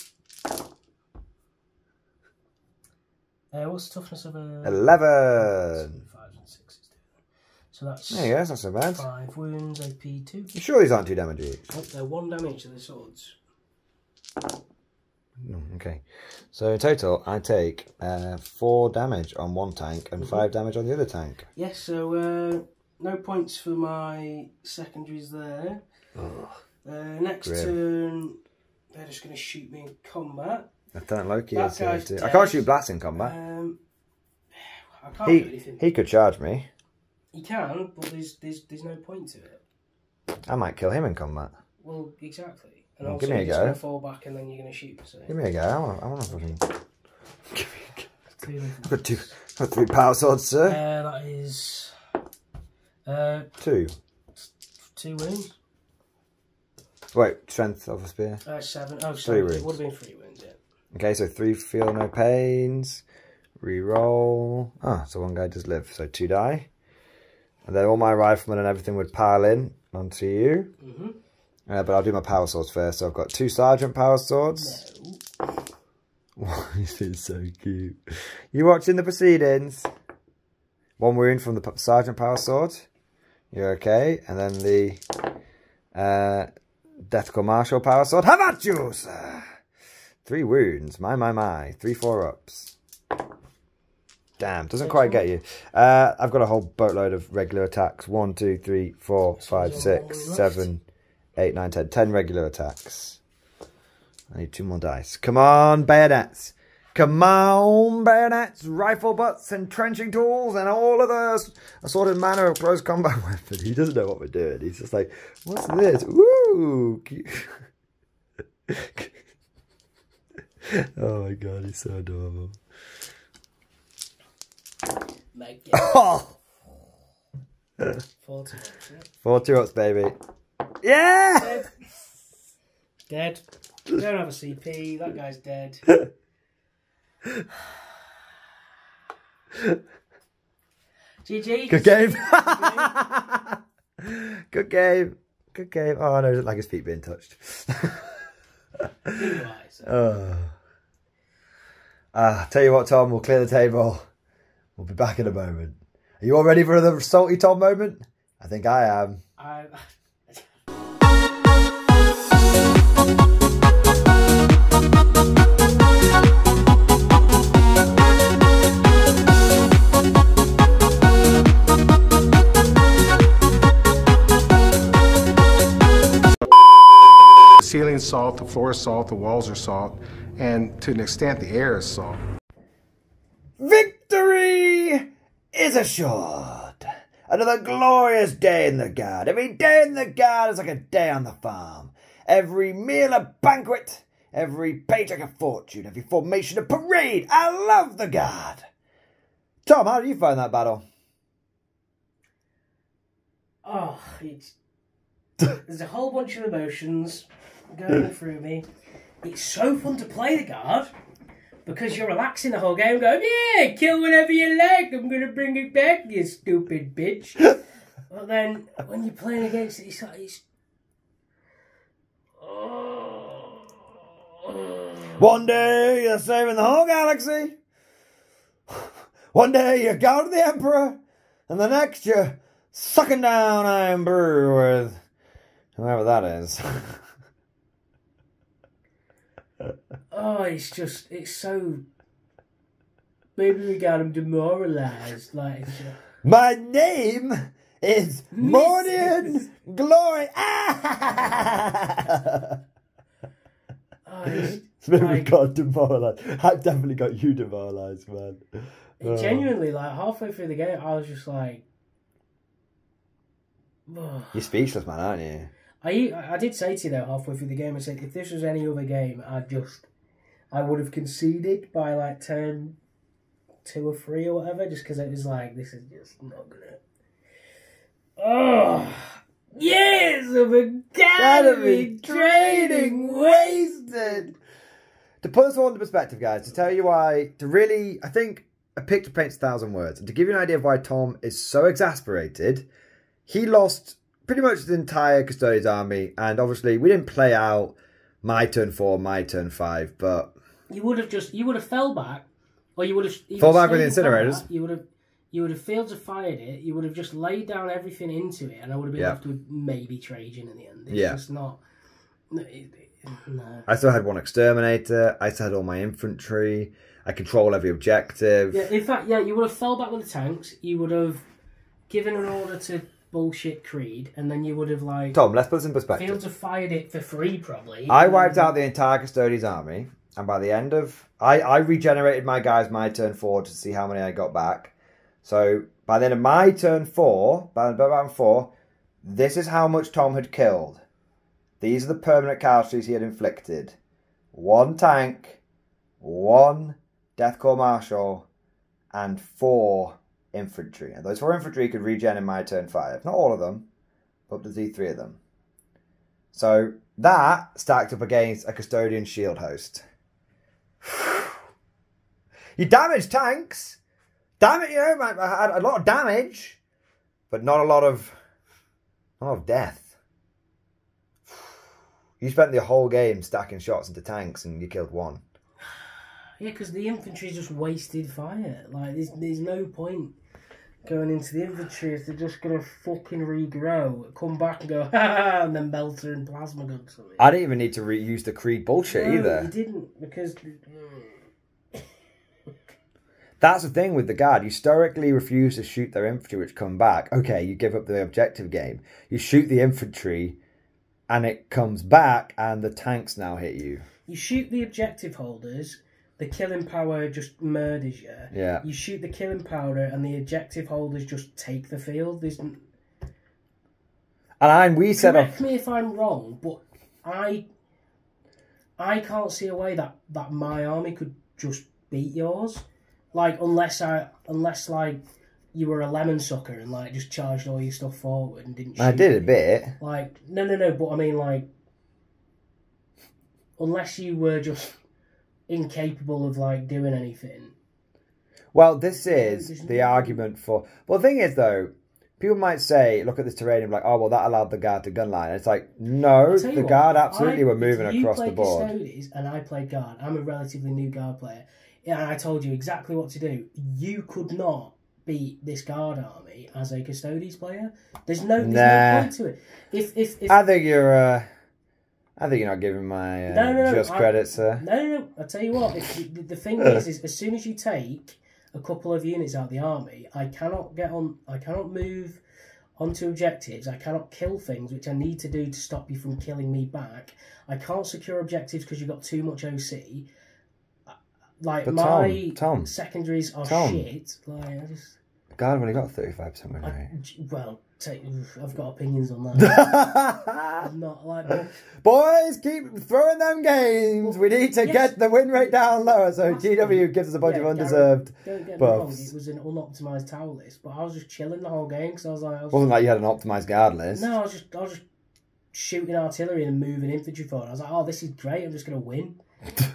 What's the toughness of a... 11. 5s and 6s. So that's... There you go, that's not so bad. 5 wounds, AP2. You sure these aren't 2 damage each? Oh, they're 1 damage to the swords. Okay. So in total, I take 4 damage on one tank and 5 damage on the other tank. Yes, so no points for my secondaries there. Next turn, they're just going to shoot me in combat. I don't like you. That guy's dead. I can't shoot blasts in combat. I can't do anything. He could charge me. He can, but there's no point to it. I might kill him in combat. Well, exactly. And Well, also give me a you're just go. going to fall back and then you're going to shoot. So. Give me a go. I want to fucking... Give me a go. I've got 3 power swords, sir. That is... 2. 2 wounds. Wait, strength of a spear. 7. Oh, 3 sorry. wounds. It would have been 3 wounds, yeah. Okay, so 3 feel no pains. Reroll. Ah, so 1 guy does live. So 2 die. And then all my riflemen and everything would pile in onto you. But I'll do my power swords first. So I've got 2 sergeant power swords. No. Why is it so cute? You watching the proceedings? 1 wound from the sergeant power sword. You're okay. And then the Deathcore Marshal power sword. How about you, sir? 3 wounds. My. 3 4-ups. Damn, doesn't quite get you. I've got a whole boatload of regular attacks. 1, 2, 3, 4, 5, 6, 7, 8, 9, 10. 10 regular attacks. I need 2 more dice. Come on, bayonets. Come on, bayonets, rifle butts, entrenching tools, and all of the assorted manner of close combat weapons. He doesn't know what we're doing. He's just like, what's this? Woo! Oh my god, he's so adorable. Oh! 4 2-ups, yeah. 4 2-ups, baby. Yeah! Dead. Don't have a CP. That guy's dead. GG. Good game. Good game. Good game. Oh no, I don't like his feet being touched. Tell you what, Tom, we'll clear the table. We'll be back in a moment. Are you all ready for another salty Tom moment? I think I am. The ceiling's salt, the floor is salt, the walls are salt, and to an extent the air is salt. Victory is assured. Another glorious day in the Guard. Every day in the Guard is like a day on the farm. Every meal a banquet. Every paycheck a fortune. Every formation a parade. I love the Guard. Tom, how do you find that battle? Oh, there's a whole bunch of emotions going through me. It's so fun to play the Guard because you're relaxing the whole game going, yeah, kill whatever you like, I'm going to bring it back, you stupid bitch. But then when you're playing against it, it's like, One day you're saving the whole galaxy. One day you're guarding the Emperor. And the next you're sucking down Iron Brew with whoever that is. oh, it's so... Maybe we got him demoralised. Like, my name is Mordian Glory. oh, We got demoralised. I definitely got you demoralised, man. Genuinely, like, halfway through the game, I was just like... You're speechless, man, aren't you? I did say to you, though, halfway through the game, I said, if this was any other game, I would have conceded by, like, turn 2 or 3 or whatever, just because it was like, this is just not gonna... Oh! Years of academy training wasted! To put this all into perspective, guys, to tell you why, I think a picture paints 1,000 words. And to give you an idea of why Tom is so exasperated, he lost pretty much the entire Custodians Army. And obviously, we didn't play out my turn 4, my turn 5, but... You would have fell back, or you would have... Fell back with the incinerators. You would have failed to fired it. You would have just laid down everything into it, and I would have been left with maybe Trajann in the end. It's just not... No. I still had 1 exterminator. I still had all my infantry. I control every objective. Yeah, in fact, you would have fell back with the tanks. You would have given an order to bullshit Krieg, and then you would have, like... Tom, let's put this in perspective. Failed to fired it for free, probably. I wiped out the entire Custodians Army, and by the end of... I regenerated my guys my turn 4 to see how many I got back. So, by the end of my turn 4, by round 4, this is how much Tom had killed. These are the permanent casualties he had inflicted. 1 tank, 1 Death Corps Marshal, and 4 infantry. And those 4 infantry could regen in my turn 5. Not all of them, but up to 3 of them. So, that stacked up against a Custodian shield host. You damaged tanks! Damage, I had a lot of damage, but not a lot of death. You spent the whole game stacking shots into tanks and you killed 1. Yeah, because the infantry just wasted fire. Like, there's no point going into the infantry if they're just going to fucking regrow, come back and go, ha, and then belter and plasma gun something. I didn't even need to reuse the Krieg bullshit either. You didn't, because... That's the thing with the Guard. You stoically refuse to shoot their infantry which come back. Okay, you give up the objective game. You shoot the infantry and it comes back and the tanks now hit you. You shoot the objective holders, the killing power just murders you. Yeah. You shoot the killing power and the objective holders just take the field. We set up... Correct me if I'm wrong, but I can't see a way that my army could just beat yours. Like, unless you were a lemon sucker and, like, just charged all your stuff forward and didn't shoot. I did a bit. Like, no, but I mean, like, unless you were just incapable of, like, doing anything. Well, this is the argument for... Well, the thing is, though, people might say, look at this terrain and be like, oh, well, that allowed the Guard to gunline. And it's like, no, the Guard absolutely were moving across the board. You played Custodes and I played Guard. I'm a relatively new Guard player. Yeah, and I told you exactly what to do. You could not beat this Guard army as a Custodes player. There's no point to it. If I think you're not giving my just credit, sir. No. I tell you what. The thing is, as soon as you take a couple of units out of the army, I cannot move onto objectives. I cannot kill things which I need to do to stop you from killing me back. I can't secure objectives because you've got too much OC. Like, but my Tom, secondaries are shit. Like, I just... God, I've only got 35% win rate. Well, I've got opinions on that. I'm not like... Boys, keep throwing them games. We need to get the win rate down lower. So GW gives us a bunch of undeserved don't get me buffs. wrong, it was an unoptimised tower list, but I was just chilling the whole game because I was like... It wasn't like you had an optimised guard list. No, I was just shooting artillery and moving infantry forward. I was like, oh, this is great. I'm just going to win.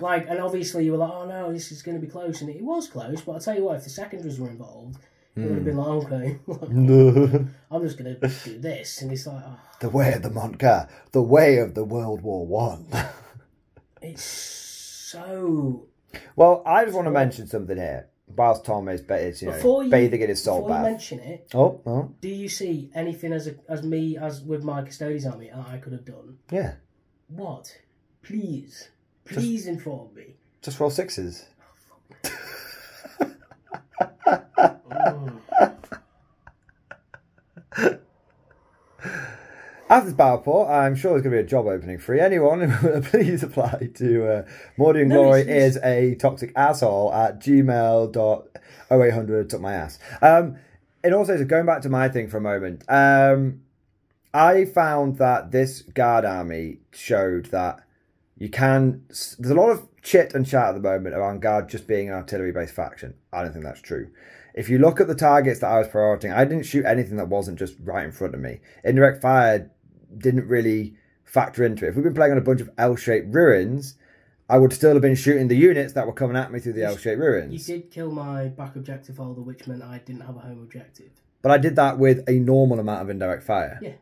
Like, and obviously you were like, oh no, this is going to be close, and it was close. But I'll tell you what, if the secondaries were involved, it would have been like, okay, I'm just going to do this, and it's like, oh. The way of the Montcar, the way of the World War One. It's so. Well, I just want to mention something here. Whilst Tom is bathing in his salt bath. Before you mention it, do you see anything as with my Custodians Army I could have done? Yeah. What? Please inform me. Just roll 6s. After this battle report, I'm sure there's going to be a job opening for anyone. Please apply to Mordian Glory is a toxic asshole at gmail.0800 took my ass. And also, so going back to my thing for a moment, I found that this guard army showed that you can... There's a lot of chit and chat at the moment around guard just being an artillery-based faction. I don't think that's true. If you look at the targets that I was prioritizing, I didn't shoot anything that wasn't just right in front of me. Indirect fire didn't really factor into it. If we'd been playing on a bunch of L-shaped ruins, I would still have been shooting the units that were coming at me through the L-shaped ruins. You did kill my back objective holder, which meant I didn't have a home objective. But I did that with a normal amount of indirect fire. Yeah.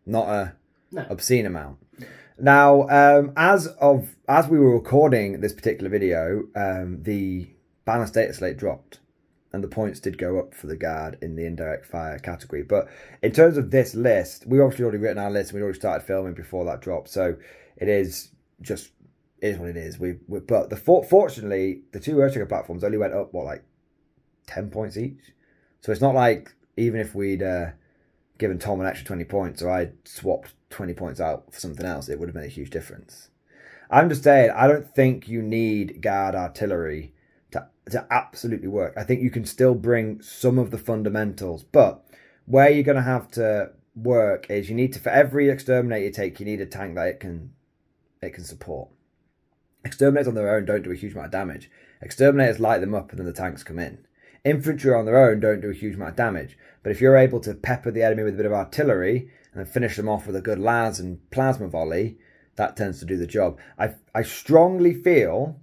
Not a obscene amount. Now, as we were recording this particular video, the balanced data slate dropped. And the points did go up for the guard in the indirect fire category. But in terms of this list, we've obviously already written our list and we'd already started filming before that dropped. So it is just, it is what it is. But fortunately, the two earthshaker platforms only went up, what, like 10 points each? So it's not like, even if we'd given Tom an extra 20 points or I'd swapped 20 points out for something else, it would have made a huge difference. I'm just saying, I don't think you need guard artillery to absolutely work. I think you can still bring some of the fundamentals, but where you're going to have to work is you need to, for every exterminator you take, you need a tank that it can support. Exterminators on their own don't do a huge amount of damage. Exterminators light them up and then the tanks come in. Infantry on their own don't do a huge amount of damage, but if you're able to pepper the enemy with a bit of artillery and then finish them off with a good las and plasma volley, that tends to do the job. I strongly feel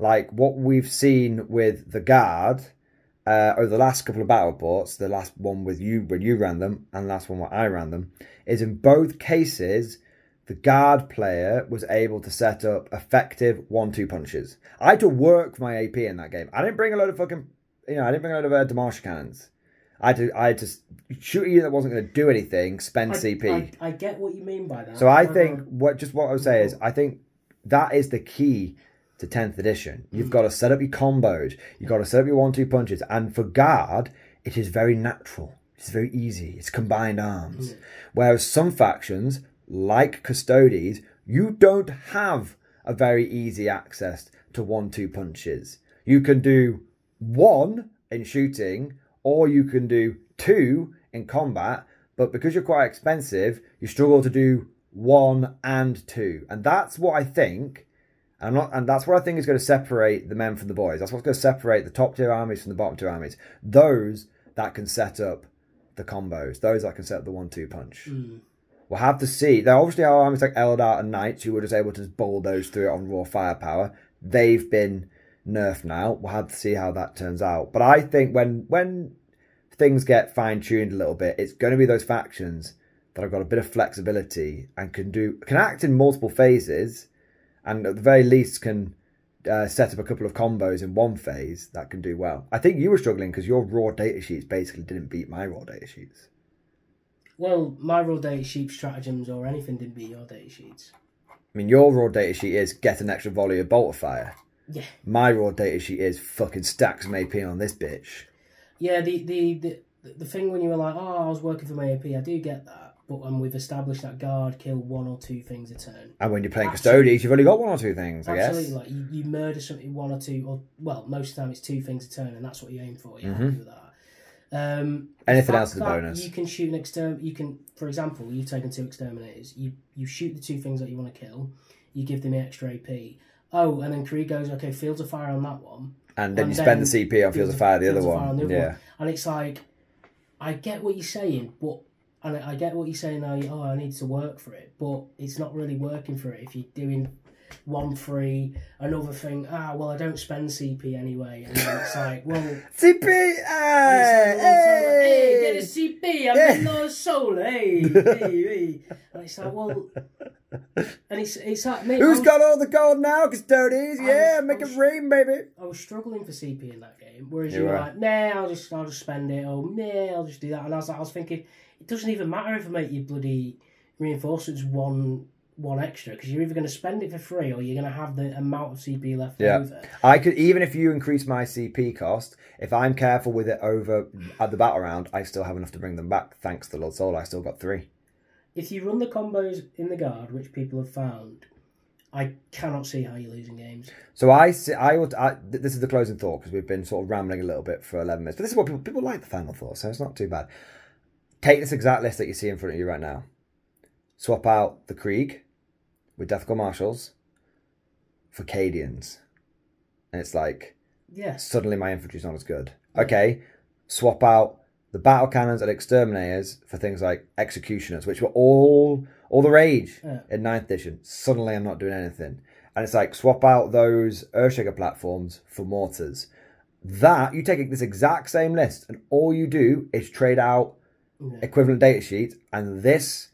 like what we've seen with the guard over the last couple of battle reports, the last one with you when you ran them and the last one where I ran them, is in both cases the guard player was able to set up effective 1-2 punches. I had to work for my AP in that game. I didn't bring a load of fucking, I didn't bring a load of Demarche cannons. I had to shoot a unit that wasn't going to do anything, spend CP. I get what you mean by that. So I think what I would say is I think that is the key to 10th edition. You've got to set up your combos. You've got to set up your 1-2 punches. And for guard, it is very natural. It's very easy. It's combined arms. Whereas some factions, like Custodes, you don't have a very easy access to 1-2 punches. You can do 1 in shooting, or you can do 2 in combat. But because you're quite expensive, you struggle to do 1 and 2. And that's what I think... And that's what I think is going to separate the men from the boys. That's what's going to separate the top tier armies from the bottom tier armies. Those that can set up the combos. Those that can set up the 1-2 punch. We'll have to see. There obviously are armies like Eldar and Knights who were just able to bulldoze through it on raw firepower. They've been nerfed now. We'll have to see how that turns out. But I think when things get fine-tuned a little bit, it's going to be those factions that have got a bit of flexibility and can act in multiple phases. And at the very least can set up a couple of combos in one phase that can do well. I think you were struggling because your raw data sheets basically didn't beat my raw data sheets. Well, my raw data sheet stratagems or anything didn't beat your data sheets. I mean, your raw data sheet is get an extra volley of bolt of fire. Yeah. My raw data sheet is fucking stack some AP on this bitch. Yeah, the thing when you were like, oh, I was working for my AP, I do get that. But we've established that guard kill 1 or 2 things a turn. And when you're playing Custodes, you've only got 1 or 2 things, I guess. Absolutely. Like you murder something 1 or 2, or well, most of the time it's 2 things a turn, and that's what you aim for. You're happy with that. Anything else is a bonus. You can shoot an You can, for example, you've taken 2 exterminators. You shoot the 2 things that you want to kill. You give them extra AP. Oh, and then Krieg goes, okay, fields of fire on that one. And then you spend the CP on fields of fire the other one. Yeah. And it's like, I get what you're saying, but. And I get what you're saying now, oh, I need to work for it, but it's not really working for it if you're doing 1 free, another thing, well, I don't spend CP anyway, and then it's like, well... CP! Hey, get a CP, I'm in no soul, hey! And it's like, well... And it's like... Mate, who's got all the gold now, Custodes? Yeah, make it rain, baby! I was struggling for CP in that game, whereas you were like, nah, I'll just spend it, or nah, I'll just do that, and I was thinking... It doesn't even matter if I make your bloody reinforcements one extra, because you're either going to spend it for free or you're going to have the amount of CP left over. I could, even if you increase my CP cost, if I'm careful with it over at the battle round, I still have enough to bring them back. Thanks to Lord Soul, I still got 3. if you run the combos in the Guard, which people have found, I cannot see how you're losing games. So this is the closing thought, because we've been sort of rambling a little bit for 11 minutes. But this is what people like, the final thought, so it's not too bad. Take this exact list that you see in front of you right now. Swap out the Krieg with Death Corps Marshals for Cadians. And it's like, suddenly my infantry's not as good. Okay, swap out the battle cannons and exterminators for things like executioners, which were all the rage in 9th edition. Suddenly I'm not doing anything. And it's like, swap out those earthshaker platforms for mortars. That, you take this exact same list and all you do is trade out equivalent data sheets, and this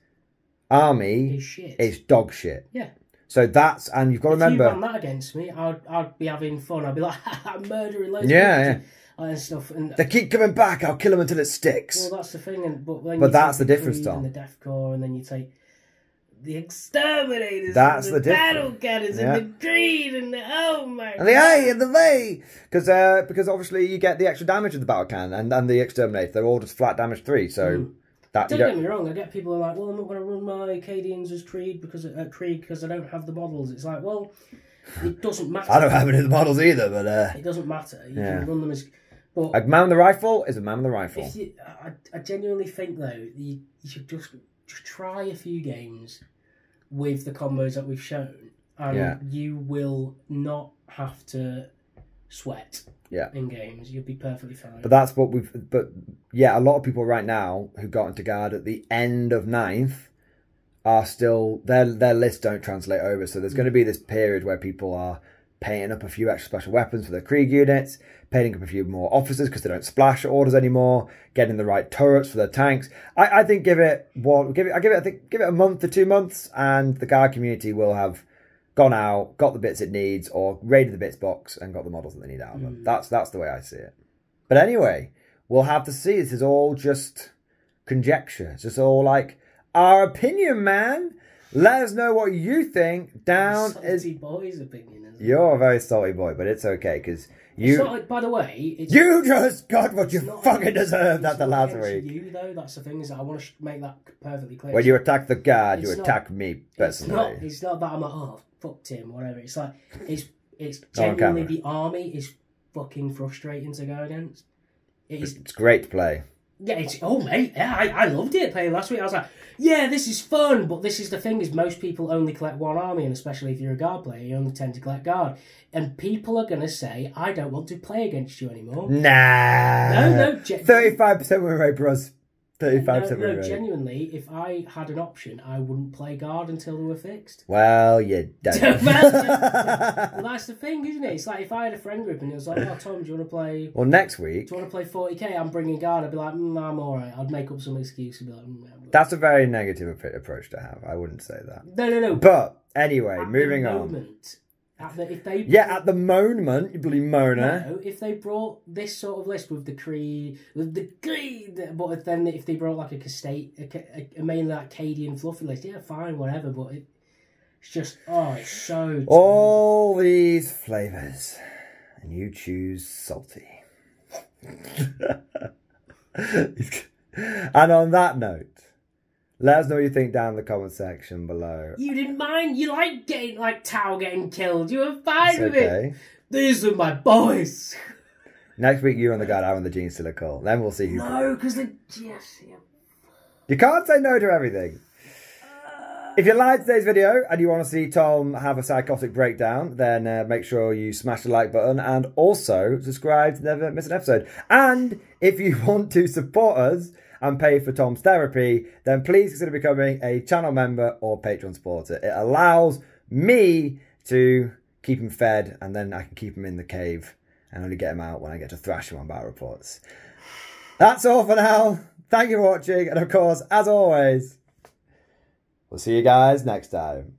army is dog shit. Yeah. So that's, and you've got to remember, if you ran that against me, I'd be having fun. I'd be like, I'm murdering loads of people and stuff. And they keep coming back. I'll kill them until it sticks. Well, that's the thing. But that's the difference, Tom. And the Death Corps, and then you take the exterminators. That's and the battle cannons and the greed and the and the A and the V, because obviously you get the extra damage of the battle cannon and the exterminator. They're all just flat damage 3. So. Don't get me wrong, I get people who are like, well, I'm not going to run my Cadians as Krieg because I don't have the models. It's like, well, it doesn't matter. I don't have any of the models either, but... it doesn't matter. You can run them as... But a man with the rifle is a man with the rifle. I genuinely think, though, you should just try a few games with the combos that we've shown, and you will not have to sweat. In games, you'll be perfectly fine. But that's what a lot of people right now who got into Guard at the end of 9th are still, their lists don't translate over. So there's going to be this period where people are painting up a few extra special weapons for their Krieg units, painting up a few more officers because they don't splash orders anymore, getting the right turrets for their tanks. I think give it a month to 2 months, and the Guard community will have gone out, got the bits it needs, or raided the bits box and got the models that they need out of them. That's the way I see it. But anyway, we'll have to see. This is all just conjecture. It's just all like our opinion, man. Let us know what you think down. Salty boy's opinion. You're a very salty boy, but it's okay because you. It's not like, by the way, you just got what you fucking deserved at the last week. You though, that's the thing, is that I want to make that perfectly clear. When you attack the Guard, you attack me personally. It's not that I'm like, oh, fuck Tim, whatever. It's like it's genuinely the army is fucking frustrating to go against. It's great to play. Yeah, I loved it playing last week. I was like, yeah, this is fun, but this is the thing, is most people only collect one army, and especially if you're a Guard player, you only tend to collect Guard. And people are going to say, I don't want to play against you anymore. Nah. No. 35% win rate, bros. 35% win rate. No, genuinely, if I had an option, I wouldn't play Guard until they were fixed. Well, you don't. Well, that's the thing, isn't it? It's like if I had a friend group and it was like, oh, Tom, do you want to play... Well, next week... Do you want to play 40k? I'm bringing Guard. I'd be like, I'm alright. I'd make up some excuse and be like, That's a very negative approach to have. I wouldn't say that. No. But, anyway, moving on. At the moment, you bloody moaner. No, if they brought this sort of list with the Krieg, but then if they brought like a mainly like Cadian fluffy list, yeah, fine, whatever. But it's just, it's so. All these flavours, and you choose salty. And on that note, let us know what you think down in the comment section below. You didn't mind? You like getting, like, Tau getting killed. You were fine with it. These are my boys. Next week, you're on the Guard, I'm on the Gene Stealer call. Then we'll see who... No, because they... You can't say no to everything. If you liked today's video and you want to see Tom have a psychotic breakdown, then make sure you smash the like button and also subscribe to never miss an episode. And if you want to support us and pay for Tom's therapy, then please consider becoming a channel member or Patreon supporter. It allows me to keep him fed, and then I can keep him in the cave and only get him out when I get to thrash him on battle reports. That's all for now. Thank you for watching, and of course, as always, we'll see you guys next time.